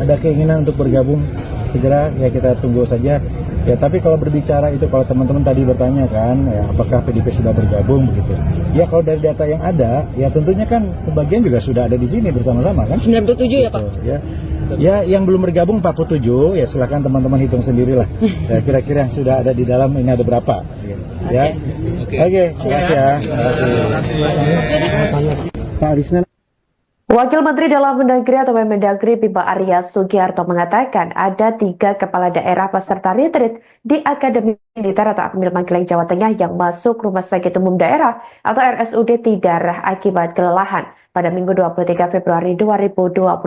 ada keinginan untuk bergabung segera, ya kita tunggu saja. Ya tapi kalau berbicara itu, kalau teman-teman tadi bertanya kan, ya apakah PDIP sudah bergabung begitu? Ya kalau dari data yang ada, ya tentunya kan sebagian juga sudah ada di sini bersama-sama kan? 97 ya Pak? Ya yang belum bergabung 47, ya silakan teman-teman hitung sendirilah. Ya, kira-kira yang sudah ada di dalam ini ada berapa? Ya, oke, terima kasih ya. Pak, hari Senin. Wakil Menteri Dalam Negeri atau Mendagri Bima Arya Sugiarto mengatakan ada 3 kepala daerah peserta retreat di Akademi Militer atau Akmil Magelang Jawa Tengah yang masuk Rumah Sakit Umum Daerah atau RSUD Tidara akibat kelelahan pada Minggu 23 Februari 2025.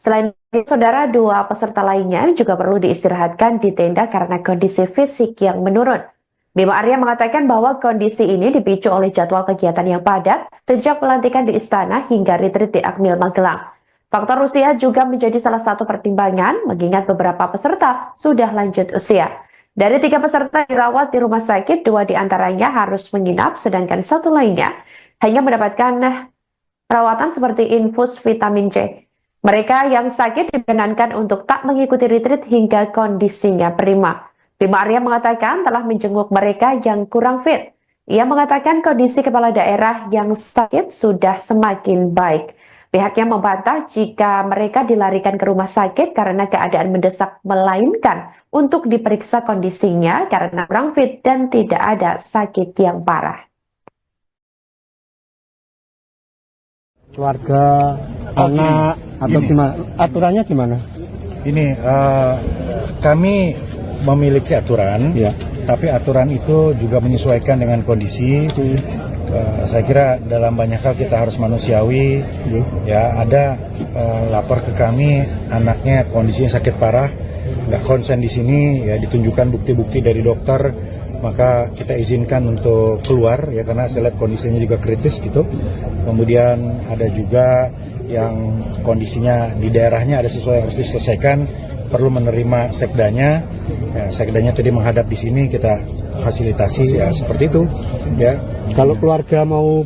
Selain itu, saudara, 2 peserta lainnya juga perlu diistirahatkan di tenda karena kondisi fisik yang menurun. Bima Arya mengatakan bahwa kondisi ini dipicu oleh jadwal kegiatan yang padat sejak pelantikan di Istana hingga retreat di Akmil Magelang. Faktor usia juga menjadi salah satu pertimbangan mengingat beberapa peserta sudah lanjut usia. Dari 3 peserta dirawat di rumah sakit, 2 diantaranya harus menginap sedangkan 1 lainnya hanya mendapatkan perawatan seperti infus vitamin C. Mereka yang sakit dibenarkan untuk tak mengikuti retreat hingga kondisinya prima. Bima Arya mengatakan telah menjenguk mereka yang kurang fit. Ia mengatakan kondisi kepala daerah yang sakit sudah semakin baik. Pihaknya membantah jika mereka dilarikan ke rumah sakit karena keadaan mendesak, melainkan untuk diperiksa kondisinya karena kurang fit dan tidak ada sakit yang parah. Keluarga, anak, atau gimana? Aturannya gimana? Ini kami memiliki aturan, ya, tapi aturan itu juga menyesuaikan dengan kondisi. Saya kira dalam banyak hal kita harus manusiawi. Ya, ada lapor ke kami anaknya kondisinya sakit parah, nggak konsen di sini, ya ditunjukkan bukti-bukti dari dokter, maka kita izinkan untuk keluar ya karena saya lihat kondisinya juga kritis gitu. Kemudian ada juga yang kondisinya di daerahnya ada sesuatu yang harus diselesaikan, perlu menerima sekdanya. Ya, sekdanya tadi menghadap di sini, kita fasilitasi ya seperti itu. Ya. Kalau keluarga mau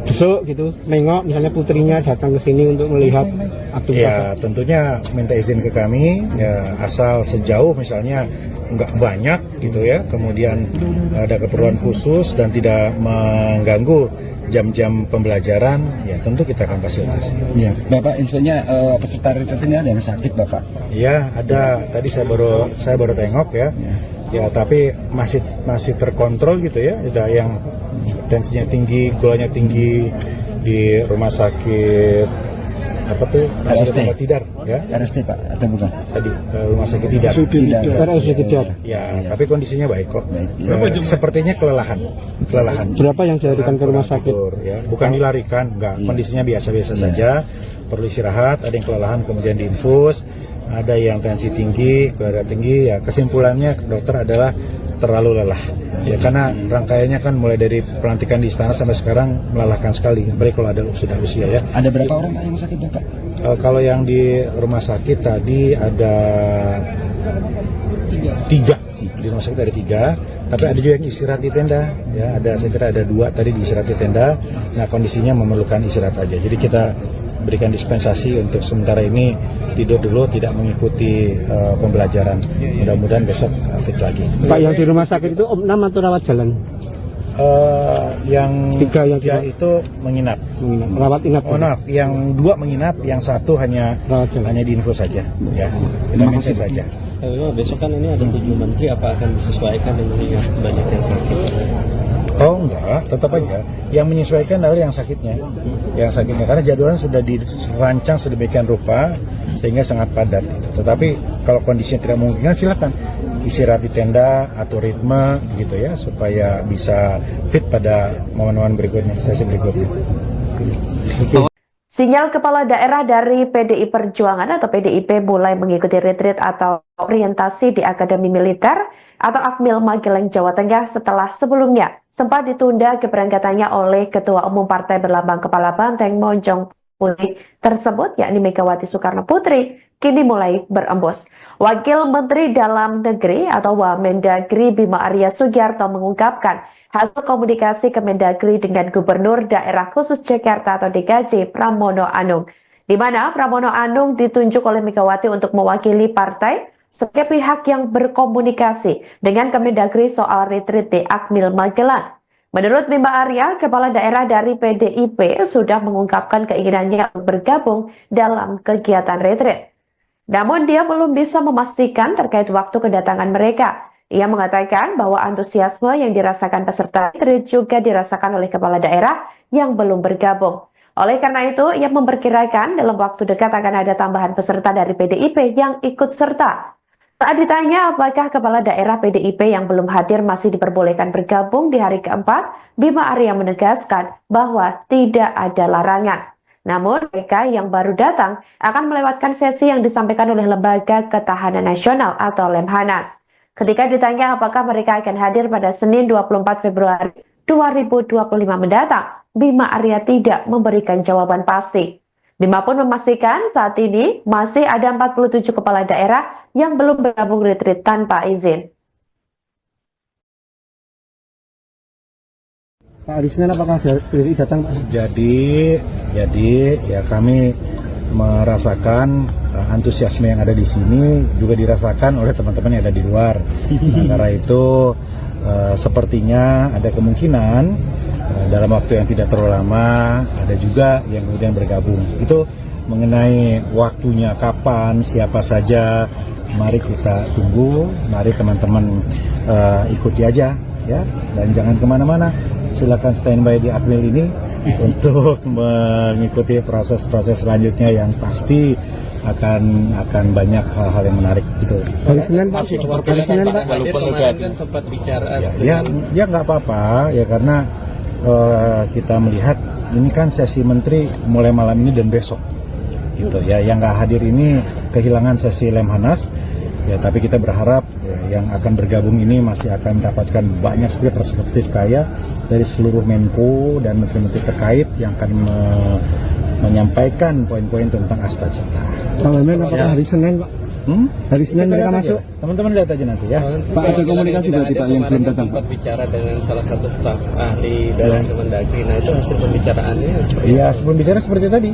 besok gitu, nengok misalnya putrinya datang ke sini untuk melihat aktivitas. Ya tentunya minta izin ke kami, ya asal sejauh misalnya nggak banyak gitu ya, kemudian ada keperluan khusus dan tidak mengganggu jam-jam pembelajaran, ya tentu kita akan fasilitasi. Ya, Bapak infonya peserta retreatnya ada yang sakit Bapak? Ya ada, tadi saya baru tengok ya. Ya tapi masih terkontrol gitu ya. Ada yang tensinya tinggi, gulanya tinggi di rumah sakit apa tuh? RST Tidar ya. RST Pak atau bukan? Tadi rumah sakit Tidar. Tidar. Ya, tapi kondisinya baik kok. Sepertinya kelelahan. Berapa yang dilarikan ke rumah sakit? Ya, bukan dilarikan, enggak. Kondisinya biasa-biasa saja. Perlu istirahat, ada yang kelelahan kemudian diinfus, ada yang tensi tinggi, darah tinggi. Ya, kesimpulannya dokter adalah terlalu lelah. Ya, karena rangkaiannya kan mulai dari pelantikan di istana sampai sekarang melelahkan sekali. Apalagi kalau ada sudah usia ya. Ada berapa orang yang sakit Bapak? Kalau yang di rumah sakit tadi ada 3. Di rumah sakit ada 3, tapi ada juga yang istirahat di tenda. Ya, saya kira ada 2 tadi di istirahat di tenda. Nah, kondisinya memerlukan istirahat aja. Jadi kita berikan dispensasi untuk sementara ini tidur dulu, tidak mengikuti pembelajaran. Mudah-mudahan besok fit lagi. Pak, yang di rumah sakit itu opnam atau rawat jalan? Yang 3 yang itu menginap. Rawat inap. Oh, maaf, yang 2 menginap, yang 1 hanya diinfus saja. Ya, kita minta saja. Besok kan ini ada 7 menteri, apa akan disesuaikan dengan yang banyak yang sakit? Oh enggak, tetap aja. Yang menyesuaikan adalah yang sakitnya. Karena jadwalnya sudah dirancang sedemikian rupa sehingga sangat padat. Gitu. Tetapi kalau kondisinya tidak memungkinkan, silakan istirahat di tenda, atur ritme gitu ya, supaya bisa fit pada momen-momen berikutnya, sesi berikutnya. Sinyal kepala daerah dari PDI Perjuangan atau PDIP mulai mengikuti retreat atau orientasi di Akademi Militer atau Akmil Magelang, Jawa Tengah setelah sebelumnya sempat ditunda keberangkatannya oleh Ketua Umum Partai Berlambang Kepala Banteng Monjong Putih tersebut, yakni Megawati Soekarno Putri, kini mulai berembus. Wakil Menteri Dalam Negeri atau Wamendagri Bima Arya Sugiarto mengungkapkan hasil komunikasi Kemendagri dengan Gubernur Daerah Khusus Jakarta atau DKJ Pramono Anung, di mana Pramono Anung ditunjuk oleh Megawati untuk mewakili partai sebagai pihak yang berkomunikasi dengan Kemendagri soal retreat di Akmil Magelang. Menurut Bima Arya, kepala daerah dari PDIP sudah mengungkapkan keinginannya untuk bergabung dalam kegiatan retreat. Namun dia belum bisa memastikan terkait waktu kedatangan mereka. Ia mengatakan bahwa antusiasme yang dirasakan peserta retreat juga dirasakan oleh kepala daerah yang belum bergabung. Oleh karena itu, ia memperkirakan dalam waktu dekat akan ada tambahan peserta dari PDIP yang ikut serta. Saat ditanya apakah kepala daerah PDIP yang belum hadir masih diperbolehkan bergabung di hari keempat, Bima Arya menegaskan bahwa tidak ada larangan. Namun mereka yang baru datang akan melewatkan sesi yang disampaikan oleh Lembaga Ketahanan Nasional atau Lemhanas. Ketika ditanya apakah mereka akan hadir pada Senin 24 Februari 2025 mendatang, Bima Arya tidak memberikan jawaban pasti. Bima pun memastikan saat ini masih ada 47 kepala daerah yang belum bergabung retreat tanpa izin. Pak, hari Senin apakah PDI datang, Pak? Jadi ya kami merasakan antusiasme yang ada di sini juga dirasakan oleh teman-teman yang ada di luar. Nah, karena itu sepertinya ada kemungkinan dalam waktu yang tidak terlalu lama ada juga yang kemudian bergabung. Itu mengenai waktunya kapan, siapa saja, mari kita tunggu, mari teman-teman ikuti aja ya, dan jangan kemana-mana. Silakan standby di Akmil ini untuk mengikuti proses-proses selanjutnya yang pasti akan banyak hal-hal yang menarik gitu. Hari Senin Pak, hari Senin Pak. Walaupun kemarin kan sempat bicara Ya nggak apa-apa ya, karena kita melihat ini kan sesi menteri mulai malam ini dan besok gitu ya. Yang nggak hadir ini kehilangan sesi Lemhanas ya, tapi kita berharap ya, yang akan bergabung ini masih akan mendapatkan banyak sekali perspektif kaya dari seluruh Menko dan menteri-menteri terkait yang akan menyampaikan poin-poin tentang Astagfirullah. Pak Wamen, apakah hari Senin Pak? Hari Senin mereka masuk? Teman-teman lihat aja nanti ya. Pak, ada komunikasi berarti Pak yang belum datang? Sempat bicara dengan salah satu staf ahli dalam Kemendagri. Nah, itu hasil pembicaraannya seperti Ya, sebelum bicara seperti tadi,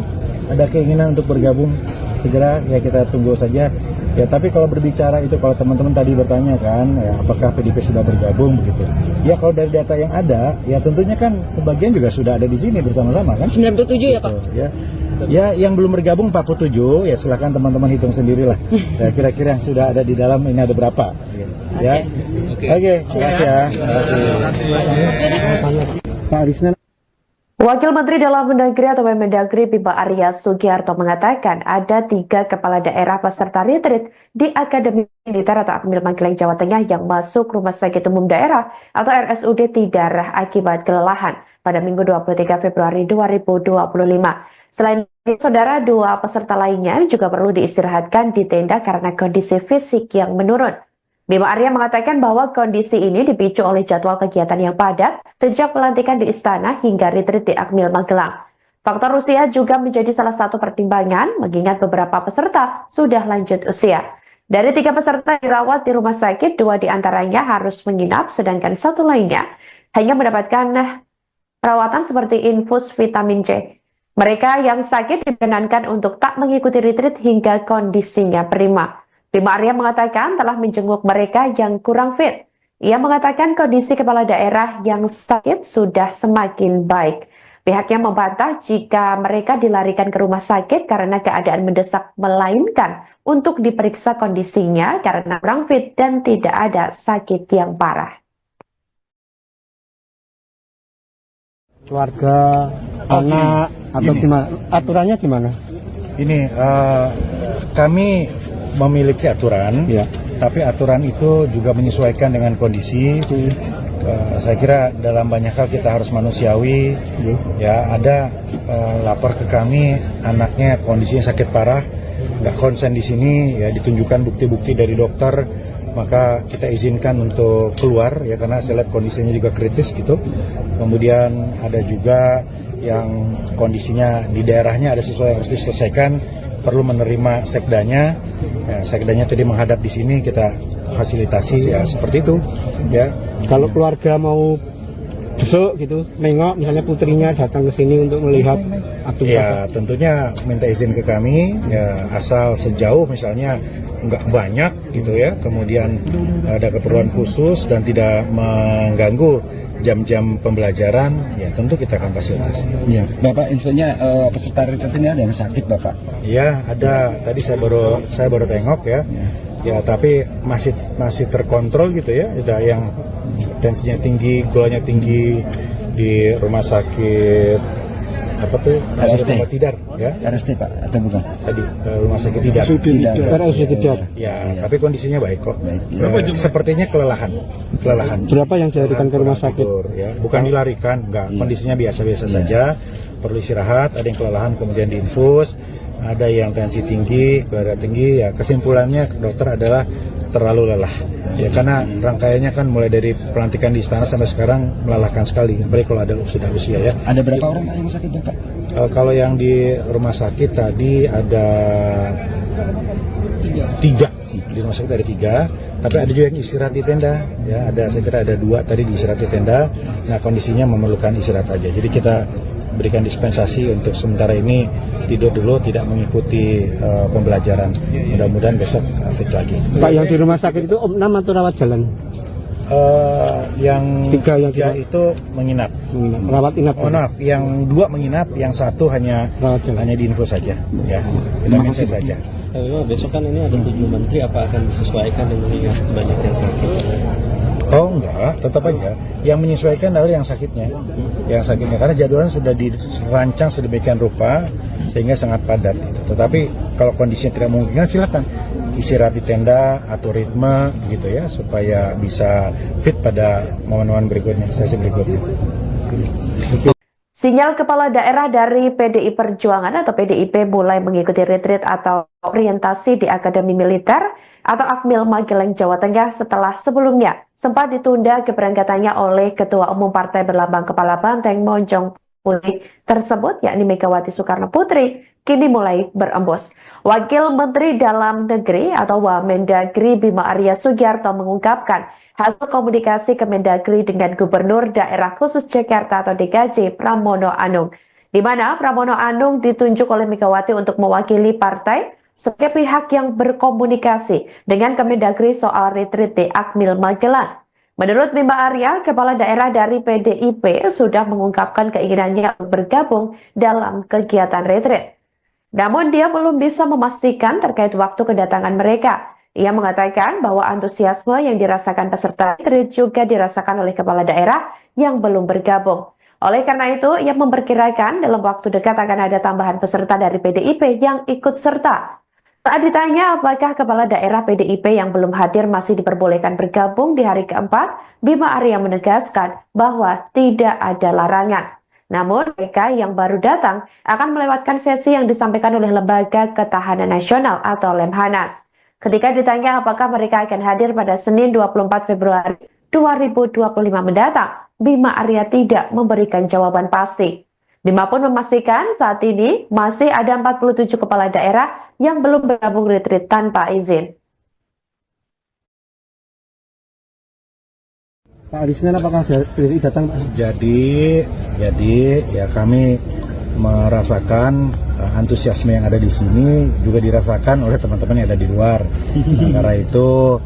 ada keinginan untuk bergabung segera, ya kita tunggu saja. Ya, tapi kalau berbicara itu, kalau teman-teman tadi bertanya kan, ya, apakah PDIP sudah bergabung begitu? Ya, kalau dari data yang ada, ya tentunya kan sebagian juga sudah ada di sini bersama-sama kan? 97 ya Pak? Ya, yang belum bergabung 47, ya silakan teman-teman hitung sendirilah. Ya, kira-kira yang sudah ada di dalam ini ada berapa? Ya, oke, terima kasih ya. Pak, hari Senin. Wakil Menteri Dalam Negeri atau Mendagri Bima Arya Sugiarto mengatakan ada 3 kepala daerah peserta retreat di Akademi Militer atau Akmil Magelang, Jawa Tengah yang masuk Rumah Sakit Umum Daerah atau RSUD Tidara akibat kelelahan pada Minggu 23 Februari 2025. Selain itu, saudara, 2 peserta lainnya juga perlu diistirahatkan di tenda karena kondisi fisik yang menurun. Bima Arya mengatakan bahwa kondisi ini dipicu oleh jadwal kegiatan yang padat sejak pelantikan di Istana hingga retreat di Akmil Magelang. Faktor usia juga menjadi salah satu pertimbangan mengingat beberapa peserta sudah lanjut usia. Dari 3 peserta dirawat di rumah sakit, 2 diantaranya harus menginap sedangkan 1 lainnya hanya mendapatkan perawatan seperti infus vitamin C. Mereka yang sakit dibenarkan untuk tak mengikuti retreat hingga kondisinya prima. Bima Arya mengatakan telah menjenguk mereka yang kurang fit. Ia mengatakan kondisi kepala daerah yang sakit sudah semakin baik. Pihaknya membantah jika mereka dilarikan ke rumah sakit karena keadaan mendesak, melainkan untuk diperiksa kondisinya karena kurang fit dan tidak ada sakit yang parah. Keluarga, anak, atau gimana? Aturannya gimana? Ini kami memiliki aturan, ya, tapi aturan itu juga menyesuaikan dengan kondisi. Saya kira dalam banyak hal kita harus manusiawi. Ya, ada lapor ke kami anaknya kondisinya sakit parah, nggak konsen di sini, ya ditunjukkan bukti-bukti dari dokter, maka kita izinkan untuk keluar ya karena saya lihat kondisinya juga kritis gitu. Kemudian ada juga yang kondisinya di daerahnya ada sesuatu yang harus diselesaikan, perlu menerima sekdanya. Ya, sekdanya tadi menghadap di sini, kita fasilitasi ya seperti itu ya. Kalau keluarga mau besok gitu, nengok misalnya putrinya datang ke sini untuk melihat aktivitas. Ya tentunya minta izin ke kami ya, asal sejauh misalnya nggak banyak gitu ya, kemudian ada keperluan khusus dan tidak mengganggu jam-jam pembelajaran, ya tentu kita akan fasilitasi. Iya, Bapak infonya peserta retreat ini ada yang sakit, Bapak? Iya, ada. Tadi saya baru tengok ya. Ya, tapi masih terkontrol gitu ya. Ada yang tensinya tinggi, gulanya tinggi di rumah sakit apa tuh? RST. Tidar ya. RST, Pak, atau bukan? Tadi rumah sakit Tidar. Tidak. Ya, tapi kondisinya baik kok. Baik, Sepertinya kelelahan. Berapa yang dilarikan ke rumah sakit? Tidur, ya. Bukan dilarikan, enggak. Kondisinya biasa-biasa saja. Perlu istirahat, ada yang kelelahan kemudian diinfus, ada yang tensi tinggi, gula darah tinggi. Ya, kesimpulannya dokter adalah terlalu lelah. Ya, karena rangkaiannya kan mulai dari pelantikan di istana sampai sekarang melelahkan sekali. Apalagi kalau ada sudah usia ya. Ada berapa orang yang sakit, Bapak? Kalau yang di rumah sakit tadi ada tiga. Di rumah sakit ada 3, tapi ada juga yang istirahat di tenda. Ya, saya kira ada 2 tadi di istirahat di tenda. Nah, kondisinya memerlukan istirahat aja. Jadi kita berikan dispensasi untuk sementara ini tidur dulu, tidak mengikuti pembelajaran. Mudah-mudahan besok fit lagi. Pak, yang di rumah sakit itu opnam atau rawat jalan? Yang 3 yang 3 itu menginap. Rawat inap. Oh maaf, yang 2 menginap, yang 1 hanya diinfus saja. Ya, vitamin C saja. Besok kan ini ada 7 menteri, apa akan disesuaikan dengan mengingat banyak yang sakit? Oh enggak, tetap aja. Yang menyesuaikan adalah yang sakitnya. Yang sakitnya, karena jadwalnya sudah dirancang sedemikian rupa sehingga sangat padat gitu. Tetapi kalau kondisinya tidak memungkinkan, silakan istirahat di tenda, atur ritme gitu ya, supaya bisa fit pada momen-momen berikutnya, sesi berikutnya. Sinyal kepala daerah dari PDI Perjuangan atau PDIP mulai mengikuti retreat atau orientasi di Akademi Militer atau Akmil Magelang, Jawa Tengah setelah sebelumnya sempat ditunda keberangkatannya oleh Ketua Umum Partai Berlambang Kepala Banteng Monjong Putih tersebut, yakni Megawati Soekarno Putri, kini mulai berembus. Wakil Menteri Dalam Negeri atau Wamendagri Bima Arya Sugiarto mengungkapkan hasil komunikasi Kemendagri dengan Gubernur Daerah Khusus Jakarta atau DKJ Pramono Anung, di mana Pramono Anung ditunjuk oleh Megawati untuk mewakili partai sebagai pihak yang berkomunikasi dengan Kemendagri soal retreat di Akmil Magelang. Menurut Bima Arya, kepala daerah dari PDIP sudah mengungkapkan keinginannya untuk bergabung dalam kegiatan retreat. Namun dia belum bisa memastikan terkait waktu kedatangan mereka. Ia mengatakan bahwa antusiasme yang dirasakan peserta retreat juga dirasakan oleh kepala daerah yang belum bergabung. Oleh karena itu, ia memperkirakan dalam waktu dekat akan ada tambahan peserta dari PDIP yang ikut serta. Saat ditanya apakah kepala daerah PDIP yang belum hadir masih diperbolehkan bergabung di hari keempat, Bima Arya menegaskan bahwa tidak ada larangan. Namun mereka yang baru datang akan melewatkan sesi yang disampaikan oleh Lembaga Ketahanan Nasional atau Lemhanas. Ketika ditanya apakah mereka akan hadir pada Senin 24 Februari 2025 mendatang, Bima Arya tidak memberikan jawaban pasti. Bima pun memastikan saat ini masih ada 47 kepala daerah yang belum bergabung retreat tanpa izin. Pak, di sini apakah dari datang, Pak? Jadi ya kami merasakan antusiasme yang ada di sini juga dirasakan oleh teman-teman yang ada di luar. Nah, karena itu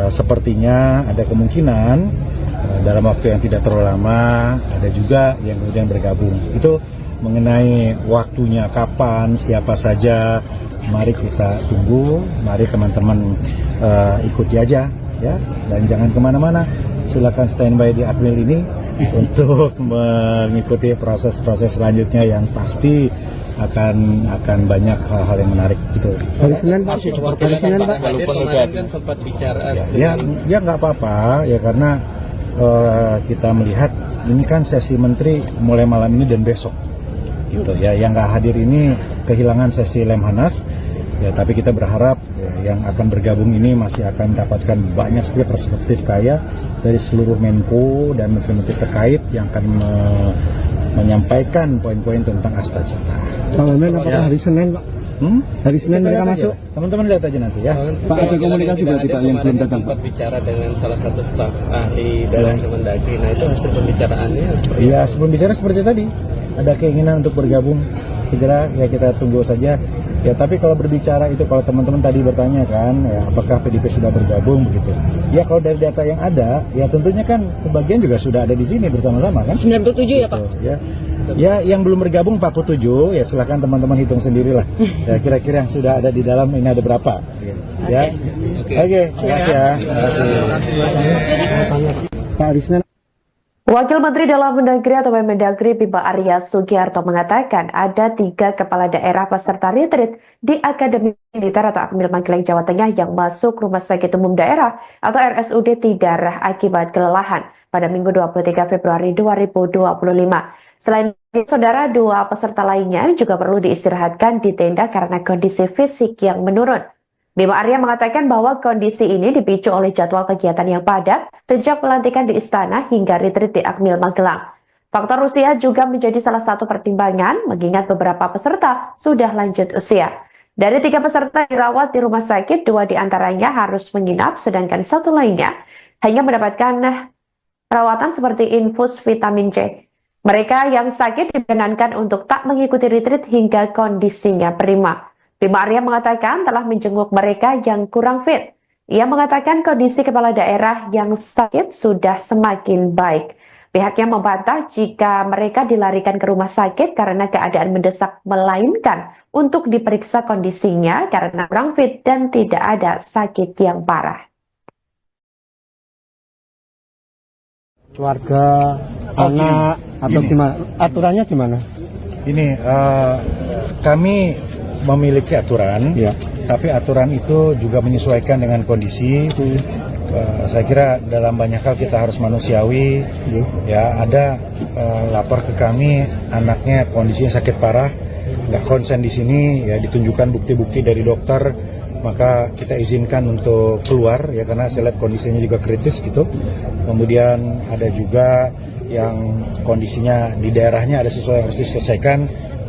sepertinya ada kemungkinan dalam waktu yang tidak terlalu lama ada juga yang kemudian bergabung. Itu mengenai waktunya kapan, siapa saja, mari kita tunggu, mari teman-teman ikuti aja ya, dan jangan kemana-mana. Silakan standby di Akmil ini untuk mengikuti proses-proses selanjutnya yang pasti akan banyak hal-hal yang menarik gitu. Hari Senin Pak, hari Senin Pak. Kemarin kan sempat bicara. Ya nggak apa-apa ya, karena kita melihat ini kan sesi menteri mulai malam ini dan besok gitu ya, yang nggak hadir ini kehilangan sesi Lemhanas ya, tapi kita berharap ya, yang akan bergabung ini masih akan mendapatkan banyak sekali perspektif kaya dari seluruh Menko dan menteri-menteri terkait yang akan menyampaikan poin-poin tentang Asta Cita. Pak Wamen, apakah hari Senin, Pak? Hari Senin mereka masuk? Teman-teman lihat aja nanti ya. Pak, ada komunikasi berarti Pak yang belum datang, Pak? Sempat bicara dengan salah satu staf ahli dalam Kemendagri. Nah, itu hasil pembicaraannya seperti Ya, sebelum bicara seperti tadi, ada keinginan untuk bergabung segera, ya kita tunggu saja. Ya, tapi kalau berbicara itu, kalau teman-teman tadi bertanya kan, ya apakah PDIP sudah bergabung begitu? Ya, kalau dari data yang ada, ya tentunya kan sebagian juga sudah ada di sini bersama-sama kan? 97 ya Pak? Ya, yang belum bergabung 47, ya silakan teman-teman hitung sendirilah. Ya, kira-kira yang sudah ada di dalam ini ada berapa? Ya, oke, terima kasih ya. Terima kasih. Pak, hari Senin. Wakil Menteri Dalam Negeri atau Mendagri Bima Arya Sugiarto mengatakan ada 3 kepala daerah peserta retreat di Akademi Militer atau Akmil Magelang Jawa Tengah yang masuk Rumah Sakit Umum Daerah atau RSUD Tidara akibat kelelahan pada Minggu 23 Februari 2025. Selain itu, saudara, 2 peserta lainnya juga perlu diistirahatkan di tenda karena kondisi fisik yang menurun. Bima Arya mengatakan bahwa kondisi ini dipicu oleh jadwal kegiatan yang padat sejak pelantikan di Istana hingga retreat di Akmil Magelang. Faktor usia juga menjadi salah satu pertimbangan mengingat beberapa peserta sudah lanjut usia. Dari 3 peserta dirawat di rumah sakit, 2 diantaranya harus menginap sedangkan 1 lainnya hanya mendapatkan perawatan seperti infus vitamin C. Mereka yang sakit dibenarkan untuk tak mengikuti retreat hingga kondisinya prima. Bima Arya mengatakan telah menjenguk mereka yang kurang fit. Ia mengatakan kondisi kepala daerah yang sakit sudah semakin baik. Pihaknya membantah jika mereka dilarikan ke rumah sakit karena keadaan mendesak, melainkan untuk diperiksa kondisinya karena kurang fit dan tidak ada sakit yang parah. Keluarga, anak, atau gimana? Aturannya gimana? Ini kami memiliki aturan, ya, tapi aturan itu juga menyesuaikan dengan kondisi. Saya kira dalam banyak hal kita harus manusiawi. Ya, ada lapor ke kami anaknya kondisinya sakit parah, nggak konsen di sini, ya ditunjukkan bukti-bukti dari dokter, maka kita izinkan untuk keluar ya karena saya lihat kondisinya juga kritis gitu. Kemudian ada juga yang kondisinya di daerahnya ada sesuatu yang harus diselesaikan,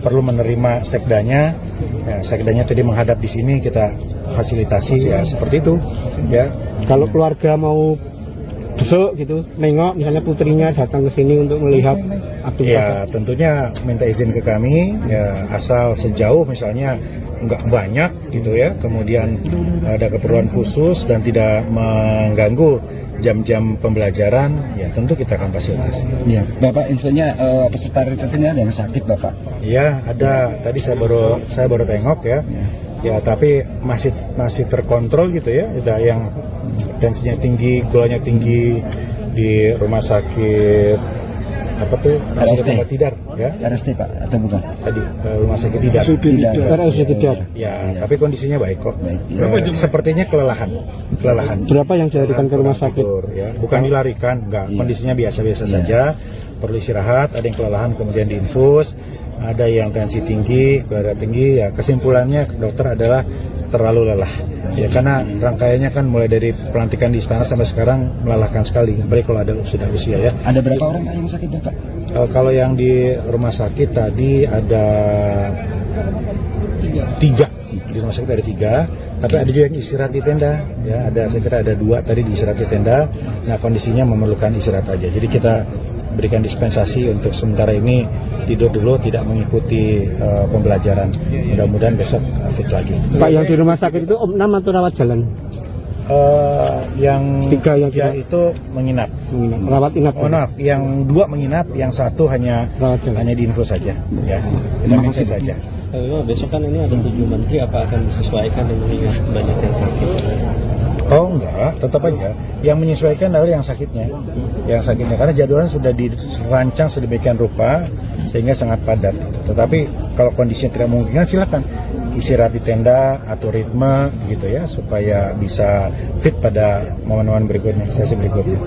perlu menerima sekdanya. Ya, sekdanya tadi menghadap di sini, kita fasilitasi ya seperti itu. Ya. Kalau keluarga mau besok gitu, nengok misalnya putrinya datang ke sini untuk melihat aktivitas. Ya, tentunya minta izin ke kami. Ya, asal sejauh misalnya nggak banyak gitu ya. Kemudian ada keperluan khusus dan tidak mengganggu jam-jam pembelajaran, ya tentu kita akan fasilitasi. Iya, Bapak infonya peserta retreatnya ada yang sakit, Bapak? Iya, ada. Tadi saya baru tengok ya. Ya, tapi masih terkontrol gitu ya. Ada yang tensinya tinggi, gulanya tinggi di rumah sakit apa tuh? RST Tidar ya. RST Pak atau bukan? Tadi rumah sakit Tidar. Tidar. Ya, tapi kondisinya baik kok. Baik, ya. Sepertinya kelelahan. Berapa yang dilarikan ke rumah sakit? Ya, bukan dilarikan, enggak. Kondisinya biasa-biasa saja. Perlu istirahat, ada yang kelelahan kemudian diinfus, ada yang tensi tinggi, gula tinggi. Ya, kesimpulannya dokter adalah terlalu lelah. Ya, karena rangkaiannya kan mulai dari pelantikan di istana sampai sekarang melelahkan sekali. Apalagi kalau ada sudah usia ya. Ada berapa orang yang sakit, Bapak? Kalau yang di rumah sakit tadi ada 3. Di rumah sakit ada 3, tapi ada juga yang istirahat di tenda. Ya, saya kira ada 2 tadi di istirahat di tenda. Nah, kondisinya memerlukan istirahat aja. Jadi kita berikan dispensasi untuk sementara ini tidur dulu, tidak mengikuti pembelajaran. Mudah-mudahan besok fit lagi. Pak, yang di rumah sakit itu opnam atau rawat jalan? Yang 3 yang itu menginap. Rawat inap. Oh, maaf, yang 2 menginap, yang 1 hanya diinfus saja. Ya, vitamin C saja. Besok kan ini ada 7 menteri, apa akan disesuaikan dengan mengingat banyak yang sakit? Oh enggak, tetap aja. Yang menyesuaikan adalah yang sakitnya. Yang sakitnya, karena jadwalnya sudah dirancang sedemikian rupa sehingga sangat padat. Gitu. Tetapi kalau kondisinya tidak memungkinkan, silakan istirahat di tenda, atur ritme gitu ya, supaya bisa fit pada momen-momen berikutnya, sesi berikutnya.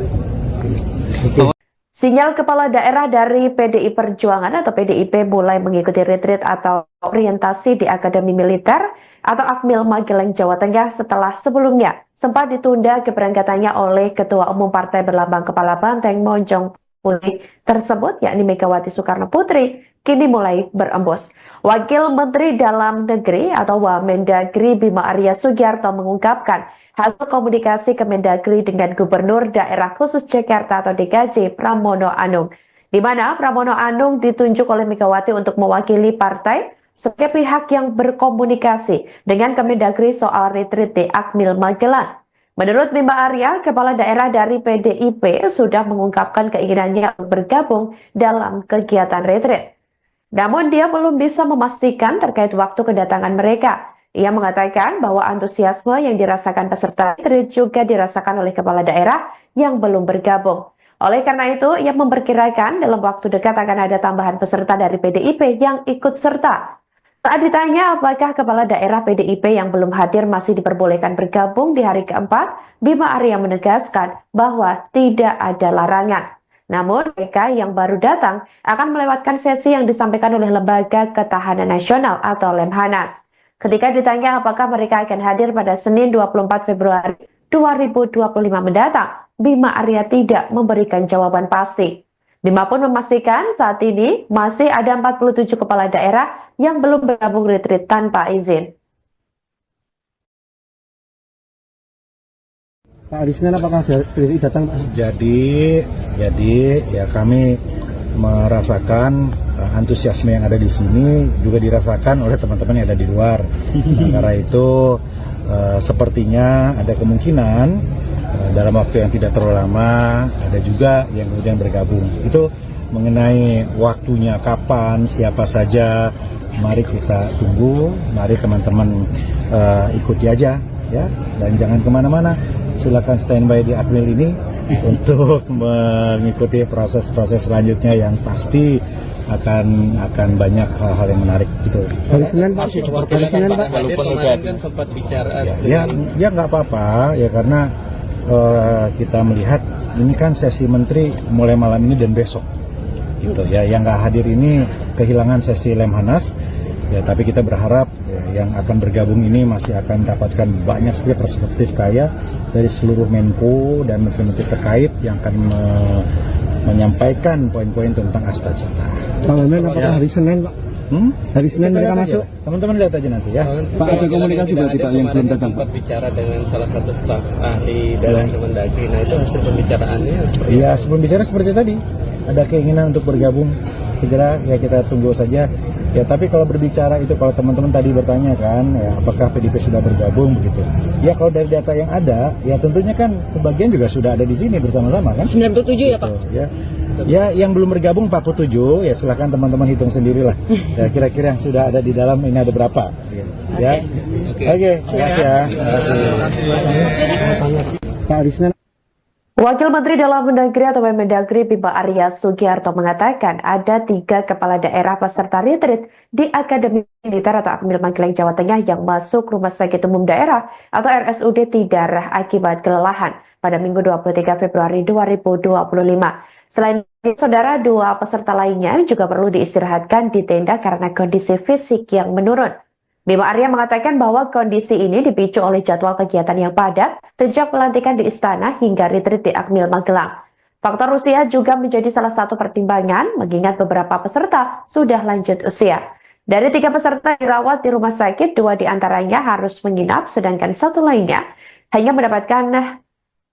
Sinyal kepala daerah dari PDI Perjuangan atau PDIP mulai mengikuti retreat atau orientasi di Akademi Militer atau Akmil Magelang, Jawa Tengah setelah sebelumnya sempat ditunda keberangkatannya oleh Ketua Umum Partai Berlambang Kepala Banteng Monjong Putih tersebut, yakni Megawati Soekarno Putri, kini mulai berembus. Wakil Menteri Dalam Negeri atau Wamendagri Bima Arya Sugiarto mengungkapkan hasil komunikasi Kemendagri dengan Gubernur Daerah Khusus Jakarta atau DKJ Pramono Anung, di mana Pramono Anung ditunjuk oleh Megawati untuk mewakili partai sebagai pihak yang berkomunikasi dengan Kemendagri soal retreat di Akmil Magelang. Menurut Bima Arya, kepala daerah dari PDIP sudah mengungkapkan keinginannya untuk bergabung dalam kegiatan retreat. Namun dia belum bisa memastikan terkait waktu kedatangan mereka. Ia mengatakan bahwa antusiasme yang dirasakan peserta retreat juga dirasakan oleh kepala daerah yang belum bergabung. Oleh karena itu, ia memperkirakan dalam waktu dekat akan ada tambahan peserta dari PDIP yang ikut serta. Saat ditanya apakah kepala daerah PDIP yang belum hadir masih diperbolehkan bergabung di hari keempat, Bima Arya menegaskan bahwa tidak ada larangan. Namun mereka yang baru datang akan melewatkan sesi yang disampaikan oleh Lembaga Ketahanan Nasional atau Lemhanas. Ketika ditanya apakah mereka akan hadir pada Senin 24 Februari 2025 mendatang, Bima Arya tidak memberikan jawaban pasti. Bima pun memastikan saat ini masih ada 47 kepala daerah yang belum bergabung retreat tanpa izin. Pak Arisman apakah datang Pak? Jadi ya kami merasakan antusiasme yang ada di sini juga dirasakan oleh teman-teman yang ada di luar. Karena itu sepertinya ada kemungkinan dalam waktu yang tidak terlalu lama ada juga yang kemudian bergabung. Itu mengenai waktunya kapan, siapa saja, mari kita tunggu, mari teman-teman ikuti aja ya, dan jangan kemana-mana. Silakan standby di Akmil ini untuk mengikuti proses-proses selanjutnya yang pasti akan banyak hal-hal yang menarik gitu. Hari Senin Pak, Hari Senin Pak, kemarin kan sempat bicara. Ya nggak apa-apa ya, karena kita melihat ini kan sesi menteri mulai malam ini dan besok gitu ya. Yang nggak hadir ini kehilangan sesi Lemhanas ya, tapi kita berharap ya, yang akan bergabung ini masih akan mendapatkan banyak sekali perspektif kaya dari seluruh Menko dan menteri-menteri terkait yang akan menyampaikan poin-poin tentang Astagfirullah. Pak Wamen apakah hari Senin Pak? Hari Senin mereka masuk? Teman-teman lihat aja nanti ya. Pak, ada komunikasi berarti Pak yang belum datang? Sempat bicara dengan salah satu staf ahli dalam Kemendagri. Nah itu hasil pembicaraannya seperti Iya, sebelum bicara seperti tadi, ada keinginan untuk bergabung segera ya, kita tunggu saja. Ya, tapi kalau berbicara itu, kalau teman-teman tadi bertanya kan, ya, apakah PDIP sudah bergabung begitu? Ya, kalau dari data yang ada, ya tentunya kan sebagian juga sudah ada di sini bersama-sama kan? 97 ya Pak? Gitu, ya, yang belum bergabung 47, ya silakan teman-teman hitung sendirilah. Ya, kira-kira yang sudah ada di dalam ini ada berapa? Ya, oke, terima kasih ya. Pak Arisman. Wakil Menteri Dalam Negeri atau Wamendagri Bima Arya Sugiarto mengatakan ada 3 kepala daerah peserta retreat di Akademi Militer atau Akmil Magelang, Jawa Tengah yang masuk Rumah Sakit Umum Daerah atau RSUD Tidarah akibat kelelahan pada Minggu 23 Februari 2025. Selain itu, saudara, 2 peserta lainnya juga perlu diistirahatkan di tenda karena kondisi fisik yang menurun. Bima Arya mengatakan bahwa kondisi ini dipicu oleh jadwal kegiatan yang padat sejak pelantikan di Istana hingga retreat di Akmil Magelang. Faktor usia juga menjadi salah satu pertimbangan mengingat beberapa peserta sudah lanjut usia. Dari 3 peserta dirawat di rumah sakit, 2 diantaranya harus menginap sedangkan 1 lainnya hanya mendapatkan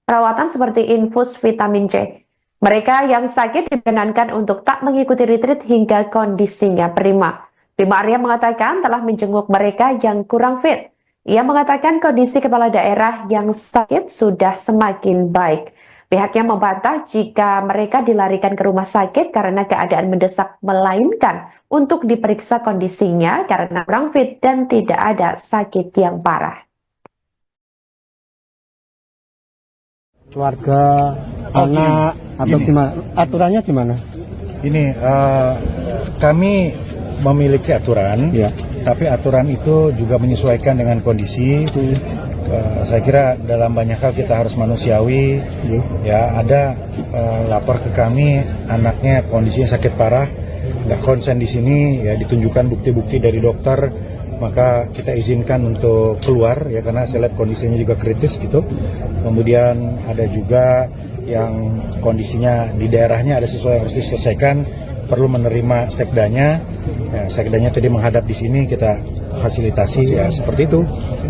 perawatan seperti infus vitamin C. Mereka yang sakit dibenarkan untuk tak mengikuti retreat hingga kondisinya prima. Bima Arya mengatakan telah menjenguk mereka yang kurang fit. Ia mengatakan kondisi kepala daerah yang sakit sudah semakin baik. Pihaknya membantah jika mereka dilarikan ke rumah sakit karena keadaan mendesak, melainkan untuk diperiksa kondisinya karena kurang fit dan tidak ada sakit yang parah. Keluarga, anak, atau gimana? Aturannya gimana? Ini kami memiliki aturan, Ya. tapi aturan itu juga menyesuaikan dengan kondisi Saya kira dalam banyak hal kita harus manusiawi. Ya, ada lapor ke kami anaknya kondisinya sakit parah, nggak konsen di sini, ya ditunjukkan bukti-bukti dari dokter, maka kita izinkan untuk keluar ya karena saya lihat kondisinya juga kritis gitu. Kemudian ada juga yang kondisinya di daerahnya ada sesuatu yang harus diselesaikan, perlu menerima sekdanya. Ya, sekdanya tadi menghadap di sini, kita fasilitasi ya seperti itu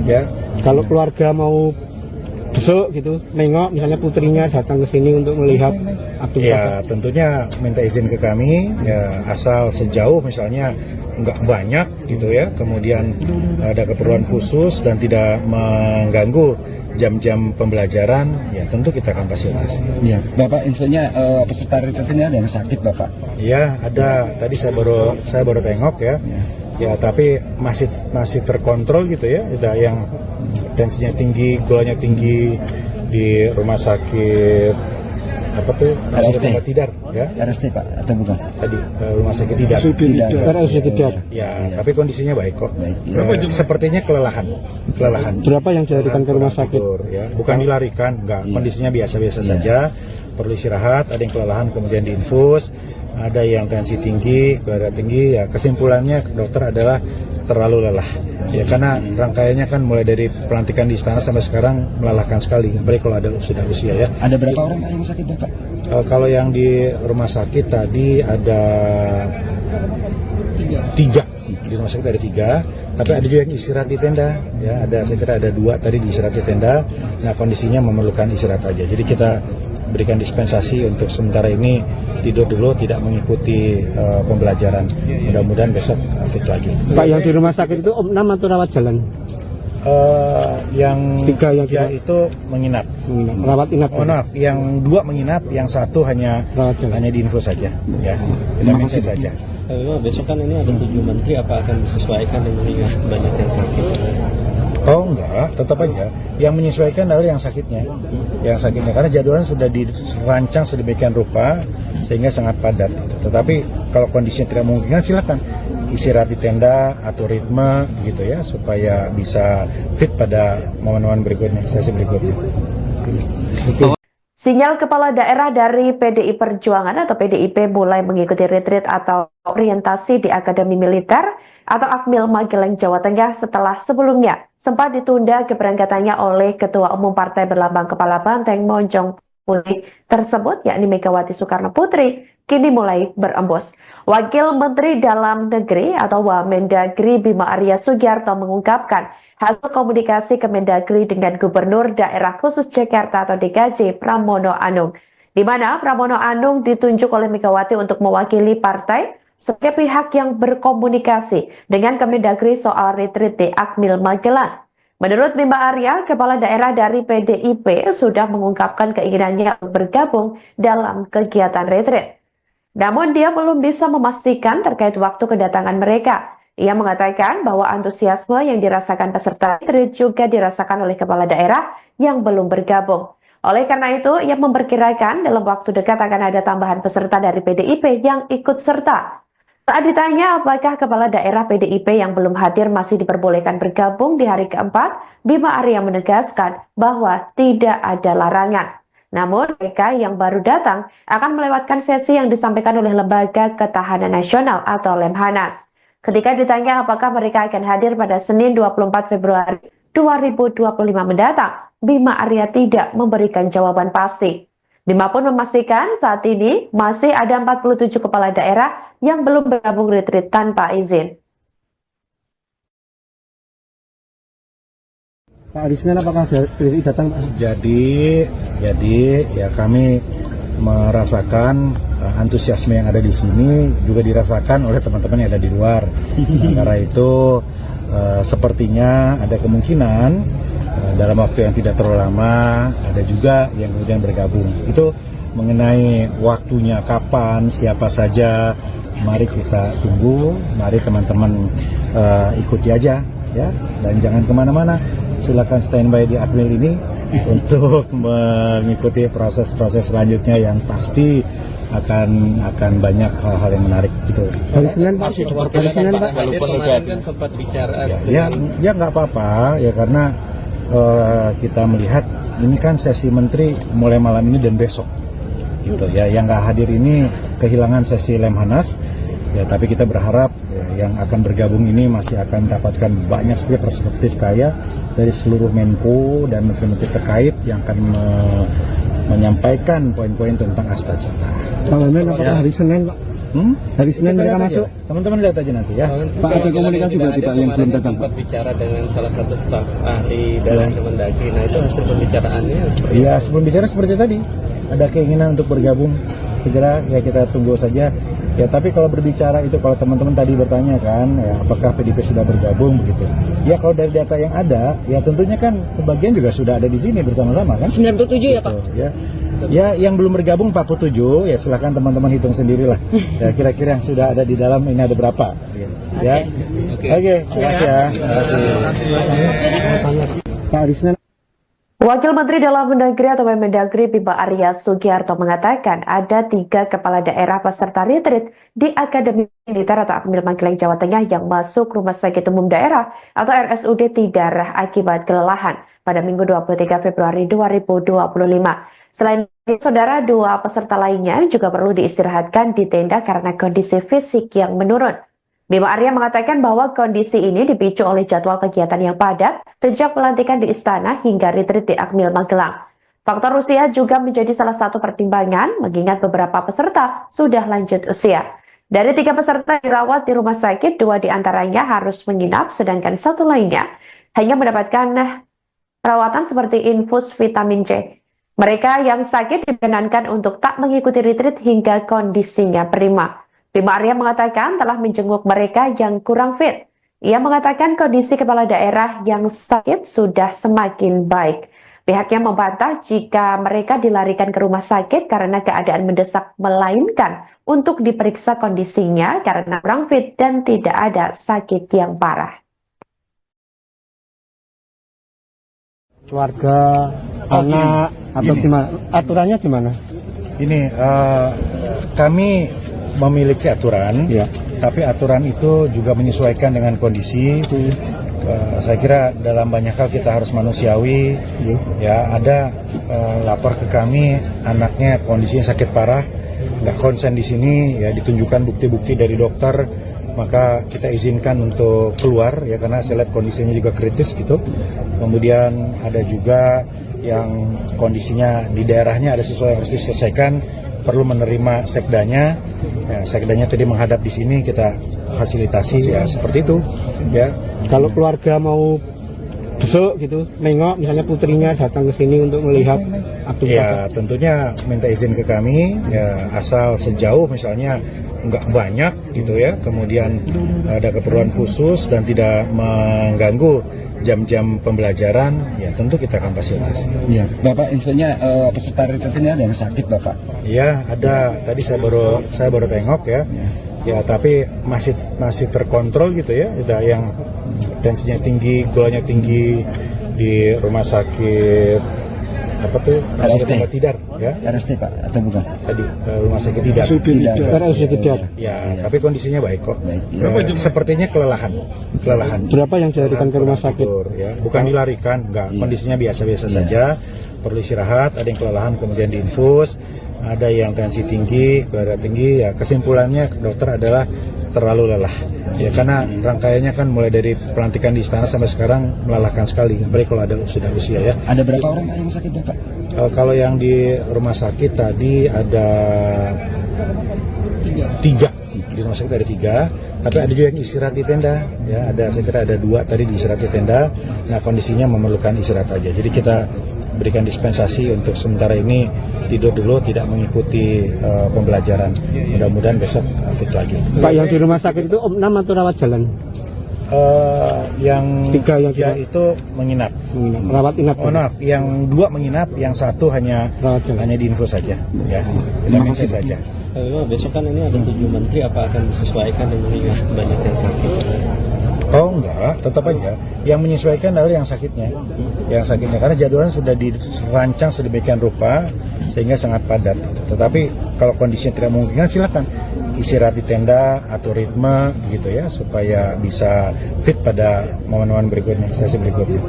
ya. Kalau keluarga mau besok gitu, nengok misalnya putrinya datang ke sini untuk melihat aktivitas. Ya tentunya minta izin ke kami ya, asal sejauh misalnya nggak banyak gitu ya, kemudian ada keperluan khusus dan tidak mengganggu jam-jam pembelajaran, ya tentu kita akan fasilitasi. Iya, Bapak infonya peserta retreatnya ada yang sakit, Bapak? Ya ada, tadi saya baru tengok ya. Ya tapi masih terkontrol gitu ya. Ada yang tensinya tinggi, gulanya tinggi di rumah sakit apa tuh? RST. Tidar ya. RST Pak atau bukan? Tadi rumah sakit Tidar. Tidak. Ya, tapi kondisinya baik kok. Baik. Sepertinya kelelahan. Berapa yang dilarikan ke rumah sakit? Tidur, ya. Bukan dilarikan, enggak. Kondisinya biasa-biasa saja. Perlu istirahat, ada yang kelelahan kemudian diinfus, ada yang tensi tinggi, gula tinggi. Ya, kesimpulannya dokter adalah terlalu lelah. Ya karena rangkaiannya kan mulai dari pelantikan di istana sampai sekarang melelahkan sekali. Apalagi kalau ada sudah usia ya. Ada berapa orang yang sakit, Bapak? Kalau yang di rumah sakit tadi ada tiga. Di rumah sakit ada 3, tapi ada juga yang istirahat di tenda. Ya, saya kira ada 2 tadi di istirahat di tenda. Nah kondisinya memerlukan istirahat aja. Jadi kita berikan dispensasi untuk sementara ini tidur dulu, tidak mengikuti pembelajaran. Mudah-mudahan besok fit lagi. Pak, yang di rumah sakit itu opnam atau rawat jalan? Yang 3 yang ya itu menginap. Rawat inap. Oh maaf, yang 2 menginap, yang 1 hanya diinfus saja. Ya, kita minta saja. Besok kan ini ada 7 menteri, apa akan disesuaikan dengan mengingat banyak yang sakit? Oh enggak, tetap aja. Yang menyesuaikan adalah yang sakitnya. Yang sakitnya, karena jadwalnya sudah dirancang sedemikian rupa sehingga sangat padat. Gitu. Tetapi kalau kondisinya tidak memungkinkan, silakan istirahat di tenda, atur ritme gitu ya, supaya bisa fit pada momen-momen berikutnya, sesi berikutnya. Sinyal kepala daerah dari PDI Perjuangan atau PDIP mulai mengikuti retreat atau orientasi di Akademi Militer atau Akmil Magelang, Jawa Tengah setelah sebelumnya sempat ditunda keberangkatannya oleh Ketua Umum Partai Berlambang Kepala Banteng Monjong Putih tersebut, yakni Megawati Soekarno Putri, kini mulai berembus. Wakil Menteri Dalam Negeri atau Wamendagri Bima Arya Sugiarto mengungkapkan hasil komunikasi Kemendagri dengan Gubernur Daerah Khusus Jakarta atau DKJ Pramono Anung, di mana Pramono Anung ditunjuk oleh Megawati untuk mewakili partai sebagai pihak yang berkomunikasi dengan Kemendagri soal retreat di Akmil Magelang. Menurut Bima Arya, kepala daerah dari PDIP sudah mengungkapkan keinginannya untuk bergabung dalam kegiatan retreat. Namun dia belum bisa memastikan terkait waktu kedatangan mereka. Ia mengatakan bahwa antusiasme yang dirasakan peserta retreat juga dirasakan oleh kepala daerah yang belum bergabung. Oleh karena itu, ia memperkirakan dalam waktu dekat akan ada tambahan peserta dari PDIP yang ikut serta. Saat ditanya apakah kepala daerah PDIP yang belum hadir masih diperbolehkan bergabung di hari keempat, Bima Arya menegaskan bahwa tidak ada larangan. Namun mereka yang baru datang akan melewatkan sesi yang disampaikan oleh Lembaga Ketahanan Nasional atau Lemhanas. Ketika ditanya apakah mereka akan hadir pada Senin 24 Februari 2025 mendatang, Bima Arya tidak memberikan jawaban pasti. Bima pun memastikan saat ini masih ada 47 kepala daerah yang belum bergabung retreat tanpa izin. Pak, di Senin apakah PDI datang, Pak? Jadi ya kami merasakan antusiasme yang ada di sini juga dirasakan oleh teman-teman yang ada di luar. Nah, karena itu sepertinya ada kemungkinan dalam waktu yang tidak terlalu lama ada juga yang kemudian bergabung. Itu mengenai waktunya kapan, siapa saja, mari kita tunggu, mari teman-teman ikuti aja ya, dan jangan kemana-mana. Silakan standby di Akmil ini untuk mengikuti proses-proses selanjutnya yang pasti akan banyak hal-hal yang menarik gitu. Hari Senin Pak, Hari Senin Pak, kemarin kan sempat bicara. Ya nggak apa-apa ya, karena kita melihat ini kan sesi menteri mulai malam ini dan besok gitu ya, yang nggak hadir ini kehilangan sesi Lemhanas ya, tapi kita berharap ya, yang akan bergabung ini masih akan mendapatkan banyak sekali perspektif kaya dari seluruh Menko dan menteri-menteri terkait yang akan menyampaikan poin-poin tentang Astagita. Pak Wamen, apakah hari Senin, Pak? Hari Senin mereka masuk? Teman-teman lihat aja nanti ya. Pak, ada komunikasi berarti Pak yang belum datang? Sempat bicara dengan salah satu staf ahli dari Kemendagri. Nah itu hasil pembicaraannya seperti Ya sebelum bicara seperti tadi, ada keinginan untuk bergabung segera ya, kita tunggu saja. Ya tapi kalau berbicara itu, kalau teman-teman tadi bertanya kan, ya, apakah PDIP sudah bergabung begitu? Ya kalau dari data yang ada, ya tentunya kan sebagian juga sudah ada di sini bersama-sama kan? 97 ya Pak? Ya yang belum bergabung 47, ya silahkan teman-teman hitung sendirilah. Ya kira-kira yang sudah ada di dalam ini ada berapa? Ya. Oke, terima kasih ya. Pak, hari Senin. Wakil Menteri Dalam Negeri atau Mendagri Bima Arya Sugiarto mengatakan ada 3 kepala daerah peserta retreat di Akademi Militer atau Akmil Magelang Jawa Tengah yang masuk Rumah Sakit Umum Daerah atau RSUD Tidara akibat kelelahan pada Minggu 23 Februari 2025. Selain itu, saudara, 2 peserta lainnya juga perlu diistirahatkan di tenda karena kondisi fisik yang menurun. Bima Arya mengatakan bahwa kondisi ini dipicu oleh jadwal kegiatan yang padat sejak pelantikan di Istana hingga retreat di Akmil Magelang. Faktor usia juga menjadi salah satu pertimbangan mengingat beberapa peserta sudah lanjut usia. Dari 3 peserta dirawat di rumah sakit, 2 diantaranya harus menginap sedangkan 1 lainnya hanya mendapatkan perawatan seperti infus vitamin C. Mereka yang sakit dibenarkan untuk tak mengikuti retreat hingga kondisinya prima. Bima Arya mengatakan telah menjenguk mereka yang kurang fit. Ia mengatakan kondisi kepala daerah yang sakit sudah semakin baik. Pihaknya membantah jika mereka dilarikan ke rumah sakit karena keadaan mendesak, melainkan untuk diperiksa kondisinya karena kurang fit dan tidak ada sakit yang parah. Keluarga, anak, atau gimana? Aturannya gimana? Ini kami memiliki aturan, ya, tapi aturan itu juga menyesuaikan dengan kondisi. Saya kira dalam banyak hal kita harus manusiawi. Ya, ada lapor ke kami anaknya kondisinya sakit parah, nggak konsen di sini, ya ditunjukkan bukti-bukti dari dokter, maka kita izinkan untuk keluar ya karena saya lihat kondisinya juga kritis gitu. Kemudian ada juga yang kondisinya di daerahnya ada sesuatu yang harus diselesaikan, perlu menerima sekdanya. Ya, sekdanya tadi menghadap di sini, kita fasilitasi ya seperti itu. Ya. Kalau keluarga mau besok gitu, nengok misalnya putrinya datang ke sini untuk melihat aktivitas. Ya tentunya minta izin ke kami, ya asal sejauh misalnya nggak banyak gitu ya, kemudian ada keperluan khusus dan tidak mengganggu jam-jam pembelajaran, ya tentu kita akan fasilitasi. Ya, Bapak infonya peserta retreat ini ada yang sakit, Bapak? Ya ada, tadi saya baru tengok ya. Ya tapi masih terkontrol gitu ya. Ada yang tensinya tinggi, gulanya tinggi di rumah sakit apa tuh? RST Tidar ya. RST Pak atau bukan? Tadi rumah sakit Tidar. Tidar. Ya, tapi kondisinya baik kok. Baik, ya. Sepertinya kelelahan. Berapa yang dilarikan ke rumah sakit? Ya, bukan dilarikan, enggak. Kondisinya biasa-biasa saja. Perlu istirahat, ada yang kelelahan kemudian diinfus, ada yang tensi tinggi, gula tinggi. Ya, kesimpulannya dokter adalah terlalu lelah. Ya, karena rangkaiannya kan mulai dari pelantikan di istana sampai sekarang melelahkan sekali. Apalagi kalau ada sudah usia ya. Ada berapa orang yang sakit, Bapak? Kalau yang di rumah sakit tadi ada 3. Di rumah sakit ada 3, tapi ada juga yang istirahat di tenda. Ya, saya kira ada 2 tadi di istirahat di tenda. Nah, kondisinya memerlukan istirahat aja. Jadi kita berikan dispensasi untuk sementara ini tidur dulu, tidak mengikuti pembelajaran. Mudah-mudahan besok fit lagi. Pak, yang di rumah sakit itu opnam atau rawat jalan? Yang 3 yang 3 itu menginap. Rawat inap. Oh maaf, yang 2 menginap, yang 1 hanya diinfus saja. Ya, vitamin C saja. Besok kan ini ada 7 menteri, apa akan disesuaikan dengan banyak yang sakit? Oh enggak, tetap aja. Yang menyesuaikan adalah yang sakitnya. Yang sakitnya, karena jadwalnya sudah dirancang sedemikian rupa sehingga sangat padat. Tetapi kalau kondisinya tidak memungkinkan, silakan istirahat di tenda, atur ritme gitu ya, supaya bisa fit pada momen-momen berikutnya, sesi berikutnya.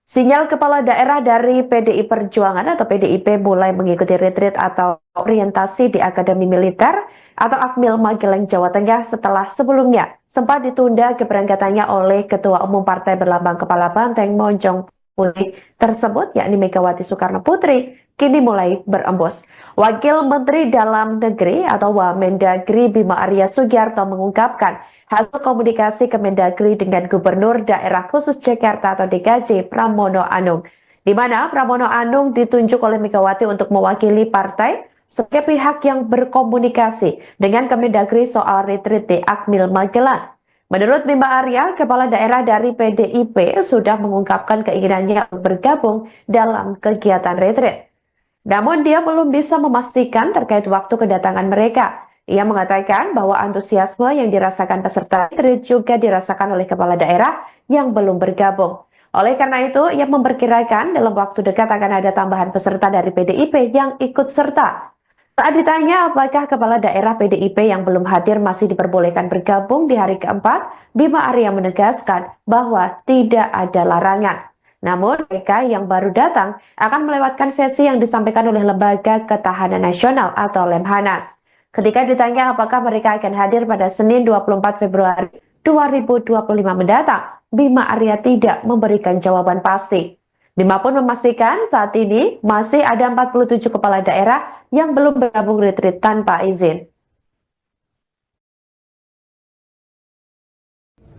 Sinyal kepala daerah dari PDI Perjuangan atau PDIP mulai mengikuti retreat atau orientasi di Akademi Militer atau Akmil Magelang, Jawa Tengah setelah sebelumnya sempat ditunda keberangkatannya oleh Ketua Umum Partai Berlambang Kepala Banteng Monjong Putih tersebut, yakni Megawati Soekarno Putri, kini mulai berembus. Wakil Menteri Dalam Negeri atau Wamendagri Bima Arya Sugiarto mengungkapkan hasil komunikasi Kemendagri dengan Gubernur Daerah Khusus Jakarta atau DKJ Pramono Anung, di mana Pramono Anung ditunjuk oleh Megawati untuk mewakili partai sebagai pihak yang berkomunikasi dengan Kemendagri soal retreat di Akmil Magelang. Menurut Bima Arya, kepala daerah dari PDIP sudah mengungkapkan keinginannya untuk bergabung dalam kegiatan retreat. Namun dia belum bisa memastikan terkait waktu kedatangan mereka. Ia mengatakan bahwa antusiasme yang dirasakan peserta retreat juga dirasakan oleh kepala daerah yang belum bergabung. Oleh karena itu, ia memperkirakan dalam waktu dekat akan ada tambahan peserta dari PDIP yang ikut serta. Saat ditanya apakah kepala daerah PDIP yang belum hadir masih diperbolehkan bergabung di hari keempat, Bima Arya menegaskan bahwa tidak ada larangan. Namun mereka yang baru datang akan melewatkan sesi yang disampaikan oleh Lembaga Ketahanan Nasional atau Lemhanas. Ketika ditanya apakah mereka akan hadir pada Senin 24 Februari 2025 mendatang, Bima Arya tidak memberikan jawaban pasti. Bima pun memastikan saat ini masih ada 47 kepala daerah yang belum bergabung retreat tanpa izin.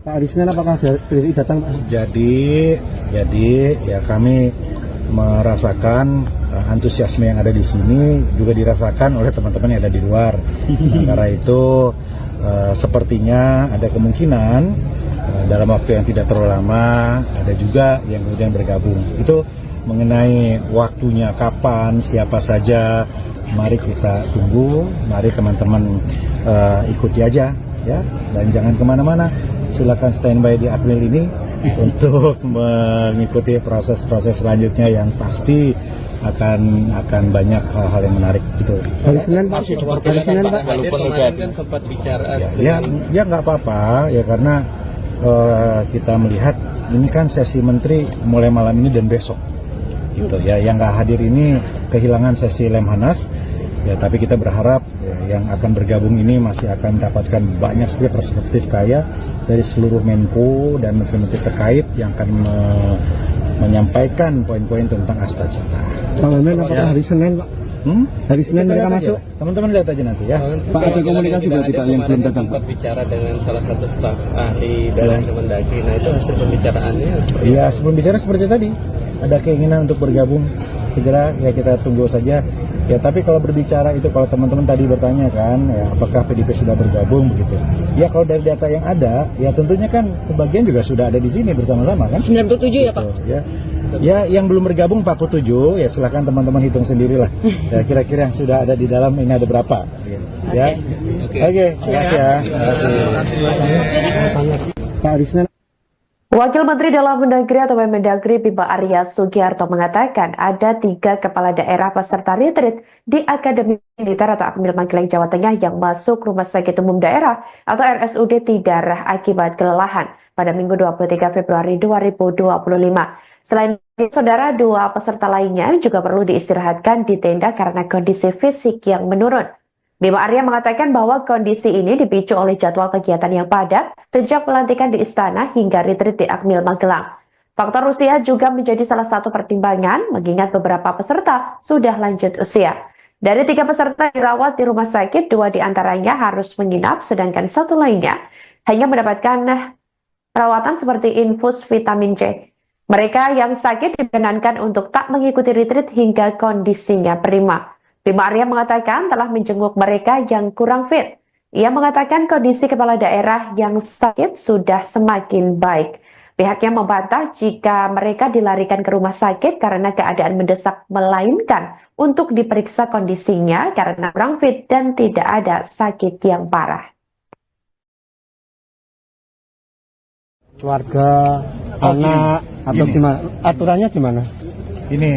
Pak Arisman apakah PDI datang, Pak? Jadi ya kami merasakan antusiasme yang ada di sini juga dirasakan oleh teman-teman yang ada di luar. Karena itu sepertinya ada kemungkinan dalam waktu yang tidak terlalu lama ada juga yang kemudian bergabung. Itu mengenai waktunya kapan, siapa saja, mari kita tunggu, mari teman-teman ikuti aja ya, dan jangan kemana-mana. Silakan standby di Akmil ini untuk mengikuti proses-proses selanjutnya yang pasti akan banyak hal-hal yang menarik gitu. Hari Senin Pak, Walaupun kemarin kan sempat bicara. Ya nggak apa-apa ya, karena kita melihat ini kan sesi menteri mulai malam ini dan besok gitu ya. Yang nggak hadir ini kehilangan sesi Lemhanas ya, tapi kita berharap ya, yang akan bergabung ini masih akan mendapatkan banyak sekali perspektif kaya dari seluruh Menko dan menteri-menteri terkait yang akan menyampaikan poin-poin tentang Astagfirullah. Pak Wamen apakah hari Senin, Pak? Hari Senin mereka masuk? Teman-teman lihat aja nanti ya. Pak, ada komunikasi berarti Pak yang belum datang, Pak? Sempat bicara dengan salah satu staf ahli dalam Kemendagri. Nah itu hasil pembicaraannya seperti Ya sebelum bicara seperti tadi, ada keinginan untuk bergabung segera ya, kita tunggu saja. Ya tapi kalau berbicara itu, kalau teman-teman tadi bertanya kan, ya apakah PDIP sudah bergabung begitu? Ya kalau dari data yang ada, ya tentunya kan sebagian juga sudah ada di sini bersama-sama kan? 97 ya Pak? Gitu, ya yang belum bergabung 47, ya silakan teman-teman hitung sendirilah. Ya kira-kira yang sudah ada di dalam ini ada berapa? Ya, oke, terima kasih ya. Terima kasih. Pak Arisman. Wakil Menteri Dalam Negeri atau Mendagri Bima Arya Sugiarto mengatakan ada 3 kepala daerah peserta retreat di Akademi Militer atau Akmil Magelang, Jawa Tengah yang masuk Rumah Sakit Umum Daerah atau RSUD Tidarah akibat kelelahan pada Minggu 23 Februari 2025. Selain itu, saudara, 2 peserta lainnya juga perlu diistirahatkan di tenda karena kondisi fisik yang menurun. Bima Arya mengatakan bahwa kondisi ini dipicu oleh jadwal kegiatan yang padat sejak pelantikan di Istana hingga retreat di Akmil Magelang. Faktor usia juga menjadi salah satu pertimbangan mengingat beberapa peserta sudah lanjut usia. Dari 3 peserta dirawat di rumah sakit, 2 diantaranya harus menginap, sedangkan 1 lainnya hanya mendapatkan perawatan seperti infus vitamin C. Mereka yang sakit diperkenankan untuk tak mengikuti retreat hingga kondisinya prima. Bima Arya mengatakan telah menjenguk mereka yang kurang fit. Ia mengatakan kondisi kepala daerah yang sakit sudah semakin baik. Pihaknya membantah jika mereka dilarikan ke rumah sakit karena keadaan mendesak, melainkan untuk diperiksa kondisinya karena kurang fit dan tidak ada sakit yang parah. Keluarga, anak, atau gimana? Aturannya gimana? Ini